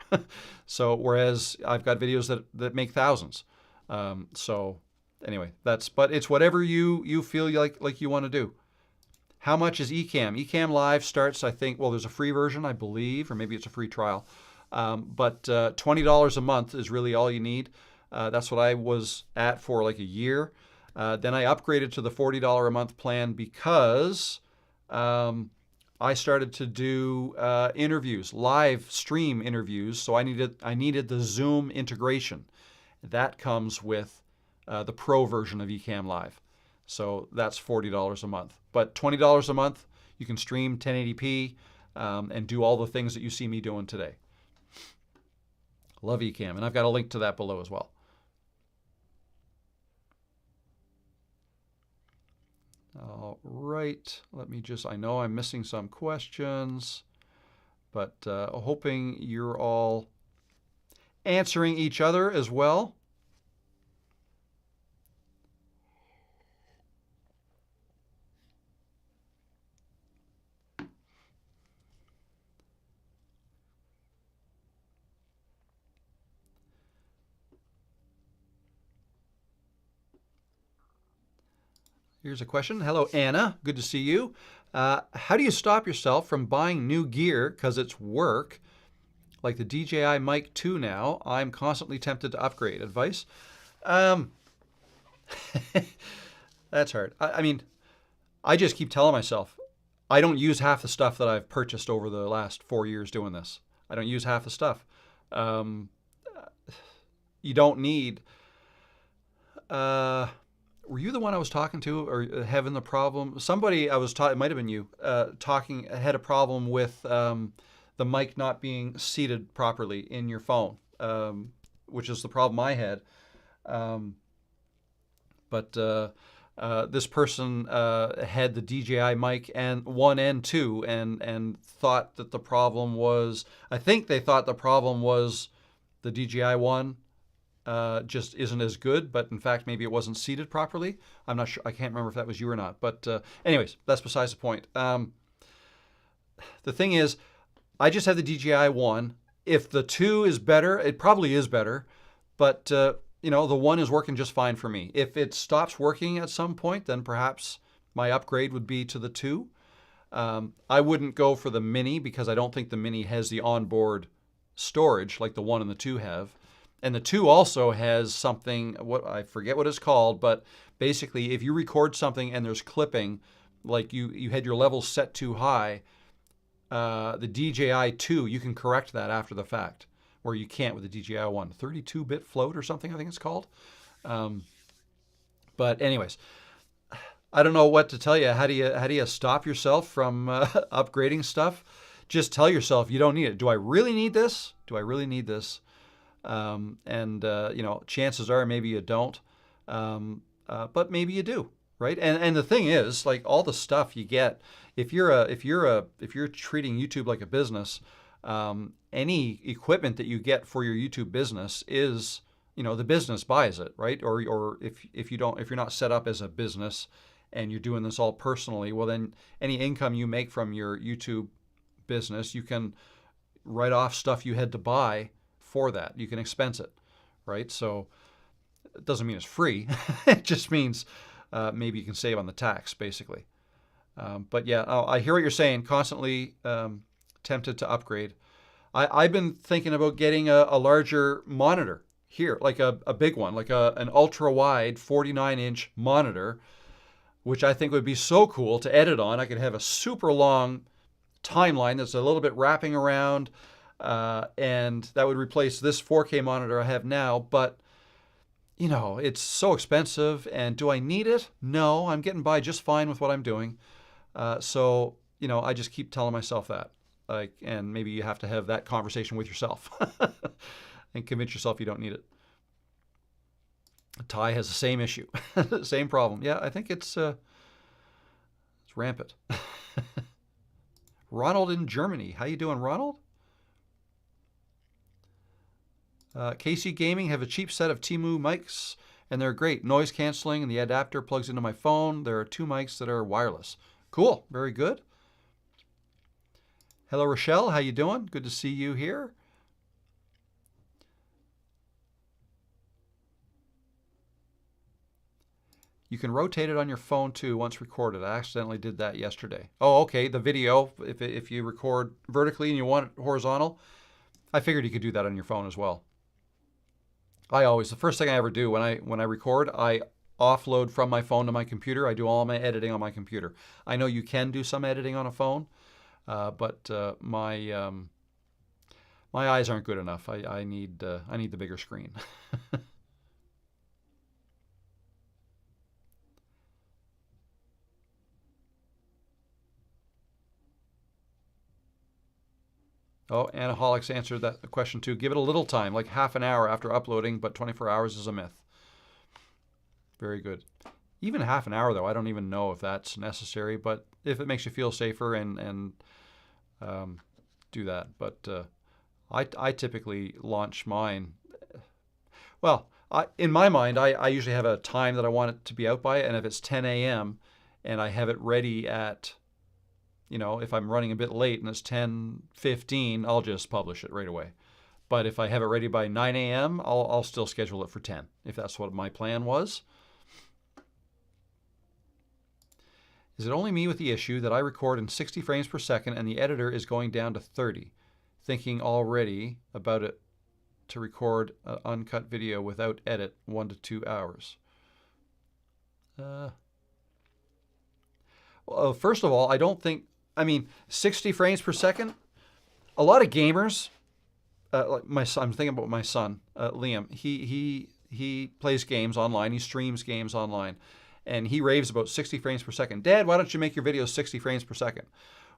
So whereas I've got videos that make thousands. So anyway, but it's whatever you feel like you want to do. How much is Ecamm? Ecamm Live starts, I think, well, there's a free version, I believe, or maybe it's a free trial. But $20 a month is really all you need. That's what I was at for like a year. Then I upgraded to the $40 a month plan because I started to do interviews, live stream interviews. So I needed the Zoom integration. That comes with the Pro version of Ecamm Live. So that's $40 a month. But $20 a month, you can stream 1080p and do all the things that you see me doing today. Love Ecamm, and I've got a link to that below as well. All right, I know I'm missing some questions, but hoping you're all answering each other as well. Here's a question. Hello, Anna. Good to see you. How do you stop yourself from buying new gear because it's work, like the DJI Mic 2 now? I'm constantly tempted to upgrade. Advice? That's hard. I mean, I just keep telling myself, I don't use half the stuff that I've purchased over the last 4 years doing this. I don't use half the stuff. You don't need... were you the one I was talking to, or having the problem? Somebody I was talking, it might have been you, had a problem with the mic not being seated properly in your phone, which is the problem I had. But this person had the DJI mic and 1 and 2 and thought that the problem was, I think they thought the problem was the DJI 1. Just isn't as good, but in fact, maybe it wasn't seated properly. I'm not sure. I can't remember if that was you or not. But anyways, that's besides the point. The thing is, I just have the DJI 1. If the 2 is better, it probably is better. But, the 1 is working just fine for me. If it stops working at some point, then perhaps my upgrade would be to the 2. I wouldn't go for the Mini because I don't think the Mini has the onboard storage like the 1 and the 2 have. And the 2 also has something, I forget what it's called, but basically if you record something and there's clipping, like you had your levels set too high, the DJI 2, you can correct that after the fact. where you can't with the DJI one. 32-bit float or something, I think it's called. But anyways, I don't know what to tell you. How do you stop yourself from upgrading stuff? Just tell yourself you don't need it. Do I really need this? Do I really need this? Chances are maybe you don't, but maybe you do, right? And the thing is, like, all the stuff you get, if you're treating YouTube like a business, any equipment that you get for your YouTube business is, the business buys it, right? Or if you're not set up as a business and you're doing this all personally, well, then any income you make from your YouTube business, you can write off stuff you had to buy for that. You can expense it, right? So it doesn't mean it's free. It just means maybe you can save on the tax, basically. But yeah, I hear what you're saying. Constantly tempted to upgrade. I've been thinking about getting a larger monitor here, like a big one, like an ultra-wide 49-inch monitor, which I think would be so cool to edit on. I could have a super long timeline that's a little bit wrapping around, and that would replace this 4K monitor I have now. But it's so expensive, and do I need it? No, I'm getting by just fine with what I'm doing. So I just keep telling myself that. And maybe you have to have that conversation with yourself and convince yourself you don't need it. Ty has the same issue, same problem. Yeah, I think it's rampant. Ronald in Germany. How you doing, Ronald? KC Gaming have a cheap set of Temu mics, and they're great. Noise canceling, and the adapter plugs into my phone. There are 2 mics that are wireless. Cool. Very good. Hello, Rochelle. How you doing? Good to see you here. You can rotate it on your phone too once recorded. I accidentally did that yesterday. Oh, okay. The video, if you record vertically and you want it horizontal, I figured you could do that on your phone as well. The first thing I ever do when I record, I offload from my phone to my computer. I do all my editing on my computer. I know you can do some editing on a phone, but my eyes aren't good enough. I need the bigger screen. Oh, Anaholics answered that question too. Give it a little time, like half an hour after uploading, but 24 hours is a myth. Very good. Even half an hour, though, I don't even know if that's necessary, but if it makes you feel safer and do that. But I typically launch mine. Well, in my mind, I usually have a time that I want it to be out by, and if it's 10 a.m. and I have it ready at, if I'm running a bit late and it's 10:15, I'll just publish it right away. But if I have it ready by 9 a.m., I'll still schedule it for 10, if that's what my plan was. Is it only me with the issue that I record in 60 frames per second and the editor is going down to 30? Thinking already about it to record an uncut video without edit 1 to 2 hours. Well, first of all, 60 frames per second, a lot of gamers, like my son, I'm thinking about my son, Liam, he plays games online, he streams games online, and he raves about 60 frames per second. Dad, why don't you make your videos 60 frames per second?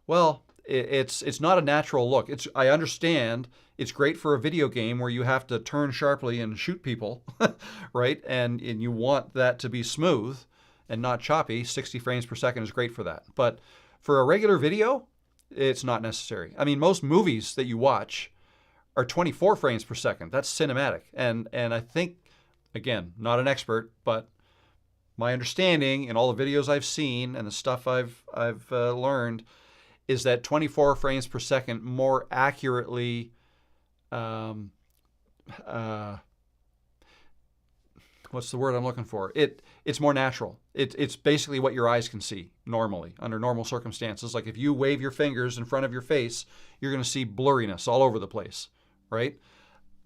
Well, it's not a natural look. I understand it's great for a video game where you have to turn sharply and shoot people, right? And you want that to be smooth and not choppy. 60 frames per second is great for that. But for a regular video, it's not necessary. Most movies that you watch are 24 frames per second. That's cinematic. And I think, again, not an expert, but my understanding in all the videos I've seen and the stuff I've learned is that 24 frames per second more accurately what's the word I'm looking for? It's more natural. It's basically what your eyes can see normally under normal circumstances. Like if you wave your fingers in front of your face, you're going to see blurriness all over the place, right?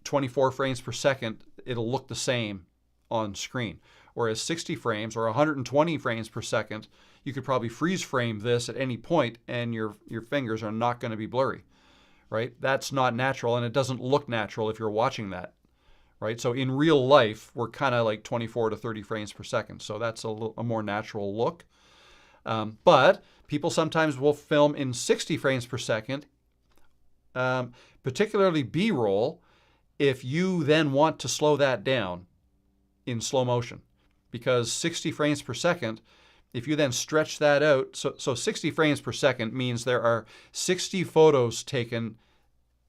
24 frames per second, it'll look the same on screen. Whereas 60 frames or 120 frames per second, you could probably freeze frame this at any point and your fingers are not going to be blurry, right? That's not natural, and it doesn't look natural if you're watching that, right? So in real life, we're kind of like 24 to 30 frames per second. So that's a more natural look. But people sometimes will film in 60 frames per second, particularly B-roll, if you then want to slow that down in slow motion. Because 60 frames per second, if you then stretch that out, so 60 frames per second means there are 60 photos taken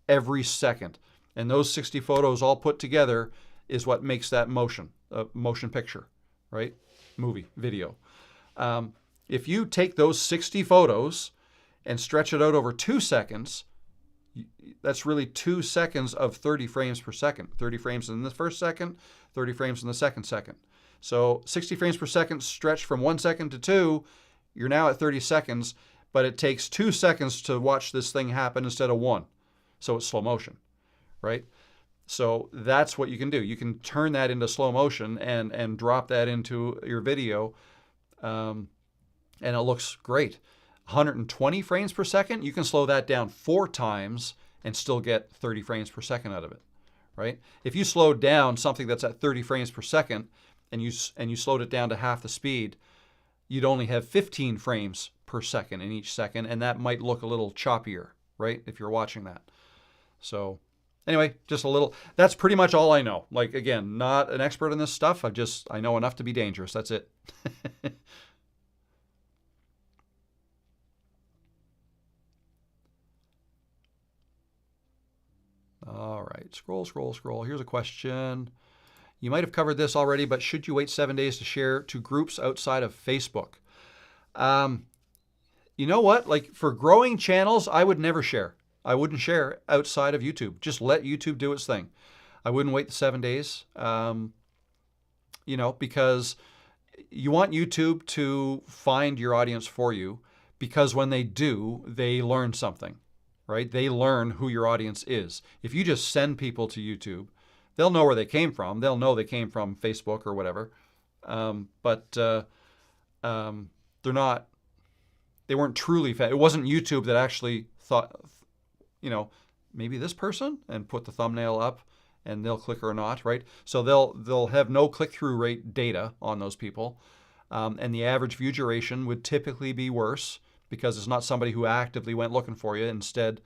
every second. And those 60 photos all put together is what makes that motion, a motion picture, right? Movie, video. If you take those 60 photos and stretch it out over 2 seconds, that's really 2 seconds of 30 frames per second. 30 frames in the first second, 30 frames in the second second. So 60 frames per second stretched from 1 second to 2, you're now at 30 seconds, but it takes 2 seconds to watch this thing happen instead of 1. So it's slow motion, right? So that's what you can do. You can turn that into slow motion and drop that into your video, and it looks great. 120 frames per second, you can slow that down 4 times and still get 30 frames per second out of it, right? If you slowed down something that's at 30 frames per second and you slowed it down to half the speed, you'd only have 15 frames per second in each second, and that might look a little choppier, right, if you're watching that. So anyway, just a little, that's pretty much all I know. Like, again, not an expert in this stuff. I know enough to be dangerous. That's it. All right, scroll. Here's a question. You might have covered this already, but should you wait 7 days to share to groups outside of Facebook? You know what? Like, for growing channels, I would never share. I wouldn't share outside of YouTube. Just let YouTube do its thing. I wouldn't wait the 7 days, because you want YouTube to find your audience for you, because when they do, they learn something, right? They learn who your audience is. If you just send people to YouTube, they'll know where they came from. They'll know they came from Facebook or whatever, but they're not. They weren't truly. It wasn't YouTube that actually thought, maybe this person, and put the thumbnail up, and they'll click or not, right? So they'll have no click-through rate data on those people, and the average view duration would typically be worse because it's not somebody who actively went looking for you. Instead,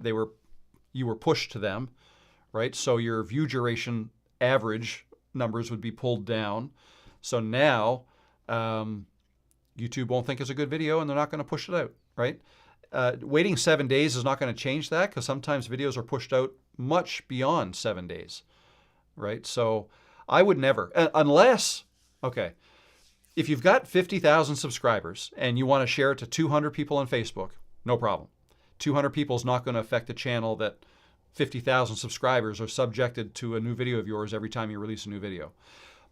you were pushed to them, right? So your view duration average numbers would be pulled down. So now YouTube won't think it's a good video, and they're not going to push it out, right? Waiting 7 days is not going to change that, because sometimes videos are pushed out much beyond 7 days, right? So I would never, unless, okay, if you've got 50,000 subscribers and you want to share it to 200 people on Facebook, no problem. 200 people is not going to affect the channel that 50,000 subscribers are subjected to a new video of yours every time you release a new video.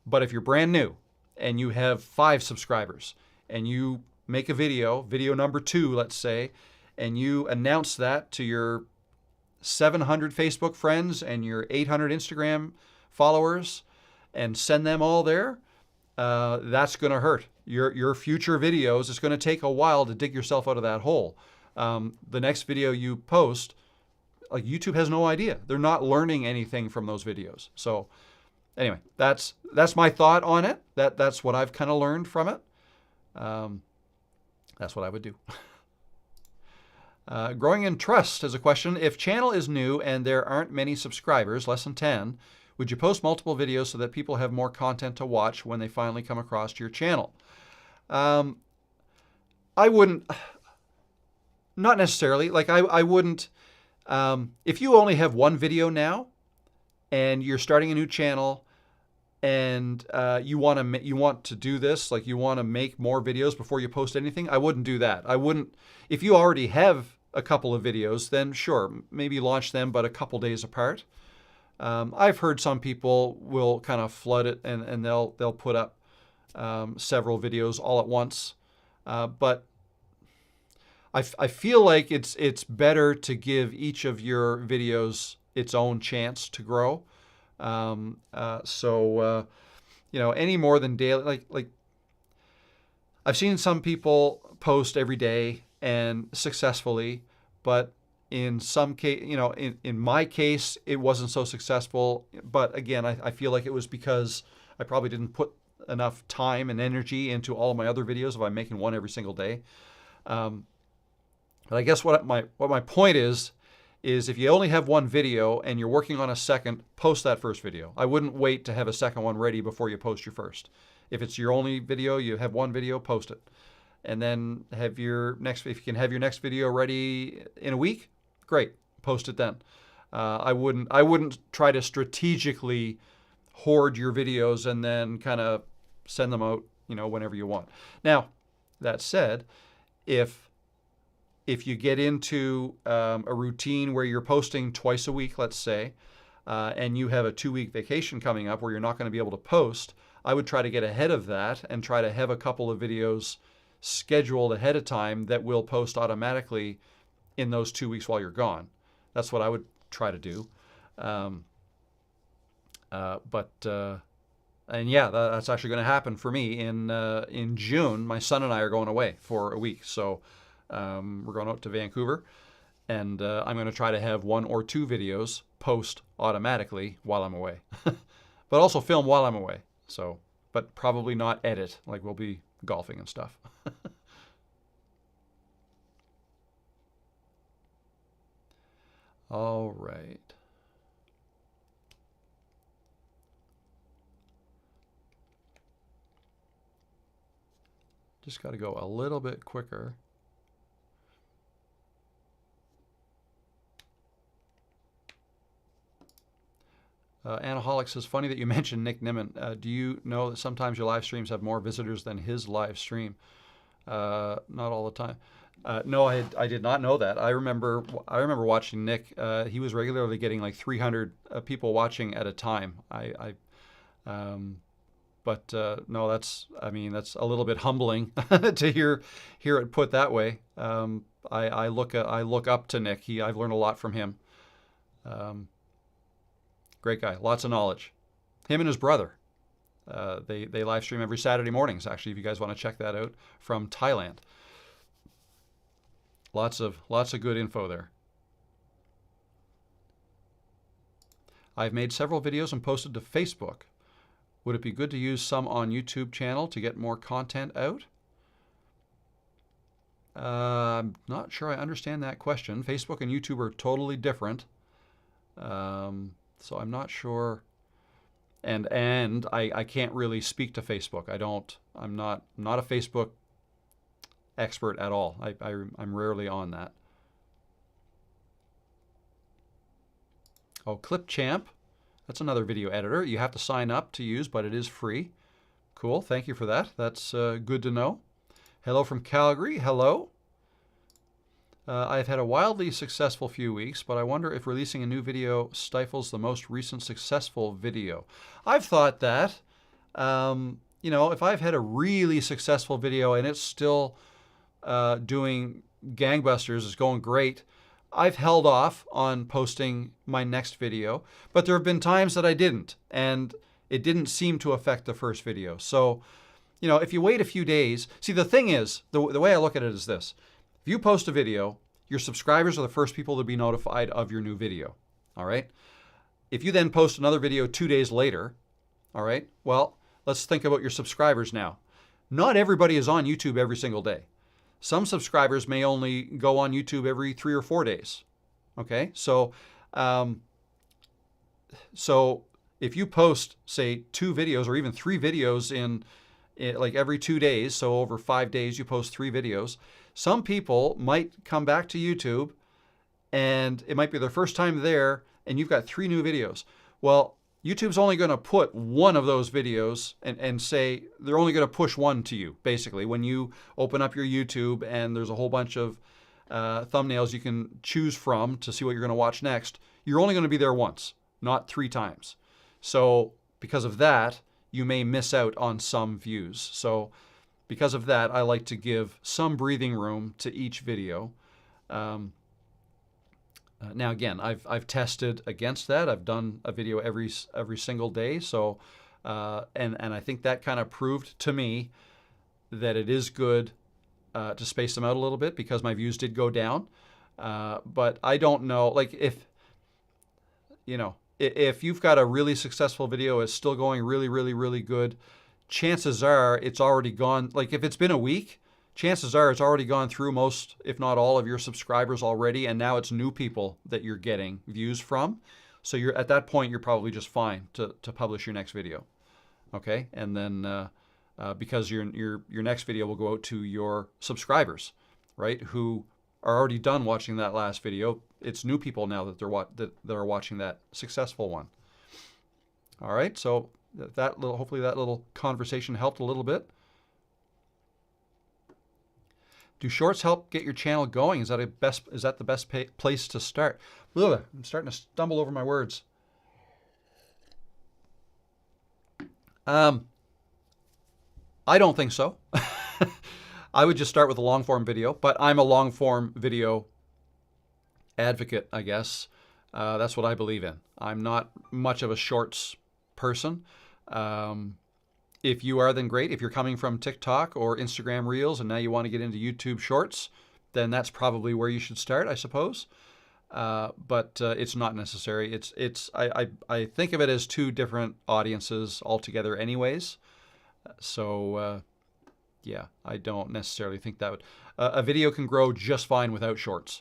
But if you're brand new and you have 5 subscribers and you make a video number 2, let's say, and you announce that to your 700 Facebook friends and your 800 Instagram followers and send them all there, that's going to hurt your future videos. It's going to take a while to dig yourself out of that hole. The next video you post, like, YouTube has no idea. They're not learning anything from those videos. So anyway, that's my thought on it. That's what I've kind of learned from it. That's what I would do. Growing in Trust is a question. If channel is new and there aren't many subscribers, less than 10, would you post multiple videos so that people have more content to watch when they finally come across your channel? I wouldn't, not necessarily. Like, I wouldn't, if you only have one video now and you're starting a new channel and you want to do this, like, you want to make more videos before you post anything, I wouldn't do that. I wouldn't, if you already have a couple of videos, then sure, maybe launch them, but a couple days apart. I've heard some people will kind of flood it and they'll put up several videos all at once, but I feel like it's better to give each of your videos its own chance to grow. Any more than daily, like I've seen some people post every day and successfully, but In some case, in my case, it wasn't so successful. But again, I feel like it was because I probably didn't put enough time and energy into all of my other videos if I'm making one every single day. But I guess what my point is if you only have one video and you're working on a second, post that first video. I wouldn't wait to have a second one ready before you post your first. If it's your only video, you have one video, post it. And then if you can have your next video ready in a week, great, post it then. I wouldn't try to strategically hoard your videos and then kind of send them out, whenever you want. Now, that said, if you get into a routine where you're posting twice a week, let's say, and you have a 2-week vacation coming up where you're not going to be able to post, I would try to get ahead of that and try to have a couple of videos scheduled ahead of time that will post automatically in those 2 weeks while you're gone. That's what I would try to do. And yeah, that's actually going to happen for me in June. My son and I are going away for a week, so we're going out to Vancouver, and I'm going to try to have 1 or 2 videos post automatically while I'm away, but also film while I'm away. So, but probably not edit. Like, we'll be golfing and stuff. All right. Just got to go a little bit quicker. Anaholic says, funny that you mentioned Nick Nimmin. Do you know that sometimes your live streams have more visitors than his live stream? Not all the time. No, I did not know that. I remember watching Nick. He was regularly getting like 300 people watching at a time. But no, that's a little bit humbling to hear it put that way. I look up to Nick. I've learned a lot from him. Great guy, lots of knowledge. Him and his brother. They live stream every Saturday mornings, actually, if you guys want to check that out, from Thailand. Lots of good info there. I've made several videos and posted to Facebook. Would it be good to use some on YouTube channel to get more content out? I'm not sure I understand that question. Facebook and YouTube are totally different. So I'm not sure, and I can't really speak to Facebook. I'm not a Facebook expert at all. I'm rarely on that. Oh, Clipchamp, that's another video editor. You have to sign up to use, but it is free. Cool, thank you for that. That's good to know. Hello from Calgary. Hello. I've had a wildly successful few weeks, but I wonder if releasing a new video stifles the most recent successful video. I've thought that. If I've had a really successful video and it's still doing gangbusters, it's going great, I've held off on posting my next video. But there have been times that I didn't, and it didn't seem to affect the first video. So, if you wait a few days, see, the thing is, the way I look at it is this. If you post a video, your subscribers are the first people to be notified of your new video, all right? If you then post another video 2 days later, all right, well, let's think about your subscribers now. Not everybody is on YouTube every single day. Some subscribers may only go on YouTube every 3 or 4 days, okay? So if you post, say, 2 videos or even 3 videos in like every 2 days, so over 5 days you post 3 videos, some people might come back to YouTube and it might be their first time there and you've got 3 new videos. Well, YouTube's only going to put one of those videos and say they're only going to push one to you, basically. When you open up your YouTube and there's a whole bunch of thumbnails you can choose from to see what you're going to watch next, you're only going to be there once, not 3 times. So because of that, you may miss out on some views. So because of that, I like to give some breathing room to each video. Now again, I've tested against that. I've done a video every single day. So and I think that kind of proved to me that it is good to space them out a little bit because my views did go down. But I don't know, like if you've got a really successful video, it's still going really, really, really good, chances are it's already gone. Like if it's been a week, chances are it's already gone through most, if not all, of your subscribers already, and now it's new people that you're getting views from. So you're at that point, you're probably just fine to publish your next video, okay? And then because your next video will go out to your subscribers, right? Who are already done watching that last video. It's new people now that that are watching that successful one. All right, so hopefully that little conversation helped a little bit. Do shorts help get your channel going? Is that the best place to start? Ugh, I'm starting to stumble over my words. I don't think so. I would just start with a long form video, but I'm a long form video advocate, I guess. That's what I believe in. I'm not much of a shorts person. If you are, then great. If you're coming from TikTok or Instagram Reels and now you want to get into YouTube Shorts, then that's probably where you should start, I suppose. But it's not necessary. I think of it as two different audiences altogether anyways. So yeah, I don't necessarily think that would... a video can grow just fine without shorts.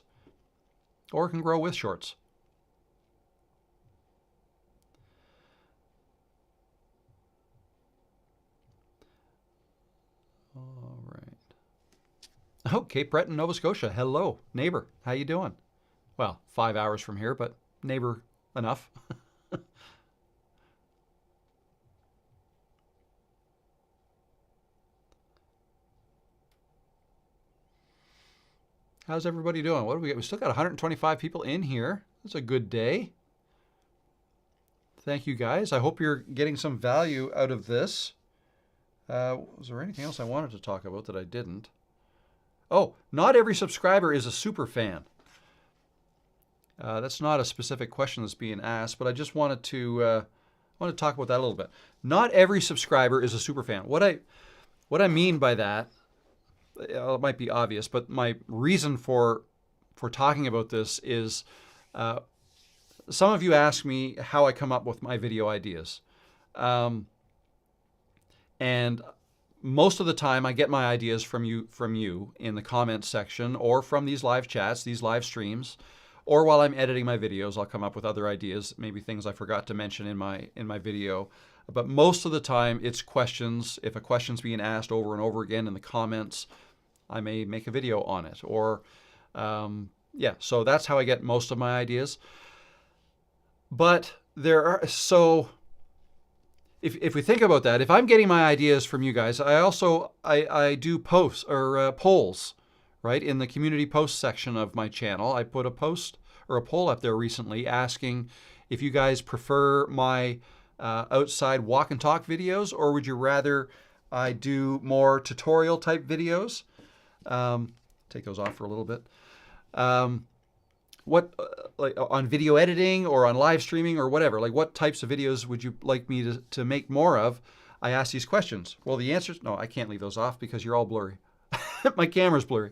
Or it can grow with shorts. All right. Oh, Cape Breton, Nova Scotia. Hello, neighbor. How you doing? Well, 5 hours from here, but neighbor enough. How's everybody doing? What do we got? We still got 125 people in here. That's a good day. Thank you, guys. I hope you're getting some value out of this. Was there anything else I wanted to talk about that I didn't? Oh, not every subscriber is a super fan. That's not a specific question that's being asked, but I just wanted to talk about that a little bit. Not every subscriber is a super fan. What I mean by that, it might be obvious, but my reason for talking about this is some of you ask me how I come up with my video ideas. And most of the time I get my ideas from you in the comments section or from these live chats, these live streams, or while I'm editing my videos, I'll come up with other ideas, maybe things I forgot to mention in my video. But most of the time it's questions. If a question's being asked over and over again in the comments, I may make a video on it. Or, yeah, so that's how I get most of my ideas. But there are, so if we think about that, if I'm getting my ideas from you guys, I do posts or polls, right? In the community post section of my channel, I put a post or a poll up there recently asking if you guys prefer my outside walk and talk videos, or would you rather I do more tutorial type videos? Take those off for a little bit. What like on video editing or on live streaming or whatever, like what types of videos would you like me to make more of? I ask these questions. Well, the answer is no, I can't leave those off because you're all blurry. My camera's blurry.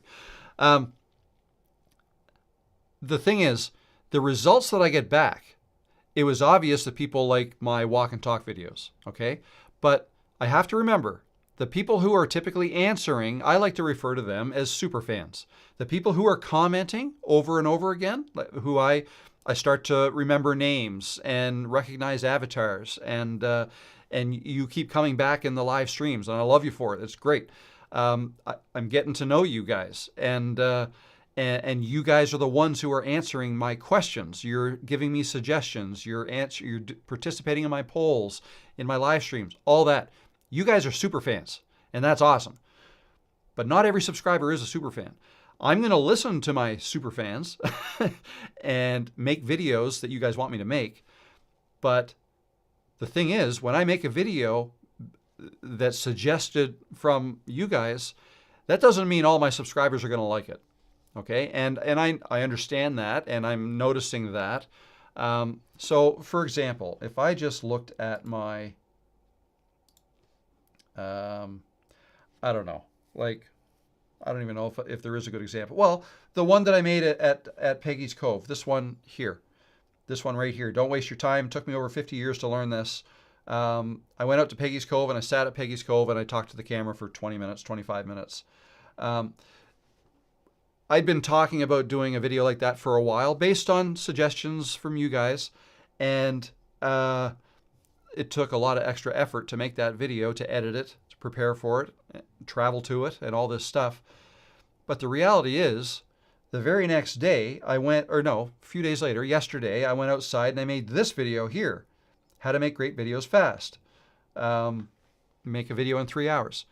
The thing is, the results that I get back, it was obvious that people like my walk and talk videos, okay? But I have to remember, the people who are typically answering, I like to refer to them as super fans. The people who are commenting over and over again, who I start to remember names and recognize avatars, and you keep coming back in the live streams, and I love you for it. It's great. I'm getting to know you guys, and you guys are the ones who are answering my questions. You're giving me suggestions. You're participating in my polls, in my live streams, all that. You guys are super fans, and that's awesome. But not every subscriber is a super fan. I'm going to listen to my super fans and make videos that you guys want me to make. But the thing is, when I make a video that's suggested from you guys, that doesn't mean all my subscribers are going to like it. Okay, and I understand that, and I'm noticing that. So, for example, if I just looked at my, I don't know, like I don't even know if there is a good example. Well, the one that I made at Peggy's Cove, this one here, this one right here. Don't waste your time. It took me over 50 years to learn this. I went out to Peggy's Cove and I sat at Peggy's Cove and I talked to the camera for 20 minutes, 25 minutes. I'd been talking about doing a video like that for a while based on suggestions from you guys. And it took a lot of extra effort to make that video, to edit it, to prepare for it, travel to it, and all this stuff. But the reality is, the very next day, a few days later, yesterday, I went outside and I made this video here. How to make great videos fast. Make a video in 3 hours.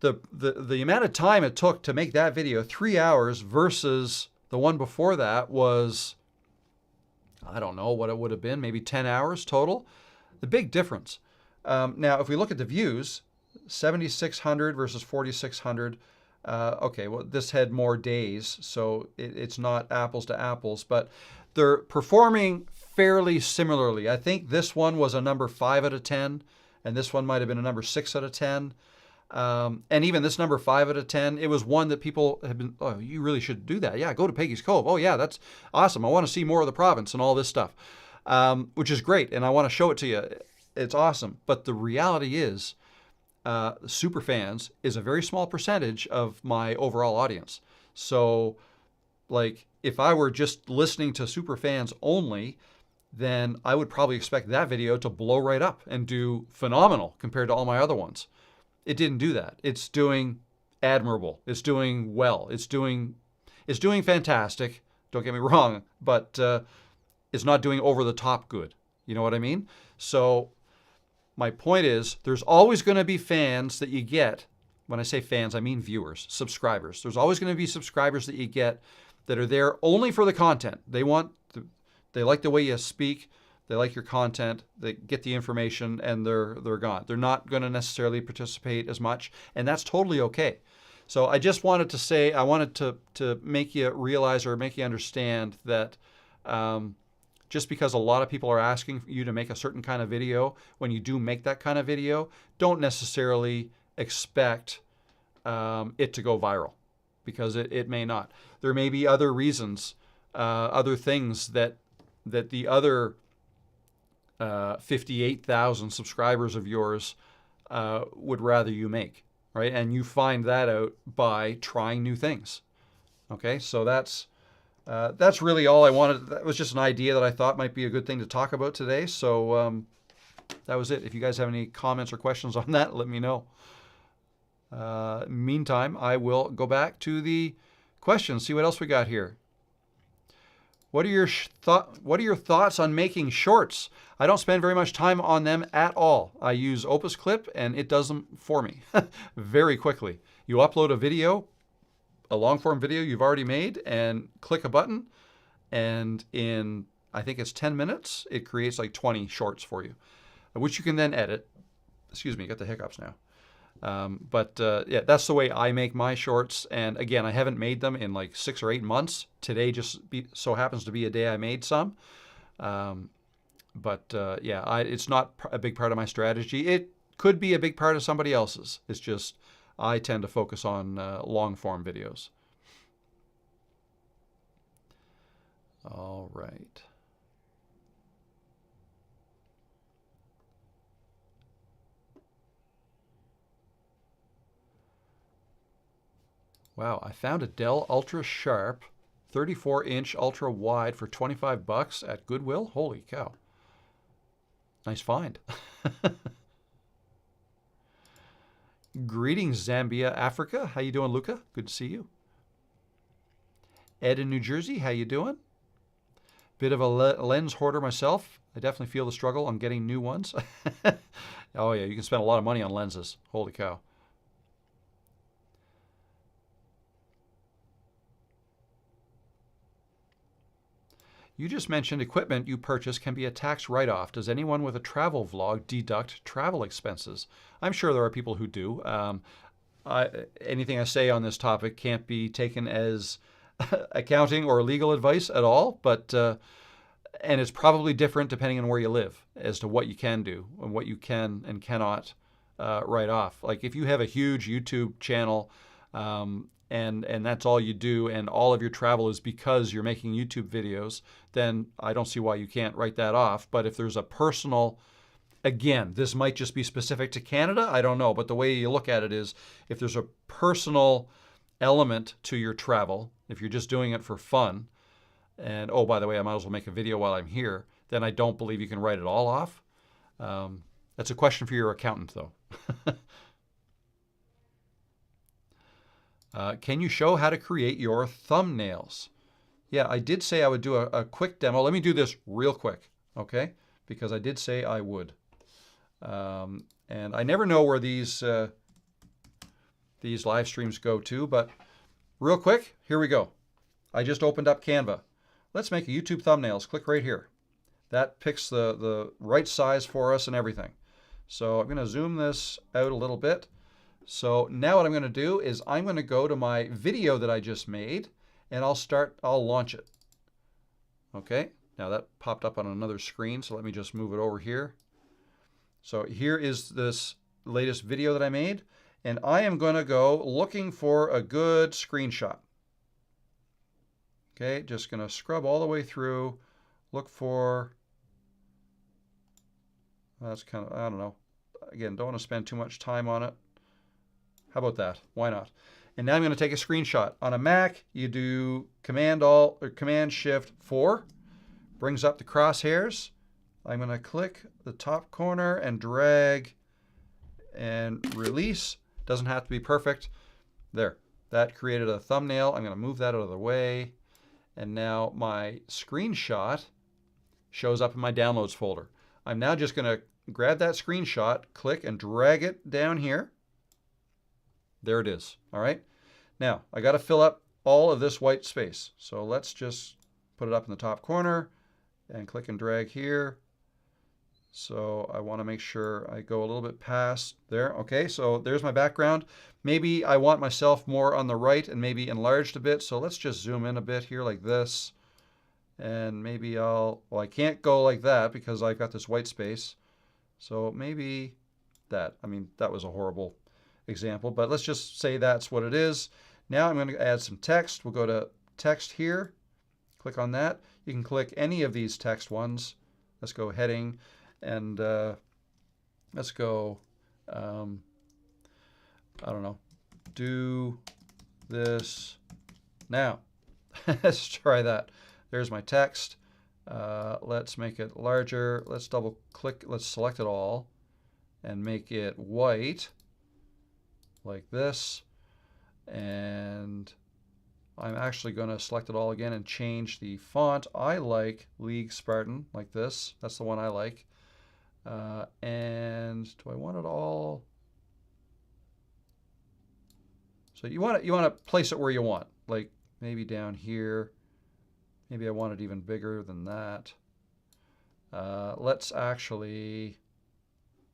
The amount of time it took to make that video, 3 hours, versus the one before that was, I don't know what it would have been, maybe 10 hours total. The big difference. Now, if we look at the views, 7,600 versus 4,600. Okay, well, this had more days, so it's not apples to apples, but they're performing fairly similarly. I think this one was a number 5 out of 10, and this one might have been a number 6 out of 10. And even this number 5 out of 10, it was one that people have been, oh, you really should do that. Yeah, go to Peggy's Cove. Oh, yeah, that's awesome. I want to see more of the province and all this stuff, which is great, and I want to show it to you. It's awesome. But the reality is, super fans is a very small percentage of my overall audience. So, like, if I were just listening to super fans only, then I would probably expect that video to blow right up and do phenomenal compared to all my other ones. It didn't do that. It's doing admirable. It's doing well. It's doing fantastic. Don't get me wrong, but it's not doing over the top good. You know what I mean? So my point is, there's always going to be fans that you get. When I say fans, I mean viewers, subscribers. There's always going to be subscribers that you get that are there only for the content. They like the way you speak. They like your content. They get the information, and they're gone. They're not going to necessarily participate as much, and that's totally okay. So I just wanted to say, I wanted to make you realize or make you understand that just because a lot of people are asking you to make a certain kind of video, when you do make that kind of video, don't necessarily expect it to go viral, because it may not. There may be other reasons, other things that the other 58,000 subscribers of yours would rather you make, right? And you find that out by trying new things. Okay, so that's really all I wanted. That was just an idea that I thought might be a good thing to talk about today. So that was it. If you guys have any comments or questions on that, let me know. Meantime, I will go back to the questions, see what else we got here. What are your thoughts on making shorts? I don't spend very much time on them at all. I use Opus Clip and it does them for me very quickly. You upload a video, a long form video you've already made, and click a button, and in, I think it's 10 minutes, it creates like 20 shorts for you, which you can then edit. Excuse me, got the hiccups now. Yeah, that's the way I make my shorts. And again, I haven't made them in like 6 or 8 months. Today just so happens to be a day I made some. Yeah, it's not a big part of my strategy. It could be a big part of somebody else's. It's just I tend to focus on long form videos. All right. Wow, I found a Dell Ultra Sharp 34-inch ultra wide for $25 at Goodwill. Holy cow. Nice find. Greetings, Zambia, Africa. How you doing, Luca? Good to see you. Ed in New Jersey, how you doing? Bit of a lens hoarder myself. I definitely feel the struggle on getting new ones. Oh yeah, you can spend a lot of money on lenses. Holy cow. You just mentioned equipment you purchase can be a tax write-off. Does anyone with a travel vlog deduct travel expenses? I'm sure there are people who do. Anything I say on this topic can't be taken as accounting or legal advice at all, but and it's probably different depending on where you live as to what you can do and what you can and cannot write off. Like if you have a huge YouTube channel and that's all you do, and all of your travel is because you're making YouTube videos, then I don't see why you can't write that off. But if there's a personal, again, this might just be specific to Canada, I don't know, but the way you look at it is if there's a personal element to your travel, if you're just doing it for fun, and oh, by the way, I might as well make a video while I'm here, then I don't believe you can write it all off. That's a question for your accountant, though. Can you show how to create your thumbnails? Yeah, I did say I would do a quick demo. Let me do this real quick, okay? Because I did say I would. And I never know where these live streams go to, but real quick, here we go. I just opened up Canva. Let's make a YouTube thumbnails. Click right here. That picks the right size for us and everything. So I'm going to zoom this out a little bit. So now what I'm going to do is I'm going to go to my video that I just made, and I'll launch it. Okay, now that popped up on another screen, so let me just move it over here. So here is this latest video that I made, and I am going to go looking for a good screenshot. Okay, just going to scrub all the way through, look for, that's kind of, I don't know. Again, don't want to spend too much time on it. How about that? Why not? And now I'm going to take a screenshot. On a Mac, you do Command-Shift-4, brings up the crosshairs. I'm going to click the top corner and drag and release. Doesn't have to be perfect. There, that created a thumbnail. I'm going to move that out of the way. And now my screenshot shows up in my downloads folder. I'm now just going to grab that screenshot, click and drag it down here. There it is. All right. Now I got to fill up all of this white space. So let's just put it up in the top corner and click and drag here. So I want to make sure I go a little bit past there. Okay, so there's my background. Maybe I want myself more on the right and maybe enlarged a bit. So let's just zoom in a bit here like this. And maybe well, I can't go like that because I've got this white space. So maybe that. I mean, that was a horrible example, but let's just say that's what it is. Now I'm going to add some text. We'll go to text here. Click on that. You can click any of these text ones. Let's go heading. And let's go, I don't know, do this now. Let's try that. There's my text. Let's make it larger. Let's double click. Let's select it all and make it white like this. And I'm actually going to select it all again and change the font. I like League Spartan like this. That's the one I like. And do I want it all? So you want to place it where you want, like maybe down here. Maybe I want it even bigger than that. Let's actually,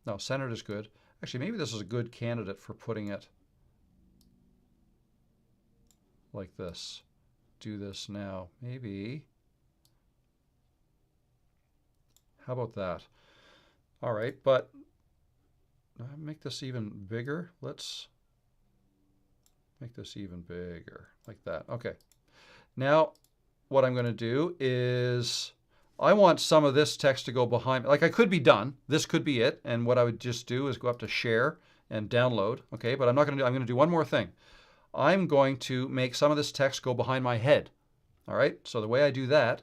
no, centered is good. Actually, maybe this is a good candidate for putting it like this. Do this now. Maybe. How about that? All right, but make this even bigger. Let's make this even bigger, like that. Okay. Now, what I'm going to do is I want some of this text to go behind. Like I could be done. This could be it. And what I would just do is go up to share and download. Okay, but I'm not going to do, I'm going to do one more thing. I'm going to make some of this text go behind my head. All right, so the way I do that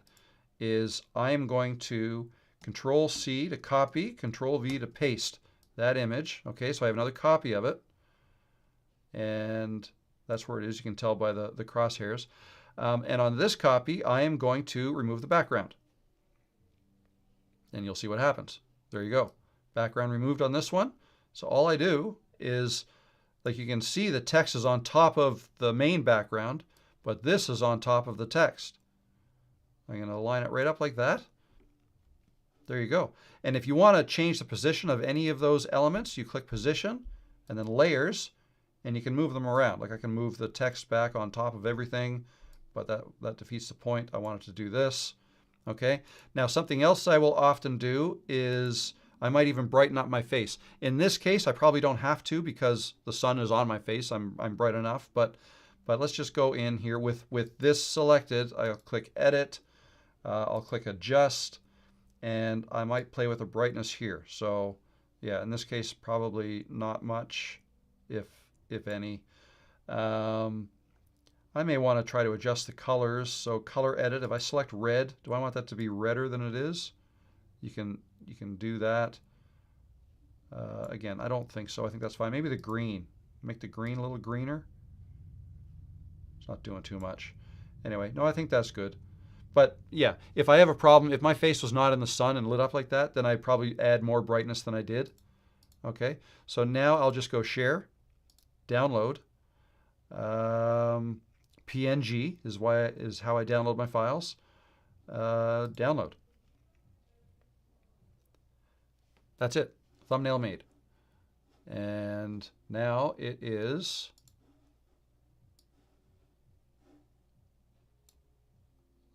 is I'm going to Control-C to copy, Control-V to paste that image. Okay, so I have another copy of it. And that's where it is. You can tell by the crosshairs. And on this copy, I am going to remove the background. And you'll see what happens. There you go. Background removed on this one. So all I do is, like you can see, the text is on top of the main background, but this is on top of the text. I'm going to line it right up like that. There you go. And if you want to change the position of any of those elements, you click Position and then Layers, and you can move them around. Like I can move the text back on top of everything, but that defeats the point. I wanted to do this. Okay. Now something else I will often do is I might even brighten up my face. In this case, I probably don't have to because the sun is on my face. I'm bright enough, but let's just go in here with this selected. I'll click Edit. I'll click Adjust, and I might play with the brightness here. So yeah, in this case, probably not much, if any. I may want to try to adjust the colors. So color edit, if I select red, do I want that to be redder than it is? You can do that. Again, I don't think so. I think that's fine. Maybe the green. Make the green a little greener. It's not doing too much. Anyway, no, I think that's good. But yeah, if I have a problem, if my face was not in the sun and lit up like that, then I'd probably add more brightness than I did. Okay, so now I'll just go Share, Download. PNG is how I download my files. Download. That's it. Thumbnail made. And now it is.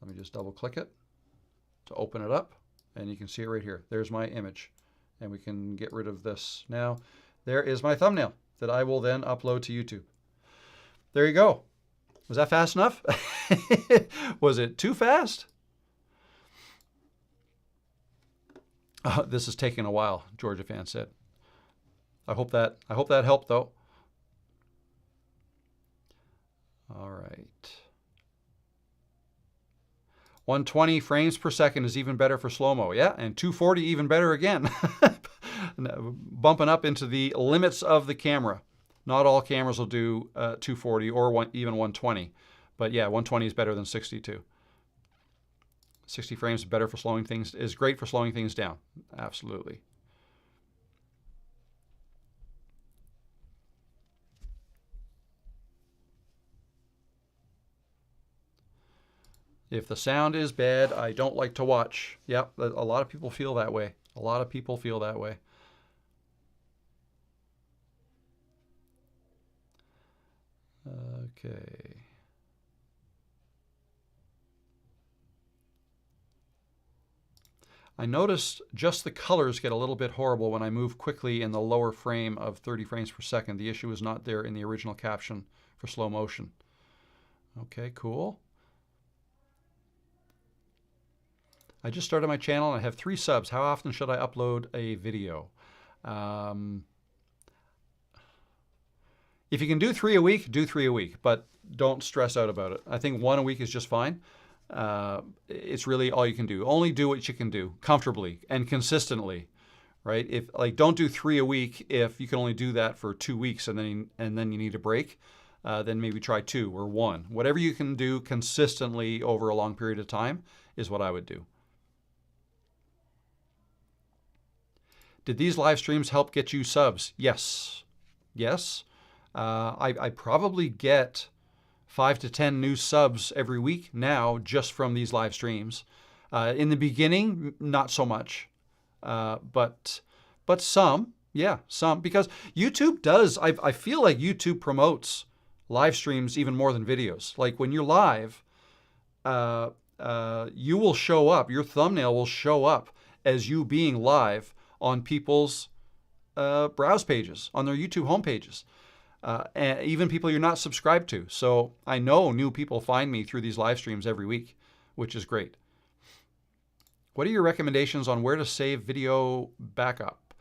Let me just double click it to open it up, and you can see it right here. There's my image, and we can get rid of this. Now, there is my thumbnail that I will then upload to YouTube. There you go. Was that fast enough? Was it too fast? This is taking a while, Georgia fan said. I hope that helped though. All right. 120 frames per second is even better for slow-mo. Yeah, and 240 even better again. Bumping up into the limits of the camera. Not all cameras will do 240 or even 120. But yeah, 120 is better than 62. 60 frames is great for slowing things down. Absolutely. If the sound is bad, I don't like to watch. Yep, a lot of people feel that way. A lot of people feel that way. Okay. I noticed just the colors get a little bit horrible when I move quickly in the lower frame of 30 frames per second. The issue is not there in the original caption for slow motion. Okay, cool. I just started my channel and I have 3 subs. How often should I upload a video? If you can do 3 a week, do 3 a week, but don't stress out about it. I think 1 a week is just fine. It's really all you can do. Only do what you can do comfortably and consistently, right? Don't do 3 a week if you can only do that for 2 weeks and then you need a break. Then maybe try 2 or 1. Whatever you can do consistently over a long period of time is what I would do. Did these live streams help get you subs? Yes. Yes. I probably get 5 to 10 new subs every week now just from these live streams. In the beginning, not so much, but some, yeah, some, because YouTube does. I feel like YouTube promotes live streams even more than videos. Like when you're live, you will show up. Your thumbnail will show up as you being live on people's browse pages, on their YouTube homepages. And even people you're not subscribed to. So I know new people find me through these live streams every week, which is great. What are your recommendations on where to save video backup?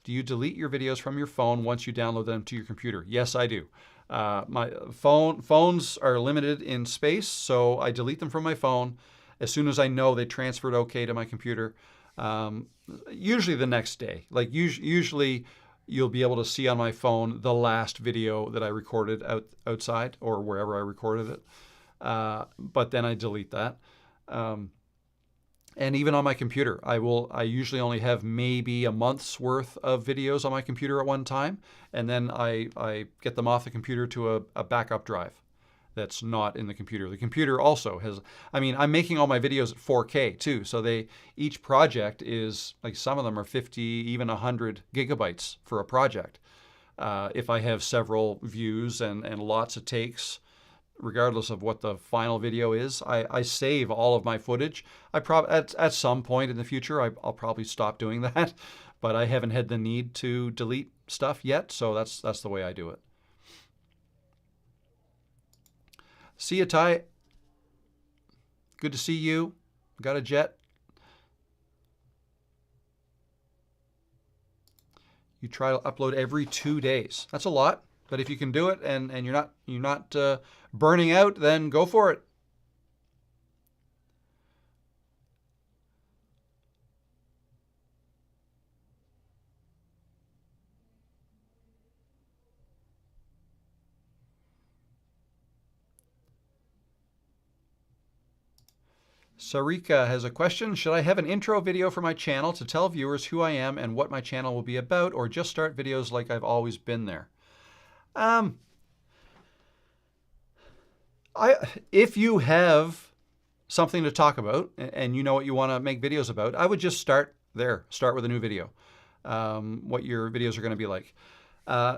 Do you delete your videos from your phone once you download them to your computer? Yes, I do. My phones are limited in space, so I delete them from my phone as soon as I know they transferred okay to my computer. Usually the next day. Like usually you'll be able to see on my phone the last video that I recorded outside or wherever I recorded it. But then I delete that. And even on my computer, I usually only have maybe a month's worth of videos on my computer at one time. And then I get them off the computer to a backup drive that's not in the computer. The computer also has, I'm making all my videos at 4K too. So each project is, like some of them are 50, even 100 gigabytes for a project. If I have several views and lots of takes, regardless of what the final video is, I save all of my footage. At some point in the future, I'll probably stop doing that. but I haven't had the need to delete stuff yet, so that's the way I do it. See you, Ty. Good to see you. Got a jet. You try to upload every 2 days. That's a lot, but if you can do it and you're not burning out, then go for it. Sarika has a question. Should I have an intro video for my channel to tell viewers who I am and what my channel will be about, or just start videos like I've always been there? If you have something to talk about and you know what you want to make videos about, I would just start there. Start with a new video, what your videos are going to be like.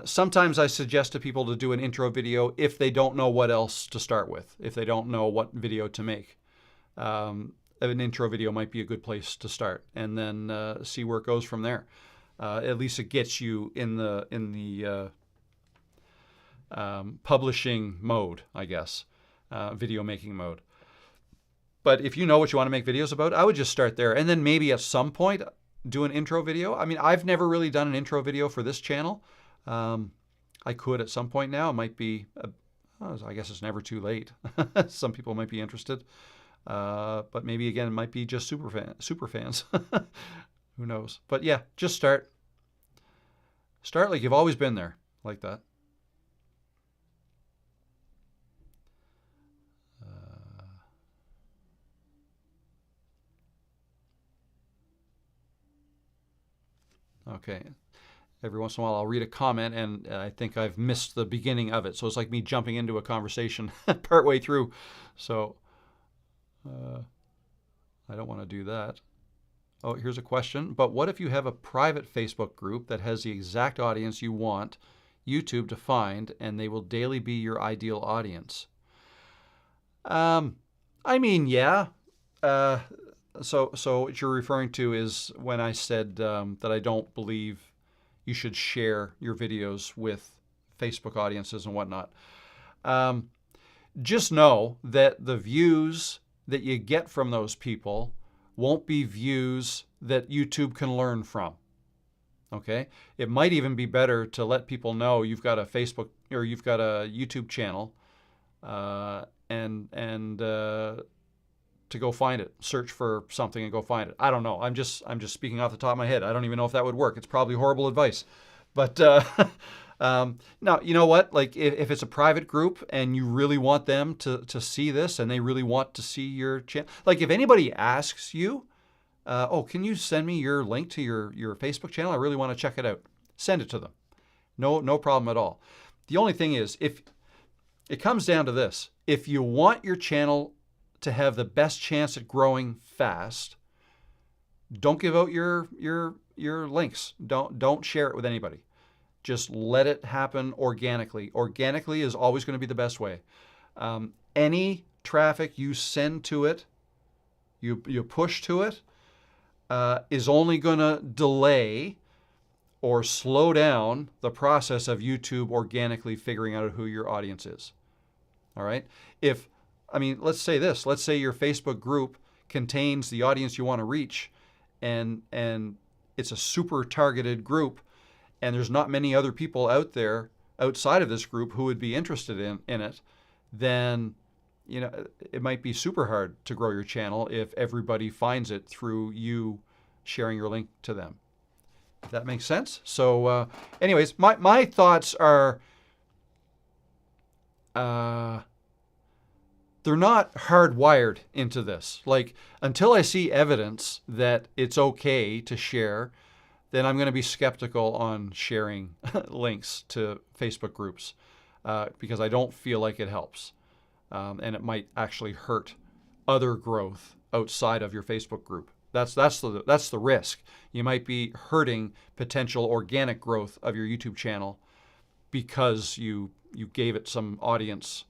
Sometimes I suggest to people to do an intro video if they don't know what else to start with, if they don't know what video to make. An intro video might be a good place to start, and then see where it goes from there. At least it gets you in the publishing mode, I guess, video making mode. But if you know what you want to make videos about, I would just start there, and then maybe at some point do an intro video. I mean, I've never really done an intro video for this channel. I could at some point now. It might be, I guess it's never too late. Some people might be interested. But maybe again, it might be just super fans. Who knows? But yeah, just start. Start like you've always been there, like that. Okay. Every once in a while, I'll read a comment, and I think I've missed the beginning of it. So it's like me jumping into a conversation partway through. So I don't want to do that. Oh, here's a question. But what if you have a private Facebook group that has the exact audience you want YouTube to find, and they will daily be your ideal audience? I mean, yeah. So what you're referring to is when I said that I don't believe you should share your videos with Facebook audiences and whatnot. Just know that the views that you get from those people won't be views that YouTube can learn from. Okay? It might even be better to let people know you've got a Facebook or you've got a YouTube channel and to go find it. Search for something and go find it. I don't know. I'm just speaking off the top of my head. I don't even know if that would work. It's probably horrible advice. But now, you know what? Like if it's a private group and you really want them to see this and they really want to see your channel, like if anybody asks you, oh, can you send me your link to your Facebook channel? I really want to check it out. Send it to them. No problem at all. The only thing is, if it comes down to this, if you want your channel to have the best chance at growing fast, don't give out your links. Don't share it with anybody. Just let it happen organically. Organically is always going to be the best way. Any traffic you send to it, you push to it, is only going to delay or slow down the process of YouTube organically figuring out who your audience is. All right? Let's say this. Let's say your Facebook group contains the audience you want to reach, and it's a super targeted group, and there's not many other people out there outside of this group who would be interested in it, then it might be super hard to grow your channel if everybody finds it through you sharing your link to them. If that makes sense. So anyways, my thoughts are they're not hardwired into this. Like, until I see evidence that it's okay to share, then I'm going to be skeptical on sharing links to Facebook groups because I don't feel like it helps. And it might actually hurt other growth outside of your Facebook group. That's the risk. You might be hurting potential organic growth of your YouTube channel because you gave it some audience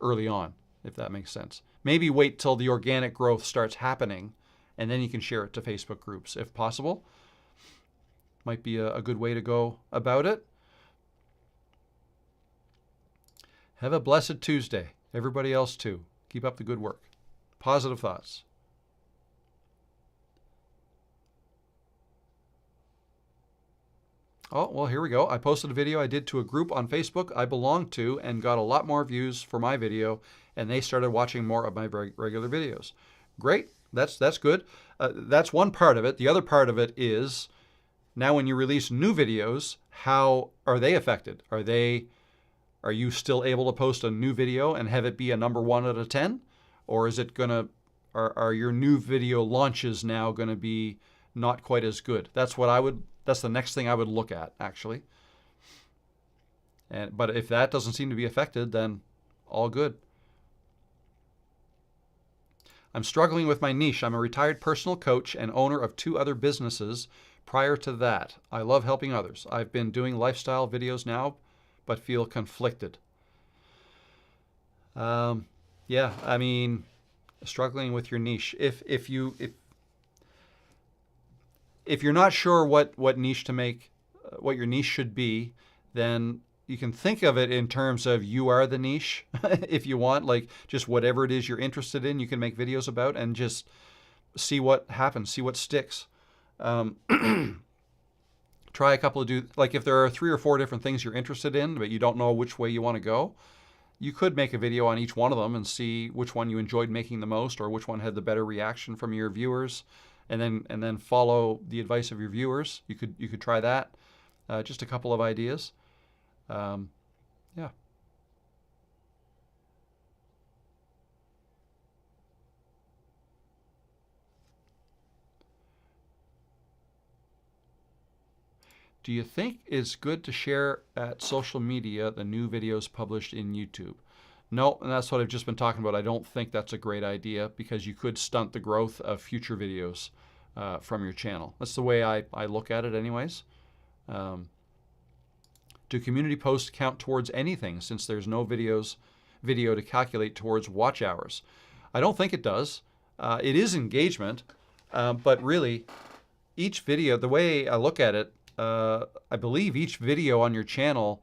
early on, if that makes sense. Maybe wait till the organic growth starts happening, and then you can share it to Facebook groups if possible. might be a good way to go about it. Have a blessed Tuesday. Everybody else too. Keep up the good work. Positive thoughts. Oh, well, here we go. I posted a video I did to a group on Facebook I belong to and got a lot more views for my video, and they started watching more of my regular videos. Great. That's good. That's one part of it. The other part of it is now when you release new videos, how are they affected? Are you still able to post a new video and have it be a number 1 out of 10? Or is it are your new video launches now going to be not quite as good? That's the next thing I would look at, actually. But if that doesn't seem to be affected, then all good. I'm struggling with my niche. I'm a retired personal coach and owner of 2 other businesses. Prior to that, I love helping others. I've been doing lifestyle videos now, but feel conflicted. Yeah, I mean, struggling with your niche. If you're not sure what niche to make, what your niche should be, then you can think of it in terms of you are the niche. If you want, like just whatever it is you're interested in, you can make videos about and just see what happens, see what sticks. Try a couple like if there are 3 or 4 different things you're interested in, but you don't know which way you want to go, you could make a video on each one of them and see which one you enjoyed making the most or which one had the better reaction from your viewers, and then follow the advice of your viewers. You could try that. Just a couple of ideas. Yeah. Do you think it's good to share at social media the new videos published in YouTube? No, and that's what I've just been talking about. I don't think that's a great idea because you could stunt the growth of future videos from your channel. That's the way I look at it anyways. Do community posts count towards anything since there's no video to calculate towards watch hours? I don't think it does. It is engagement, but really each video, the way I look at it, I believe each video on your channel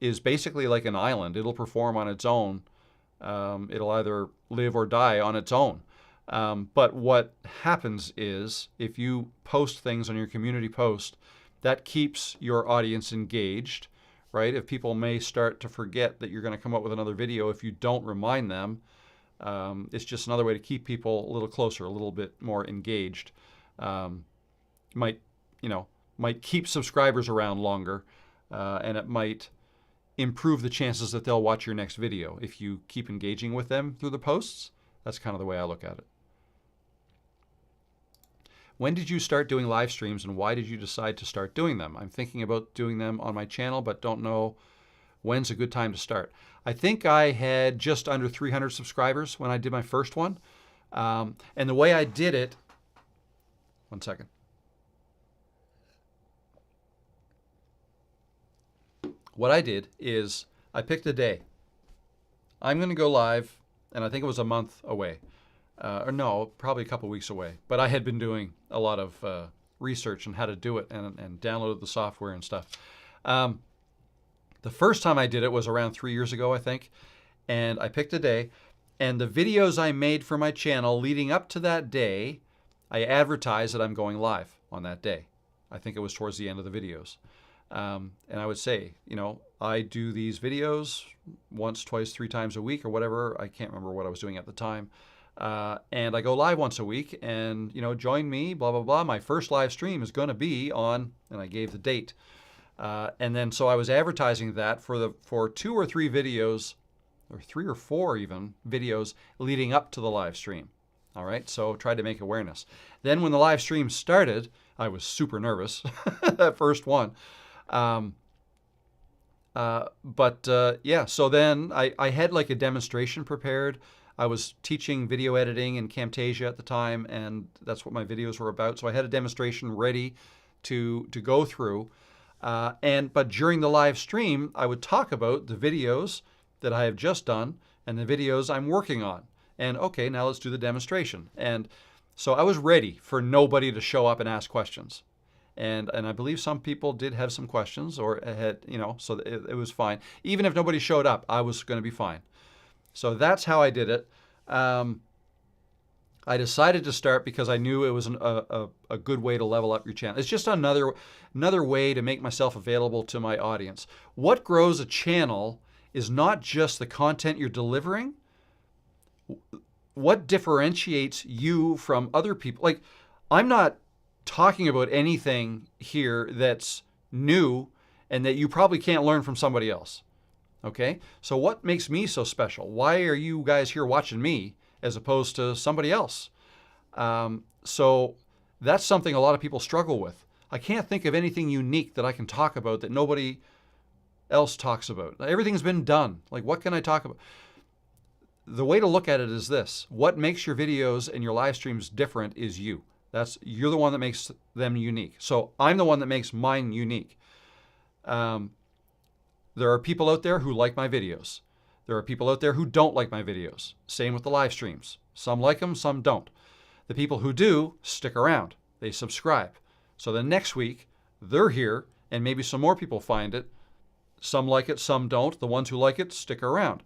is basically like an island. It'll perform on its own. It'll either live or die on its own. But what happens is if you post things on your community post, that keeps your audience engaged, right? If people may start to forget that you're going to come up with another video if you don't remind them, it's just another way to keep people a little closer, a little bit more engaged. Might keep subscribers around longer, and it might improve the chances that they'll watch your next video if you keep engaging with them through the posts. That's kind of the way I look at it. When did you start doing live streams and why did you decide to start doing them? I'm thinking about doing them on my channel, but don't know when's a good time to start. I think I had just under 300 subscribers when I did my first one. And the way I did it, one second. What I did is I picked a day. I'm going to go live, and I think it was a month away. Or no, probably a couple weeks away. But I had been doing a lot of research on how to do it and downloaded the software and stuff. The first time I did it was around 3 years ago, I think. And I picked a day. And the videos I made for my channel leading up to that day, I advertised that I'm going live on that day. I think it was towards the end of the videos. And I would say, I do these videos once, twice, 3 times a week or whatever. I can't remember what I was doing at the time. And I go live once a week and, join me, blah, blah, blah. My first live stream is going to be on, and I gave the date. And then so I was advertising that for 2 or 3 videos, or 3 or 4 even, videos leading up to the live stream. All right, so tried to make awareness. Then when the live stream started, I was super nervous, that first one. Yeah, so then I had like a demonstration prepared. I was teaching video editing in Camtasia at the time, and that's what my videos were about. So I had a demonstration ready to go through. But during the live stream, I would talk about the videos that I have just done and the videos I'm working on. And okay, now let's do the demonstration. And so I was ready for nobody to show up and ask questions. And I believe some people did have some questions or had, so it was fine. Even if nobody showed up, I was going to be fine. So that's how I did it. I decided to start because I knew it was a good way to level up your channel. It's just another way to make myself available to my audience. What grows a channel is not just the content you're delivering. What differentiates you from other people? Like, I'm not talking about anything here that's new and that you probably can't learn from somebody else. Okay? So what makes me so special? Why are you guys here watching me as opposed to somebody else? So that's something a lot of people struggle with. I can't think of anything unique that I can talk about that nobody else talks about. Everything's been done. Like, what can I talk about? The way to look at it is this. What makes your videos and your live streams different is you. You're the one that makes them unique. So I'm the one that makes mine unique. There are people out there who like my videos. There are people out there who don't like my videos. Same with the live streams. Some like them, some don't. The people who do stick around. They subscribe. So then next week, they're here, and maybe some more people find it. Some like it, some don't. The ones who like it stick around.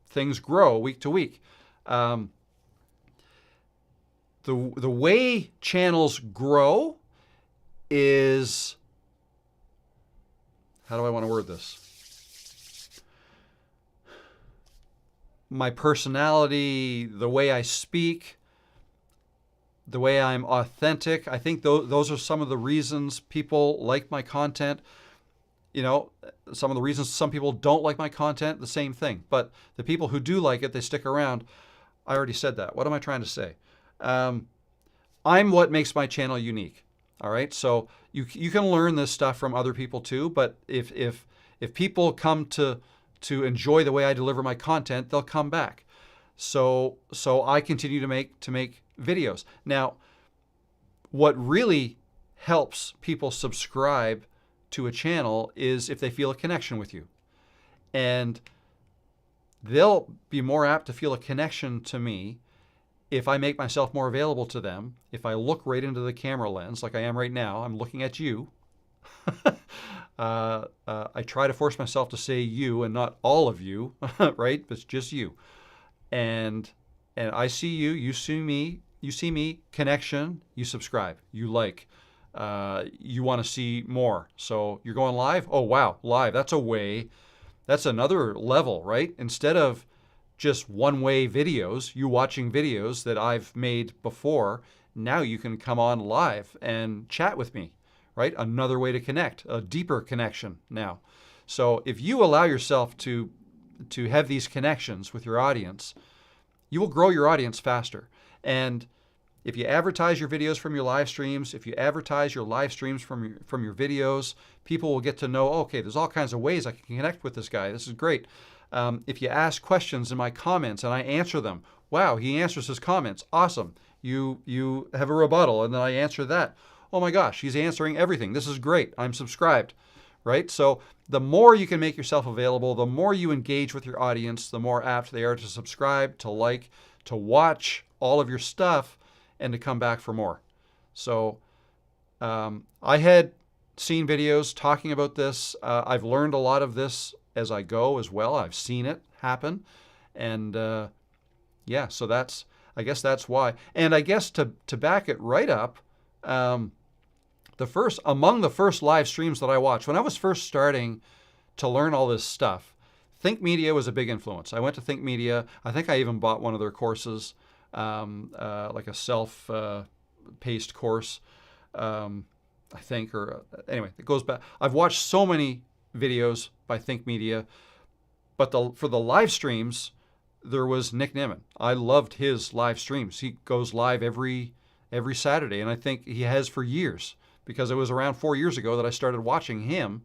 Things grow week to week. The way channels grow is, how do I want to word this? My personality, the way I speak, the way I'm authentic. I think those are some of the reasons people like my content. Some of the reasons some people don't like my content, the same thing. But the people who do like it, they stick around. I already said that. What am I trying to say? I'm what makes my channel unique. All right. So you can learn this stuff from other people too. But if people come to enjoy the way I deliver my content, they'll come back. So I continue to make videos. Now, what really helps people subscribe to a channel is if they feel a connection with you. And they'll be more apt to feel a connection to me if I make myself more available to them, if I look right into the camera lens like I am right now. I'm looking at you. I try to force myself to say you and not all of you, right? But it's just you. And I see you, you see me, connection, you subscribe, you like, you want to see more. So you're going live? Oh, wow, live. That's another level, right? Instead of just one-way videos, you watching videos that I've made before, now you can come on live and chat with me, right? Another way to connect, a deeper connection now. So if you allow yourself to have these connections with your audience, you will grow your audience faster. And if you advertise your videos from your live streams, if you advertise your live streams from your videos, people will get to know, okay, there's all kinds of ways I can connect with this guy. This is great. If you ask questions in my comments and I answer them, wow, he answers his comments. Awesome. You have a rebuttal and then I answer that. Oh my gosh, he's answering everything. This is great. I'm subscribed, right? So the more you can make yourself available, the more you engage with your audience, the more apt they are to subscribe, to like, to watch all of your stuff, and to come back for more. So I had seen videos talking about this. I've learned a lot of this as I go as well. I've seen it happen. And yeah, so I guess that's why. And I guess to back it right up, among the first live streams that I watched, when I was first starting to learn all this stuff, Think Media was a big influence. I went to Think Media. I think I even bought one of their courses, like a self-paced course, I think, or anyway, it goes back. I've watched so many videos by Think Media, but for the live streams, there was Nick Nimmin. I loved his live streams. He goes live every Saturday, and I think he has for years, because it was around 4 years ago that I started watching him,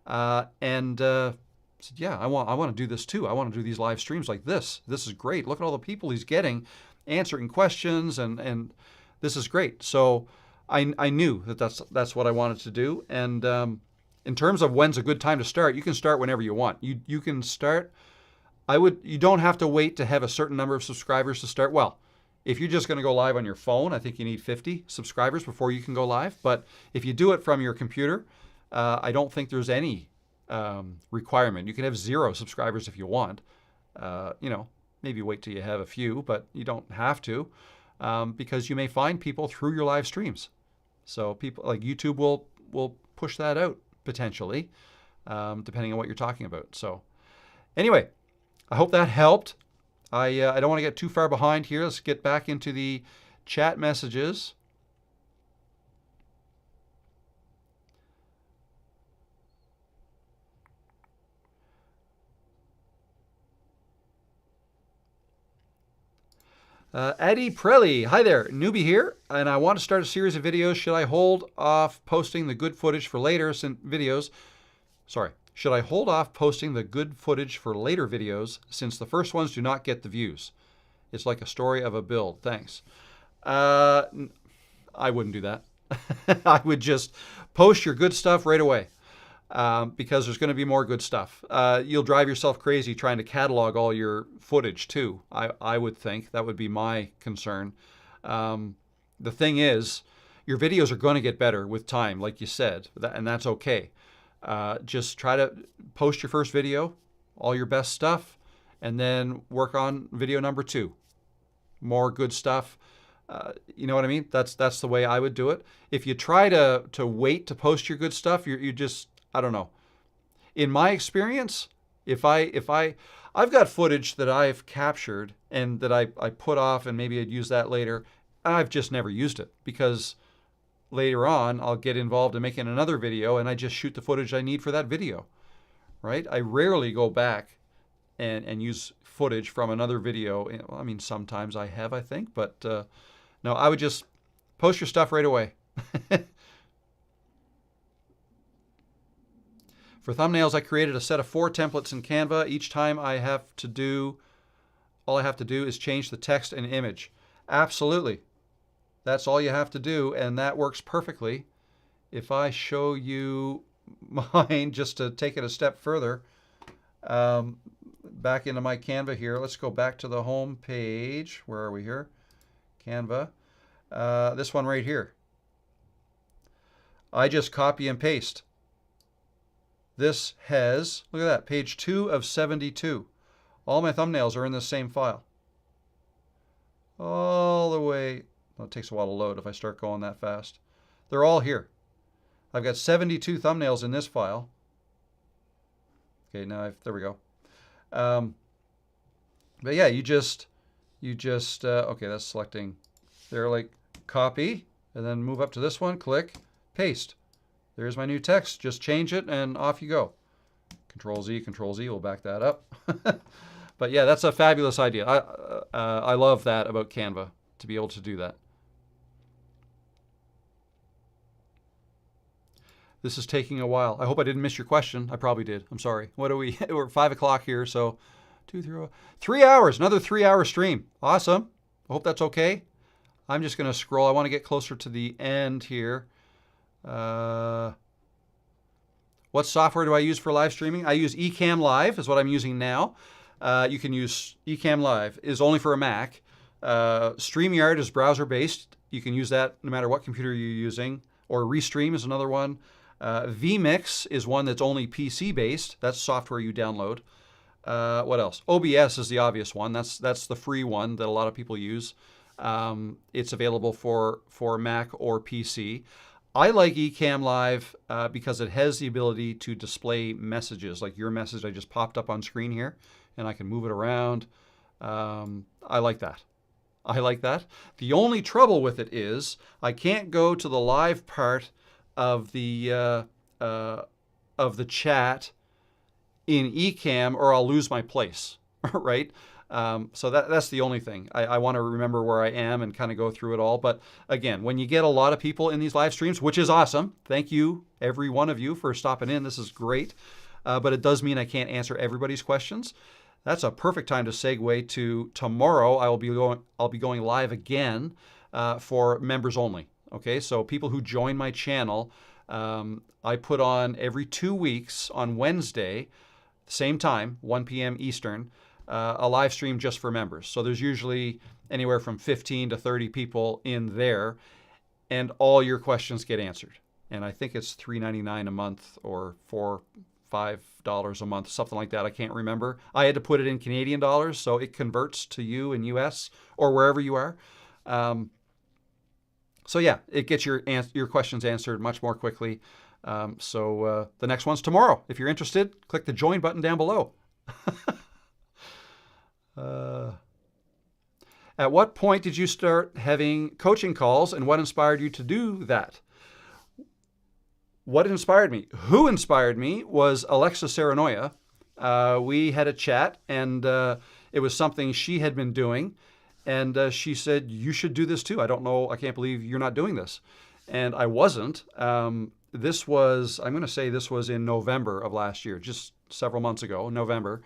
and said, yeah, I want to do this too. I want to do these live streams like this. This is great. Look at all the people he's getting, answering questions, and this is great. So I knew that's what I wanted to do. And in terms of when's a good time to start, you can start whenever you want. You can start. You don't have to wait to have a certain number of subscribers to start. Well, If you're just going to go live on your phone, I think you need 50 subscribers before you can go live. But if you do it from your computer, I don't think there's any requirement. You can have 0 subscribers if you want. Maybe wait till you have a few, but you don't have to, because you may find people through your live streams. So people like YouTube will push that out potentially, depending on what you're talking about. So anyway, I hope that helped. I don't want to get too far behind here. Let's get back into the chat messages. Eddie Prelli, hi there, newbie here, and I want to start a series of videos. Should I hold off posting the good footage for later videos? Should I hold off posting the good footage for later videos since the first ones do not get the views? It's like a story of a build. Thanks. I wouldn't do that. I would just post your good stuff right away, because there's going to be more good stuff. You'll drive yourself crazy trying to catalog all your footage too. I would think that would be my concern. The thing is, your videos are going to get better with time, like you said, and that's okay. Just try to post your first video, all your best stuff, and then work on video number 2. More good stuff. You know what I mean? That's the way I would do it. If you try to wait to post your good stuff, you just, I don't know. In my experience, I've got footage that I've captured and that I put off and maybe I'd use that later. I've just never used it because later on I'll get involved in making another video and I just shoot the footage I need for that video, right? I rarely go back and use footage from another video. I mean, sometimes I have, I think, but no, I would just post your stuff right away. For thumbnails, I created a set of 4 templates in Canva. Each time all I have to do is change the text and image. Absolutely. That's all you have to do, and that works perfectly. If I show you mine, just to take it a step further, back into my Canva here. Let's go back to the home page. Where are we here? Canva. This one right here. I just copy and paste. This has, look at that, page 2 of 72. All my thumbnails are in the same file. All the way, well, it takes a while to load if I start going that fast. They're all here. I've got 72 thumbnails in this file. Okay, now there we go. But yeah, you just, okay, that's selecting there, like copy, and then move up to this one, click, paste. There's my new text. Just change it and off you go. Control Z, we'll back that up. But yeah, that's a fabulous idea. I love that about Canva, to be able to do that. This is taking a while. I hope I didn't miss your question. I probably did. I'm sorry. What are we? We're 5 o'clock here, so 3 hours, another 3-hour stream. Awesome. I hope that's okay. I'm just going to scroll. I want to get closer to the end here. What software do I use for live streaming? I use Ecamm Live is what I'm using now. You can use Ecamm Live. Is only for a Mac. StreamYard is browser-based. You can use that no matter what computer you're using. Or Restream is another one. vMix is one that's only PC-based. That's software you download. What else? OBS is the obvious one. That's the free one that a lot of people use. It's available for Mac or PC. I like Ecamm Live because it has the ability to display messages, like your message I just popped up on screen here, and I can move it around. I like that. I like that. The only trouble with it is I can't go to the live part of the chat in Ecamm, or I'll lose my place, right? So that's the only thing. I want to remember where I am and kind of go through it all. But again, when you get a lot of people in these live streams, which is awesome, thank you, every one of you, for stopping in. This is great. But it does mean I can't answer everybody's questions. That's a perfect time to segue to tomorrow. I'll be going live again for members only. Okay, so people who join my channel, I put on every 2 weeks on Wednesday, same time, 1 p.m. Eastern. a live stream just for members. So there's usually anywhere from 15 to 30 people in there, and all your questions get answered. And I think it's $3.99 a month or $5 a month, something like that. I can't remember. I had to put it in Canadian dollars, so it converts to you in US or wherever you are. So yeah, it gets your questions answered much more quickly. So the next one's tomorrow. If you're interested, click the join button down below. At what point did you start having coaching calls, and what inspired you to do that? What inspired me? Who inspired me was Alexa Serenoya. We had a chat, and it was something she had been doing. And she said, you should do this too. I don't know, I can't believe you're not doing this. And I wasn't. I'm going to say this was in November of last year, just several months ago, November.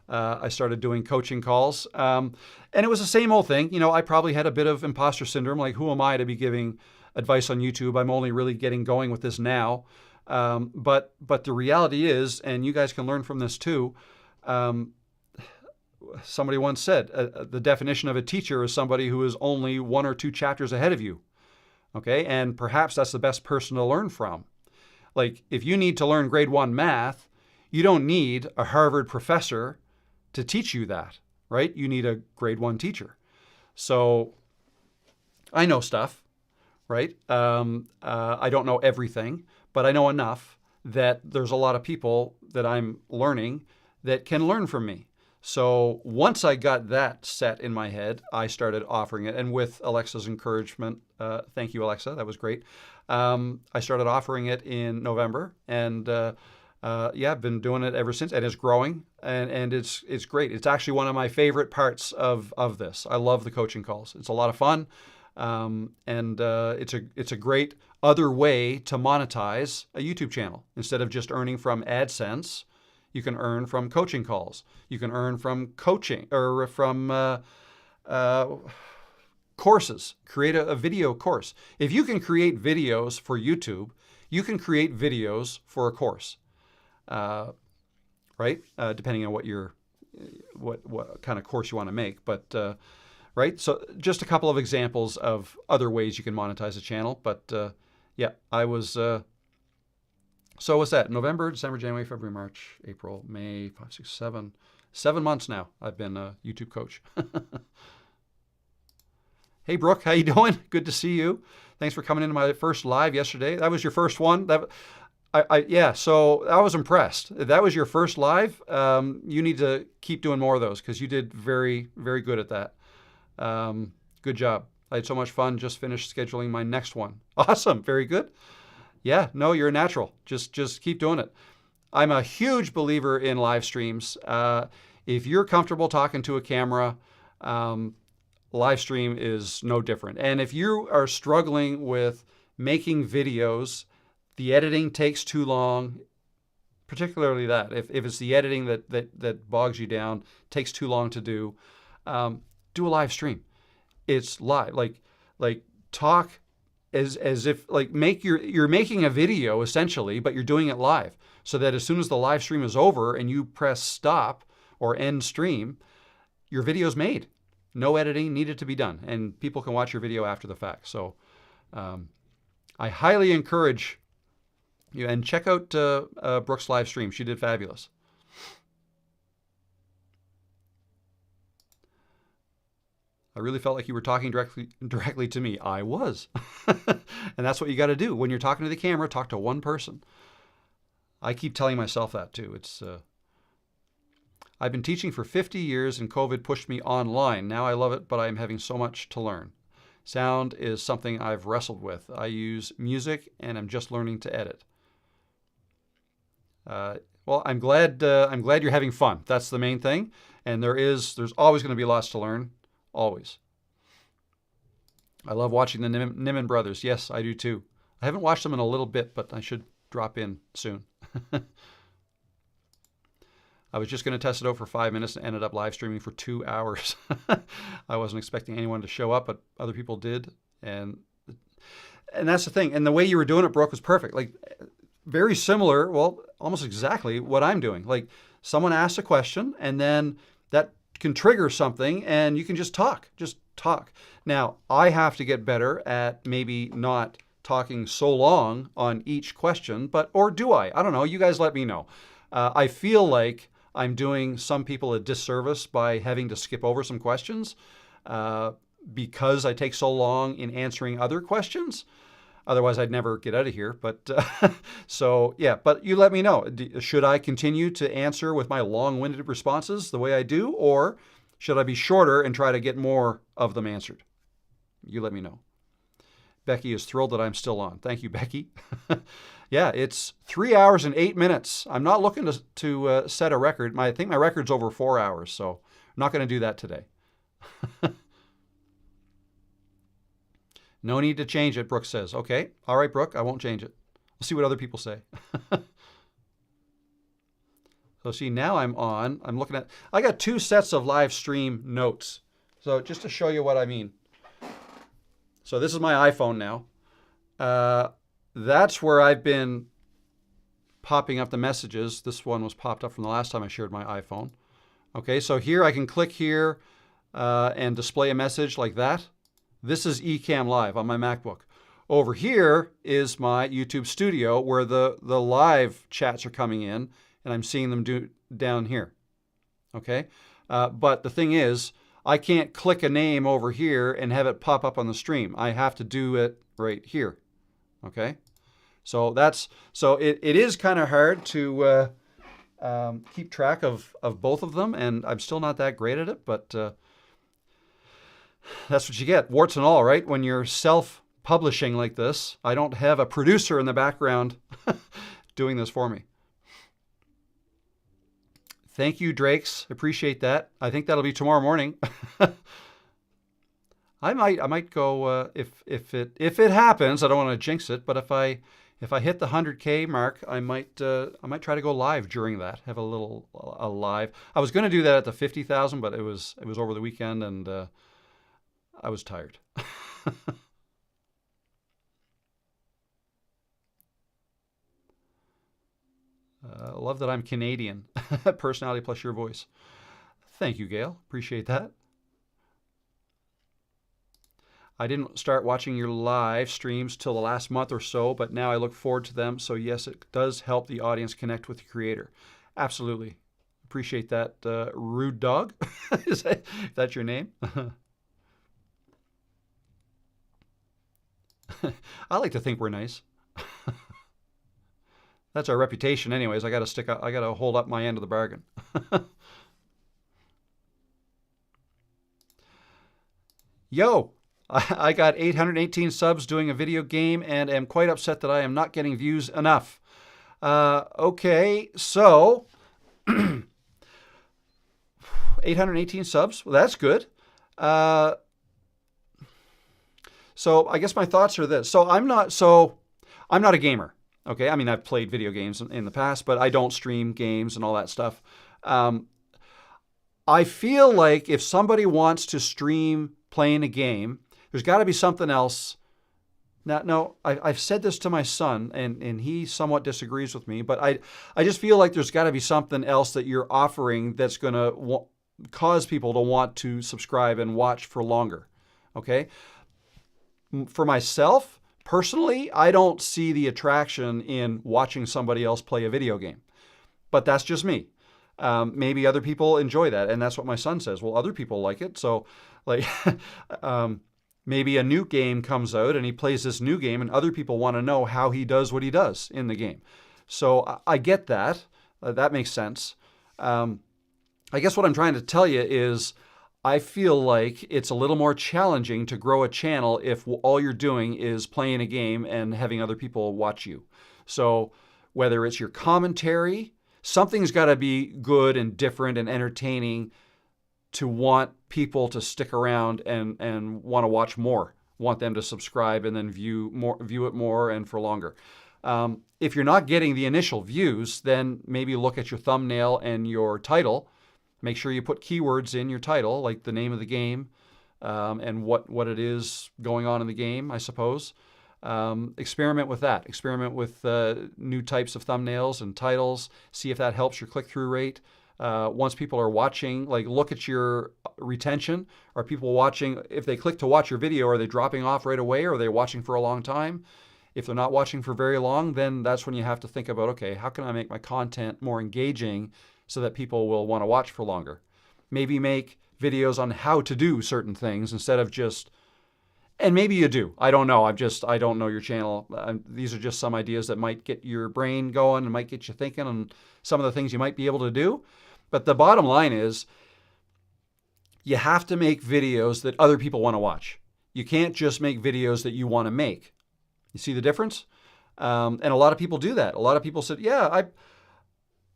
I started doing coaching calls. And it was the same old thing. You know, I probably had a bit of imposter syndrome. Like, who am I to be giving advice on YouTube? I'm only really getting going with this now. But the reality is, and you guys can learn from this too, somebody once said, the definition of a teacher is somebody who is only 1 or 2 chapters ahead of you. Okay, and perhaps that's the best person to learn from. Like, if you need to learn grade 1 math, you don't need a Harvard professor to teach you that, right? You need a grade 1 teacher. So I know stuff, right? I don't know everything, but I know enough that there's a lot of people that I'm learning that can learn from me. So once I got that set in my head, I started offering it. And with Alexa's encouragement, thank you, Alexa, that was great. I started offering it in November, and yeah, I've been doing it ever since, and it's growing, and it's great. It's actually one of my favorite parts of this. I love the coaching calls. It's a lot of fun, and it's a great other way to monetize a YouTube channel. Instead of just earning from AdSense, you can earn from coaching calls. You can earn from coaching or from courses. Create a video course. If you can create videos for YouTube, you can create videos for a course, right? Depending on what kind of course you want to make. But right. So just a couple of examples of other ways you can monetize a channel. But yeah, I was. So what's that? November, December, January, February, March, April, May, 5, 6, 7. 7 months now I've been a YouTube coach. Hey, Brooke, how you doing? Good to see you. Thanks for coming into my first live yesterday. That was your first one? Yeah, so I was impressed. If that was your first live, you need to keep doing more of those because you did very, very good at that. Good job. I had so much fun. Just finished scheduling my next one. Awesome. Very good. Yeah, no, you're a natural. Just keep doing it. I'm a huge believer in live streams. If you're comfortable talking to a camera, live stream is no different. And if you are struggling with making videos, the editing takes too long, particularly that. If it's the editing that bogs you down, takes too long to do a live stream. It's live. Like talk as if like you're making a video essentially, but you're doing it live, so that as soon as the live stream is over and you press stop or end stream, your video's made. No editing needed to be done, and people can watch your video after the fact. So I highly encourage you, and check out Brooke's live stream. She did fabulous. I really felt like you were talking directly to me. I was. And that's what you got to do. When you're talking to the camera, talk to one person. I keep telling myself that too. I've been teaching for 50 years and COVID pushed me online. Now I love it, but I'm having so much to learn. Sound is something I've wrestled with. I use music and I'm just learning to edit. Well, I'm glad you're having fun. That's the main thing. And there's always going to be lots to learn. Always. I love watching the Niman brothers. Yes, I do too. I haven't watched them in a little bit, but I should drop in soon. I was just going to test it out for 5 minutes and ended up live streaming for 2 hours. I wasn't expecting anyone to show up, but other people did. And that's the thing. And the way you were doing it, Brooke, was perfect. Like very similar, well, almost exactly what I'm doing. Like someone asks a question and then can trigger something and you can just talk. Now, I have to get better at maybe not talking so long on each question, or do I? I don't know. You guys let me know. I feel like I'm doing some people a disservice by having to skip over some questions because I take so long in answering other questions. Otherwise, I'd never get out of here. But but you let me know. Should I continue to answer with my long-winded responses the way I do, or should I be shorter and try to get more of them answered? You let me know. Becky is thrilled that I'm still on. Thank you, Becky. Yeah, it's 3 hours and 8 minutes. I'm not looking to set a record. I think my record's over 4 hours, so I'm not going to do that today. No need to change it, Brooke says. Okay, all right, Brooke, I won't change it. We'll see what other people say. So see, now I'm on. I'm looking at, I got 2 sets of live stream notes. So just to show you what I mean. So this is my iPhone now. That's where I've been popping up the messages. This one was popped up from the last time I shared my iPhone. Okay, so here I can click here and display a message like that. This is Ecamm Live on my MacBook. Over here is my YouTube Studio where the live chats are coming in and I'm seeing them down here. Okay, but the thing is, I can't click a name over here and have it pop up on the stream. I have to do it right here. Okay, so it is kind of hard to keep track of both of them, and I'm still not that great at it, but that's what you get, warts and all, right? When you're self-publishing like this, I don't have a producer in the background doing this for me. Thank you, Drakes. Appreciate that. I think that'll be tomorrow morning. I might go if it happens. I don't want to jinx it, but if I hit the 100K mark, I might try to go live during that. Have a live. I was going to do that at the 50,000, but it was over the weekend and I was tired. Love that I'm Canadian. Personality plus your voice. Thank you, Gail. Appreciate that. I didn't start watching your live streams till the last month or so, but now I look forward to them. So yes, it does help the audience connect with the creator. Absolutely. Appreciate that, Rude Dog. Is that your name? I like to think we're nice. That's our reputation anyways. I got to hold up my end of the bargain. Yo, I got 818 subs doing a video game and am quite upset that I am not getting views enough. Okay, so 818 subs. Well, that's good. So I guess my thoughts are this. So I'm not a gamer. Okay, I mean, I've played video games in the past, but I don't stream games and all that stuff. I feel like if somebody wants to stream playing a game, there's got to be something else. Now, no, I've said this to my son, and he somewhat disagrees with me, but I just feel like there's got to be something else that you're offering that's going to cause people to want to subscribe and watch for longer. Okay? For myself, personally, I don't see the attraction in watching somebody else play a video game, but that's just me. Maybe other people enjoy that, and that's what my son says. Well, other people like it, so like maybe a new game comes out and he plays this new game, and other people want to know how he does what he does in the game. So I get that. That makes sense. I guess what I'm trying to tell you is I feel like it's a little more challenging to grow a channel if all you're doing is playing a game and having other people watch you. So whether it's your commentary, something's got to be good and different and entertaining to want people to stick around and want to watch more, want them to subscribe and then view it more and for longer. If you're not getting the initial views, then maybe look at your thumbnail and your title. Make sure you put keywords in your title, like the name of the game and what it is going on in the game, I suppose. Experiment with that. Experiment with new types of thumbnails and titles. See if that helps your click-through rate. once people are watching, like look at your retention. Are people watching, if they click to watch your video, are they dropping off right away, or are they watching for a long time? If they're not watching for very long, then that's when you have to think about, okay, how can I make my content more engaging so that people will want to watch for longer? Maybe make videos on how to do certain things instead of just, and maybe you do. I don't know. I don't know your channel. These are just some ideas that might get your brain going and might get you thinking on some of the things you might be able to do. But the bottom line is you have to make videos that other people want to watch. You can't just make videos that you want to make. You see the difference? And a lot of people do that. A lot of people said, yeah,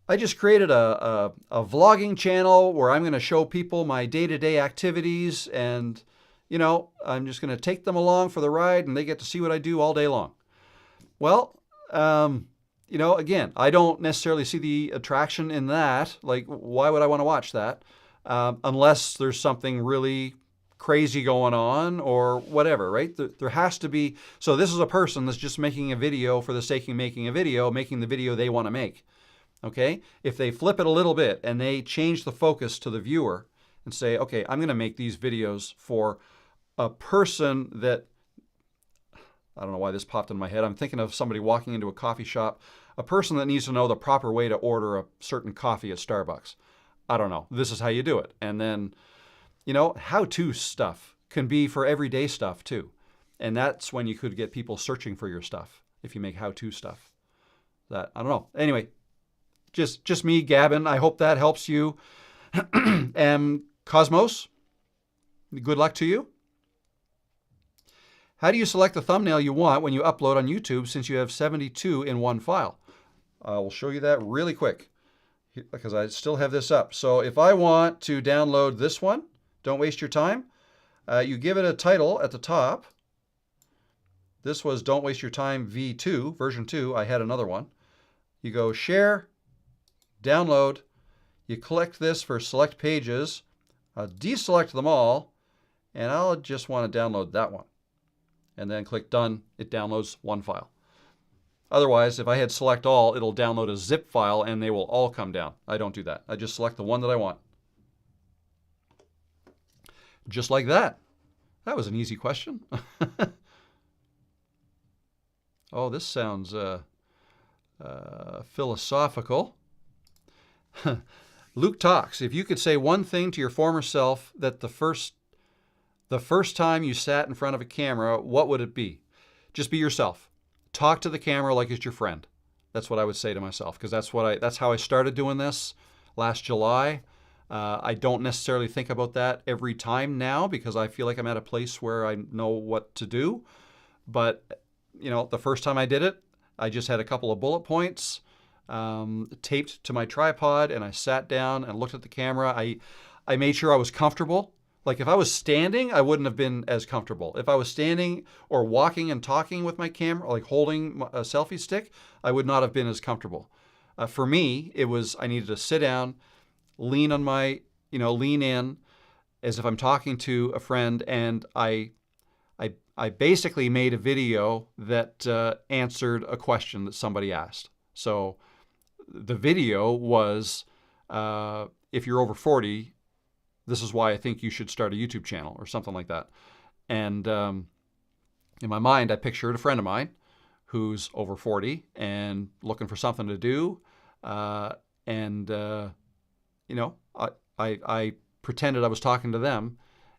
I just created a vlogging channel where I'm going to show people my day-to-day activities, and you know, I'm just going to take them along for the ride and they get to see what I do all day long. Well, you know, again, I don't necessarily see the attraction in that. Like, why would I want to watch that? Unless there's something really crazy going on or whatever, right? There has to be, so this is a person that's just making a video for the sake of making a video, making the video they want to make, okay? If they flip it a little bit and they change the focus to the viewer and say, okay, I'm going to make these videos for a person that, I don't know why this popped in my head. I'm thinking of somebody walking into a coffee shop, a person that needs to know the proper way to order a certain coffee at Starbucks. I don't know. This is how you do it. And then, you know, how-to stuff can be for everyday stuff too. And that's when you could get people searching for your stuff if you make how-to stuff. That, I don't know. Anyway, just me gabbing. I hope that helps you. And Cosmos, good luck to you. How do you select the thumbnail you want when you upload on YouTube since you have 72 in one file? I will show you that really quick because I still have this up. So if I want to download this one, don't waste your time. You give it a title at the top. This was Don't Waste Your Time V2, version 2. I had another one. You go Share, Download. You click this for Select Pages. I'll deselect them all, and I'll just want to download that one. And then click Done. It downloads one file. Otherwise, if I had Select All, it'll download a zip file, and they will all come down. I don't do that. I just select the one that I want. Just like that. That was an easy question. Oh, this sounds philosophical. Luke talks. If you could say one thing to your former self that the first time you sat in front of a camera, what would it be? Just be yourself. Talk to the camera like it's your friend. That's what I would say to myself, because that's how I started doing this last July. I don't necessarily think about that every time now because I feel like I'm at a place where I know what to do. But, you know, the first time I did it, I just had a couple of bullet points taped to my tripod, and I sat down and looked at the camera. I made sure I was comfortable. Like if I was standing, I wouldn't have been as comfortable. If I was standing or walking and talking with my camera, like holding a selfie stick, I would not have been as comfortable. For me, it was, I needed to sit down, lean in as if I'm talking to a friend, and I basically made a video that answered a question that somebody asked. So the video was, if you're over 40, this is why I think you should start a YouTube channel or something like that. And in my mind, I pictured a friend of mine who's over 40 and looking for something to do. You know, I pretended I was talking to them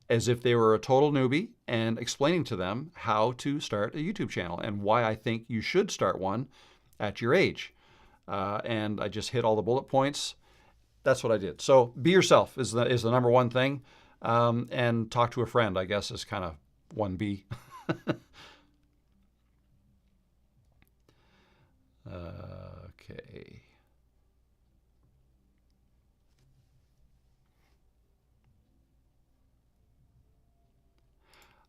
as if they were a total newbie and explaining to them how to start a YouTube channel and why I think you should start one at your age. And I just hit all the bullet points. That's what I did. So be yourself is the number one thing. And talk to a friend, I guess, is kind of 1B. Okay.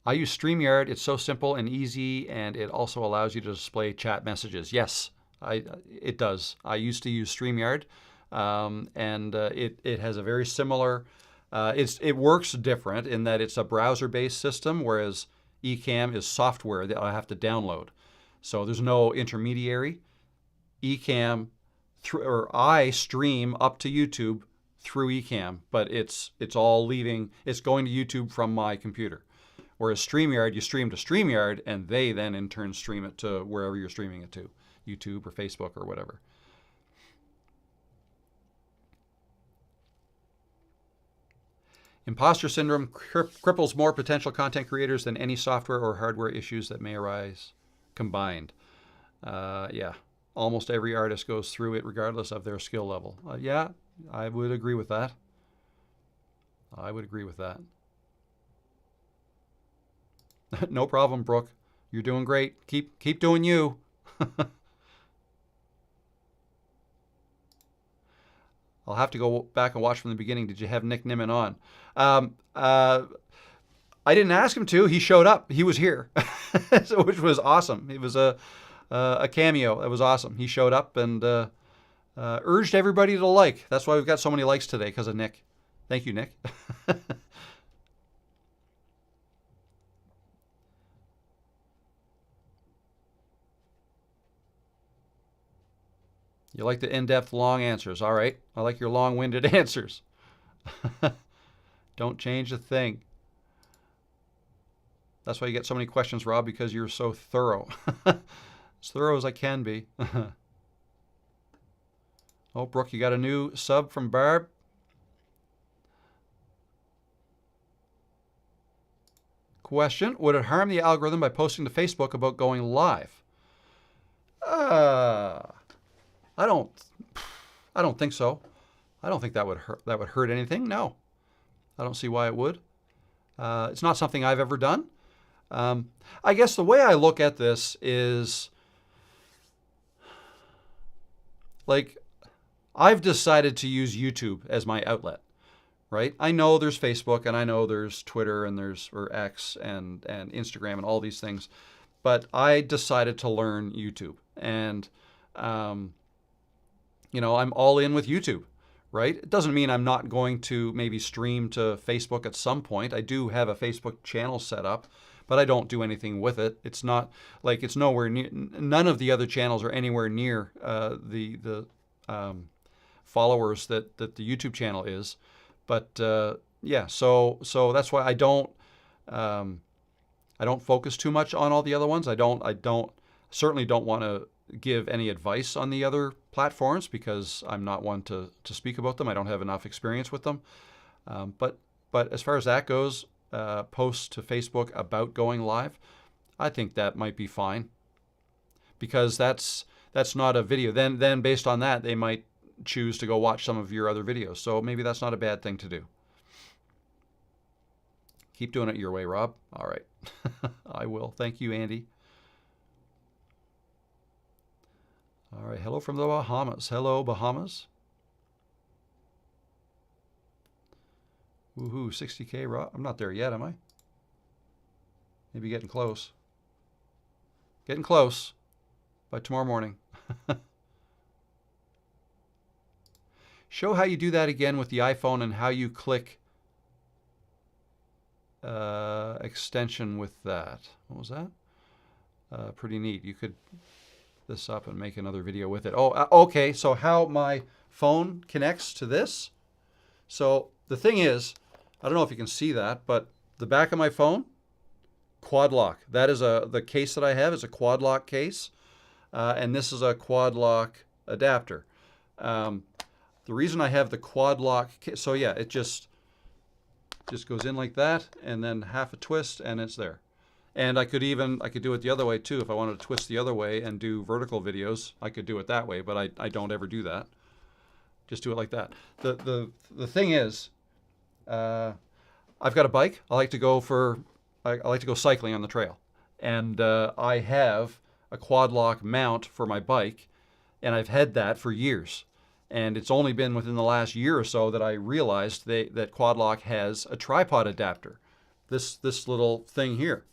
I use StreamYard. It's so simple and easy, and it also allows you to display chat messages. Yes, it does. I used to use StreamYard, and it has a very similar. It works different in that it's a browser-based system, whereas Ecamm is software that I have to download. So there's no intermediary. Ecamm, or I stream up to YouTube through Ecamm, but it's all leaving, it's going to YouTube from my computer. Whereas StreamYard, you stream to StreamYard, and they then in turn stream it to wherever you're streaming it to, YouTube or Facebook or whatever. Imposter syndrome cripples more potential content creators than any software or hardware issues that may arise combined. Yeah, almost every artist goes through it regardless of their skill level. Yeah, I would agree with that. I would agree with that. No problem, Brooke. You're doing great. Keep doing you. I'll have to go back and watch from the beginning. Did you have Nick Nimmin on? I didn't ask him to. He showed up. He was here, so, which was awesome. It was a cameo. It was awesome. He showed up and urged everybody to like. That's why we've got so many likes today, because of Nick. Thank you, Nick. You like the in-depth, long answers. All right. I like your long-winded answers. Don't change a thing. That's why you get so many questions, Rob, because you're so thorough. As thorough as I can be. Oh, Brooke, you got a new sub from Barb? Question: would it harm the algorithm by posting to Facebook about going live? I don't think so. I don't think that would hurt anything. No, I don't see why it would. It's not something I've ever done. I guess the way I look at this is like I've decided to use YouTube as my outlet, right? I know there's Facebook and I know there's Twitter and there's X and Instagram and all these things, but I decided to learn YouTube and you know, I'm all in with YouTube, right? It doesn't mean I'm not going to maybe stream to Facebook at some point. I do have a Facebook channel set up, but I don't do anything with it. It's not like it's nowhere near. None of the other channels are anywhere near the followers that the YouTube channel is. But yeah, so that's why I don't focus too much on all the other ones. I certainly don't want to give any advice on the other platforms because I'm not one to speak about them. I don't have enough experience with them. But as far as that goes, posts to Facebook about going live, I think that might be fine because that's not a video. Then based on that, they might choose to go watch some of your other videos. So maybe that's not a bad thing to do. Keep doing it your way, Rob. All right. I will. Thank you, Andy. All right, hello from the Bahamas. Hello, Bahamas. Woohoo, 60K, Rob. I'm not there yet, am I? Maybe getting close. Getting close by tomorrow morning. Show how you do that again with the iPhone and how you click extension with that. What was that? Pretty neat. You could this up and make another video with it. Oh, okay. So how my phone connects to this. So the thing is, I don't know if you can see that, but the back of my phone, quad lock. That is the case that I have is a quad lock case, and this is a quad lock adapter. The reason I have the quad lock, so yeah, it just goes in like that, and then half a twist, and it's there. And I could do it the other way too. If I wanted to twist the other way and do vertical videos, I could do it that way, but I don't ever do that. Just do it like that. The thing is, I've got a bike. I like to go cycling on the trail. And I have a quad lock mount for my bike, and I've had that for years. And it's only been within the last year or so that I realized that quad lock has a tripod adapter. This little thing here.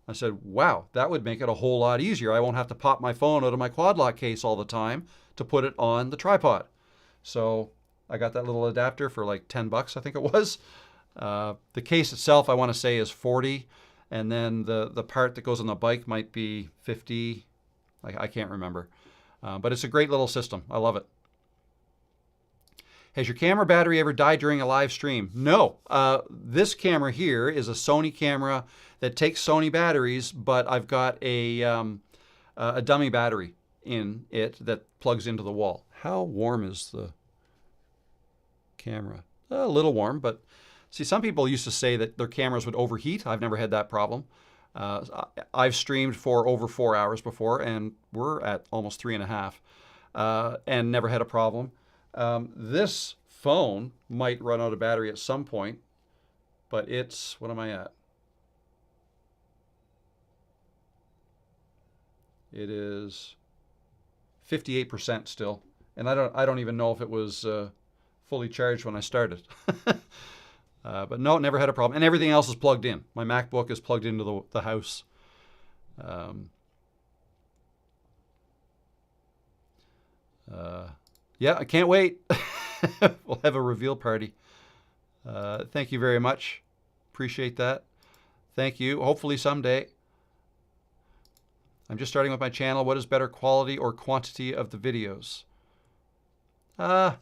I said, wow, that would make it a whole lot easier. I won't have to pop my phone out of my quad lock case all the time to put it on the tripod. So I got that little adapter for like 10 bucks, I think it was. The case itself, I want to say, is 40. And then the part that goes on the bike might be 50. I can't remember. But it's a great little system. I love it. Has your camera battery ever died during a live stream? No. This camera here is a Sony camera that takes Sony batteries, but I've got a dummy battery in it that plugs into the wall. How warm is the camera? A little warm, but see, some people used to say that their cameras would overheat. I've never had that problem. I've streamed for over 4 hours before, and we're at almost 3.5, and never had a problem. This phone might run out of battery at some point, but it's, what am I at? It is 58% still, and I don't even know if it was fully charged when I started. But no, never had a problem, and everything else is plugged in. My MacBook is plugged into the house. Yeah, I can't wait. We'll have a reveal party. Thank you very much. Appreciate that. Thank you. Hopefully someday. I'm just starting with my channel. What is better, quality or quantity of the videos? I'll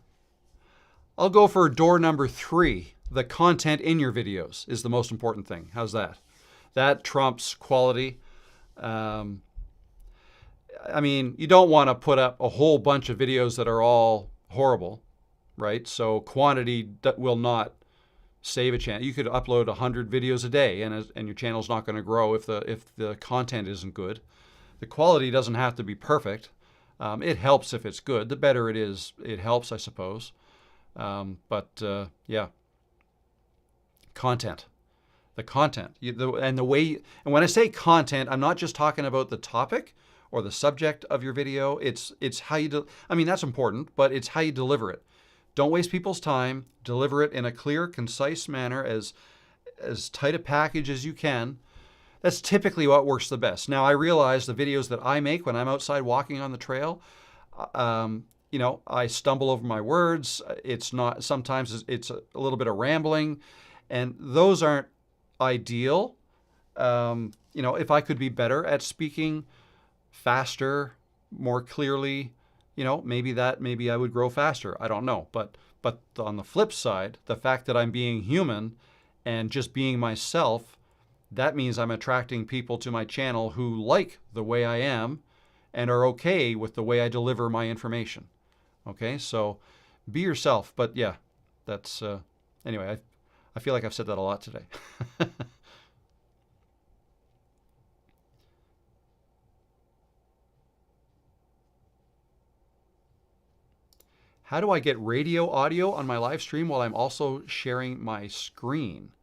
go for door number 3. The content in your videos is the most important thing. How's that? That trumps quality. I mean, you don't want to put up a whole bunch of videos that are all horrible, right? So quantity will not save a channel. You could upload 100 videos a day, and your channel's not going to grow if the content isn't good. The quality doesn't have to be perfect. It helps if it's good. The better it is, it helps, I suppose. Yeah, content. The content, and the way. And when I say content, I'm not just talking about the topic or the subject of your video. It's how you. I mean, that's important, but it's how you deliver it. Don't waste people's time. Deliver it in a clear, concise manner, as tight a package as you can. That's typically what works the best. Now, I realize the videos that I make when I'm outside walking on the trail, you know, I stumble over my words. Sometimes it's a little bit of rambling, and those aren't ideal. You know, if I could be better at speaking faster, more clearly, you know, maybe I would grow faster. I don't know. But on the flip side, the fact that I'm being human and just being myself, that means I'm attracting people to my channel who like the way I am and are okay with the way I deliver my information. Okay, so be yourself. But yeah, that's, anyway, I feel like I've said that a lot today. How do I get radio audio on my live stream while I'm also sharing my screen?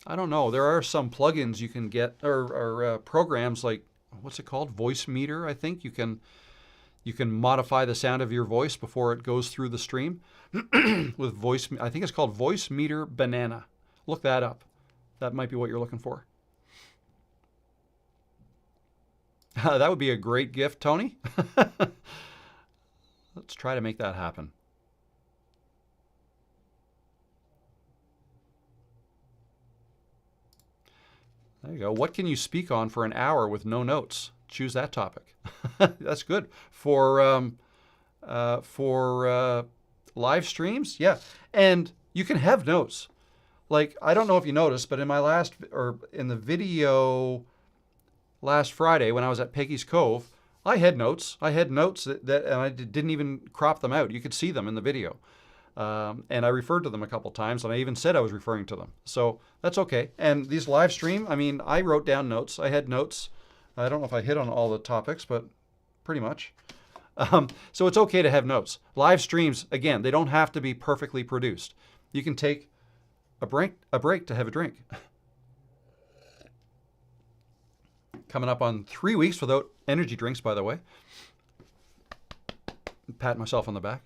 I don't know. There are some plugins you can get, or programs like, what's it called? Voice Meter, I think. You can modify the sound of your voice before it goes through the stream with voice. I think it's called Voice Meter Banana. Look that up. That might be what you're looking for. That would be a great gift, Tony. Let's try to make that happen. There you go. What can you speak on for an hour with no notes? Choose that topic. That's good for live streams. Yeah, and you can have notes. Like, I don't know if you noticed, but in the video last Friday when I was at Peggy's Cove, I had notes. I had notes and I didn't even crop them out. You could see them in the video. And I referred to them a couple times, and I even said I was referring to them. So that's okay. And these live stream, I mean, I wrote down notes. I had notes. I don't know if I hit on all the topics, but pretty much. So it's okay to have notes. Live streams, again, they don't have to be perfectly produced. You can take a break to have a drink. Coming up on 3 weeks without energy drinks, by the way. Pat myself on the back.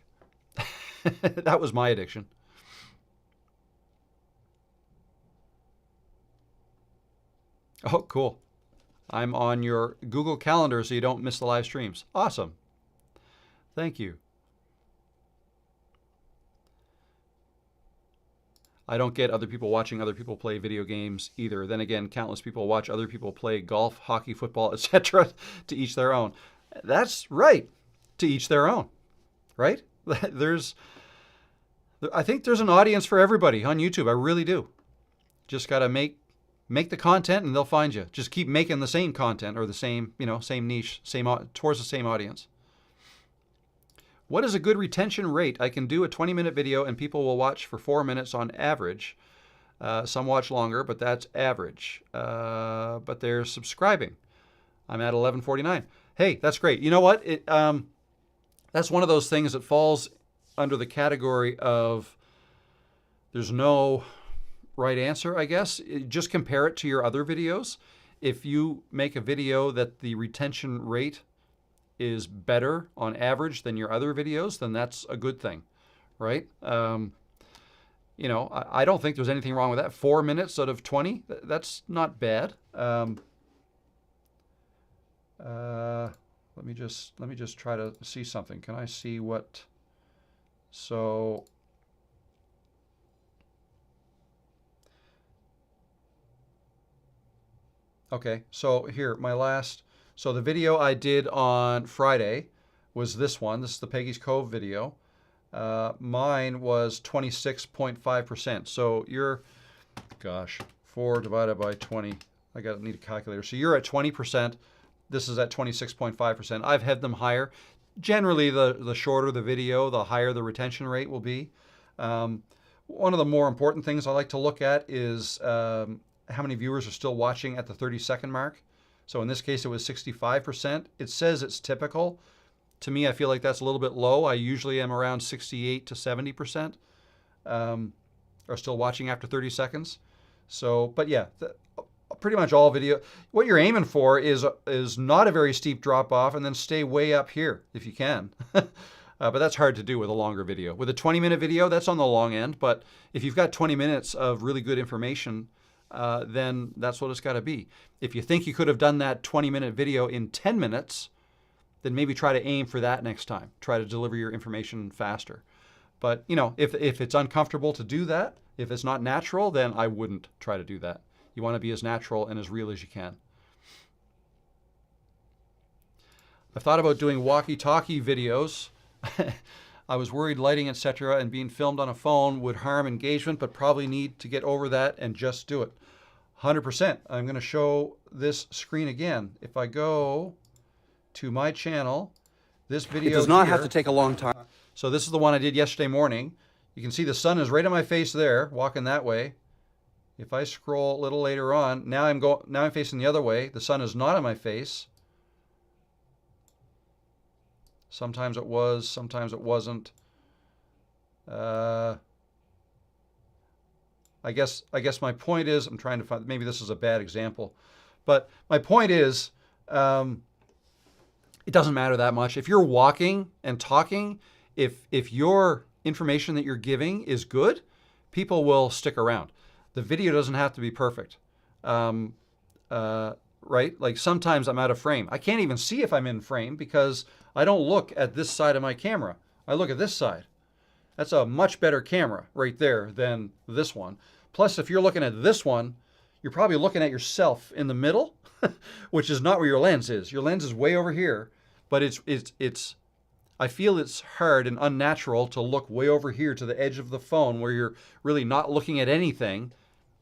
That was my addiction. Oh, cool. I'm on your Google Calendar so you don't miss the live streams. Awesome. Thank you. I don't get other people watching other people play video games either. Then again, countless people watch other people play golf, hockey, football, etc. To each their own. That's right. To each their own. Right? I think there's an audience for everybody on YouTube. I really do. Just got to make the content and they'll find you. Just keep making the same content or the same, same niche, towards the same audience. What is a good retention rate? I can do a 20-minute video and people will watch for 4 minutes on average. Some watch longer, but that's average. But they're subscribing. I'm at 1149. Hey, that's great. You know what? That's one of those things that falls under the category of there's no right answer, I guess. Just compare it to your other videos. If you make a video that the retention rate is better on average than your other videos, then that's a good thing, right? I don't think there's anything wrong with that. 4 minutes out of 20, that's not bad. Let me just try to see something. Can I see what? So. Okay, so here, so the video I did on Friday was this one. This is the Peggy's Cove video. Mine was 26.5%. So you're, 4 divided by 20. Need a calculator. So you're at 20%. This is at 26.5%. I've had them higher. Generally, the shorter the video, the higher the retention rate will be. One of the more important things I like to look at is how many viewers are still watching at the 30-second mark. So in this case, it was 65%. It says it's typical. To me, I feel like that's a little bit low. I usually am around 68 to 70% are still watching after 30 seconds. So, but yeah, pretty much all video. What you're aiming for is not a very steep drop off and then stay way up here if you can. But that's hard to do with a longer video. With a 20-minute video, that's on the long end. But if you've got 20 minutes of really good information, then that's what it's got to be. If you think you could have done that 20-minute video in 10 minutes, then maybe try to aim for that next time. Try to deliver your information faster. But, if it's uncomfortable to do that, if it's not natural, then I wouldn't try to do that. You want to be as natural and as real as you can. I've thought about doing walkie-talkie videos. I was worried lighting, etc., and being filmed on a phone would harm engagement, but probably need to get over that and just do it. 100%. I'm going to show this screen again. If I go to my channel, this video It does not here, have to take a long time. So this is the one I did yesterday morning. You can see the sun is right on my face there, walking that way. If I scroll a little later on, now I'm facing the other way. The sun is not on my face. Sometimes it was, sometimes it wasn't. I guess my point is, I'm trying to find, maybe this is a bad example, but my point is, it doesn't matter that much. If you're walking and talking, if your information that you're giving is good, people will stick around. The video doesn't have to be perfect. Right? Like sometimes I'm out of frame. I can't even see if I'm in frame because I don't look at this side of my camera. I look at this side. That's a much better camera right there than this one. Plus, if you're looking at this one, you're probably looking at yourself in the middle, which is not where your lens is. Your lens is way over here, but I feel it's hard and unnatural to look way over here to the edge of the phone where you're really not looking at anything.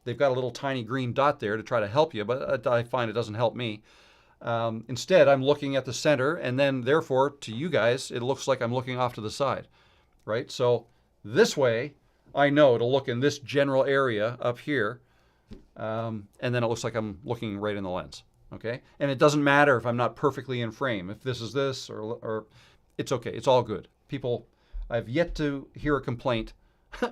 They've got a little tiny green dot there to try to help you, but I find it doesn't help me. Instead, I'm looking at the center, and then therefore, to you guys, it looks like I'm looking off to the side, right? So this way, I know to look in this general area up here, and then it looks like I'm looking right in the lens, okay? And it doesn't matter if I'm not perfectly in frame. If this is this, or it's okay. It's all good. I've yet to hear a complaint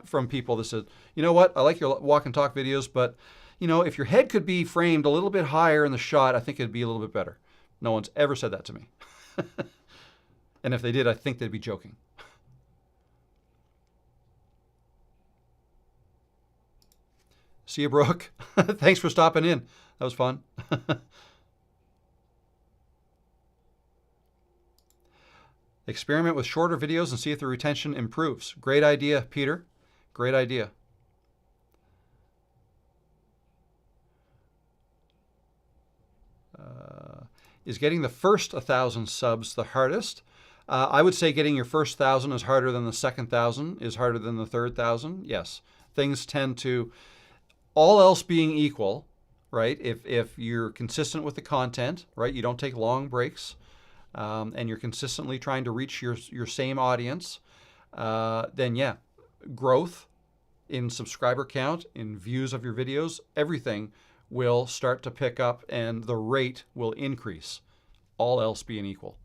from people that said, you know what, I like your walk and talk videos, but if your head could be framed a little bit higher in the shot, I think it'd be a little bit better. No one's ever said that to me. And if they did, I think they'd be joking. See you, Brooke. Thanks for stopping in. That was fun. Experiment with shorter videos and see if the retention improves. Great idea, Peter. Great idea. Is getting the first 1,000 subs the hardest? I would say getting your first 1,000 is harder than the second 1,000, is harder than the third 1,000. Yes, things tend to, all else being equal, right? If you're consistent with the content, right? You don't take long breaks, and you're consistently trying to reach your same audience, then yeah, growth in subscriber count, in views of your videos, everything will start to pick up and the rate will increase, all else being equal.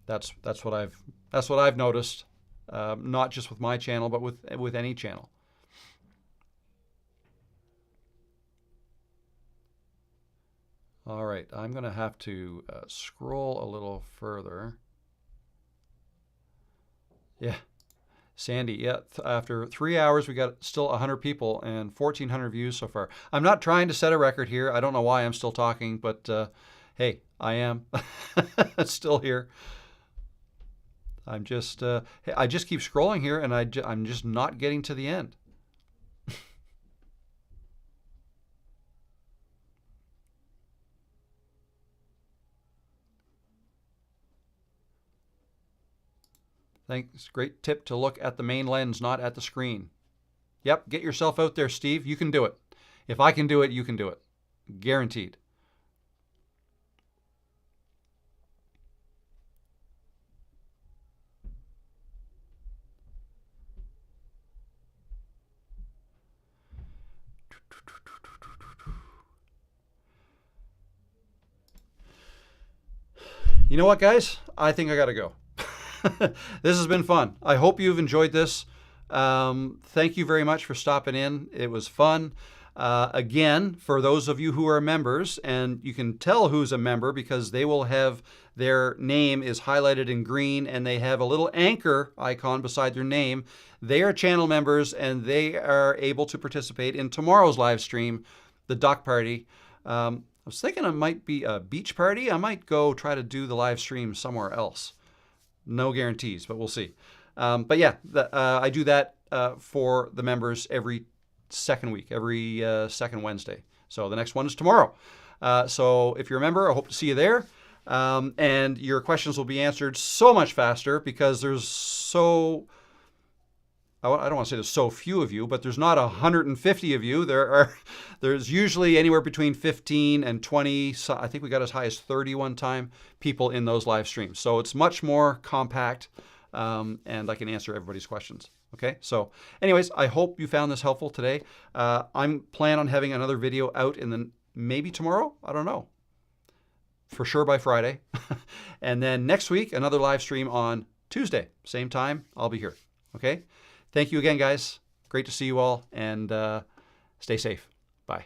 That's what I've noticed, not just with my channel, but with any channel. All right, I'm going to have to scroll a little further. Yeah, Sandy, yeah, after 3 hours, we got still 100 people and 1,400 views so far. I'm not trying to set a record here. I don't know why I'm still talking, but hey, I am still here. I just keep scrolling here, and I'm just not getting to the end. Thanks. Great tip to look at the main lens, not at the screen. Yep, get yourself out there, Steve. You can do it. If I can do it, you can do it. Guaranteed. You know what, guys? I think I got to go. This has been fun. I hope you've enjoyed this. Thank you very much for stopping in. It was fun. Again, for those of you who are members, and you can tell who's a member because they will have their name is highlighted in green and they have a little anchor icon beside their name. They are channel members and they are able to participate in tomorrow's live stream, the Duck Party. I was thinking it might be a beach party. I might go try to do the live stream somewhere else. No guarantees, but we'll see. But yeah, I do that for the members every second week, every second Wednesday. So the next one is tomorrow. So if you're a member, I hope to see you there. And your questions will be answered so much faster because there's so, I don't want to say there's so few of you, but there's not 150 of you. There's usually anywhere between 15 and 20. So I think we got as high as 31 time people in those live streams. So it's much more compact, and I can answer everybody's questions. Okay, so anyways, I hope you found this helpful today. I'm planning on having another video out maybe tomorrow. I don't know. For sure by Friday. And then next week, another live stream on Tuesday. Same time, I'll be here. Okay? Thank you again, guys. Great to see you all, and stay safe. Bye.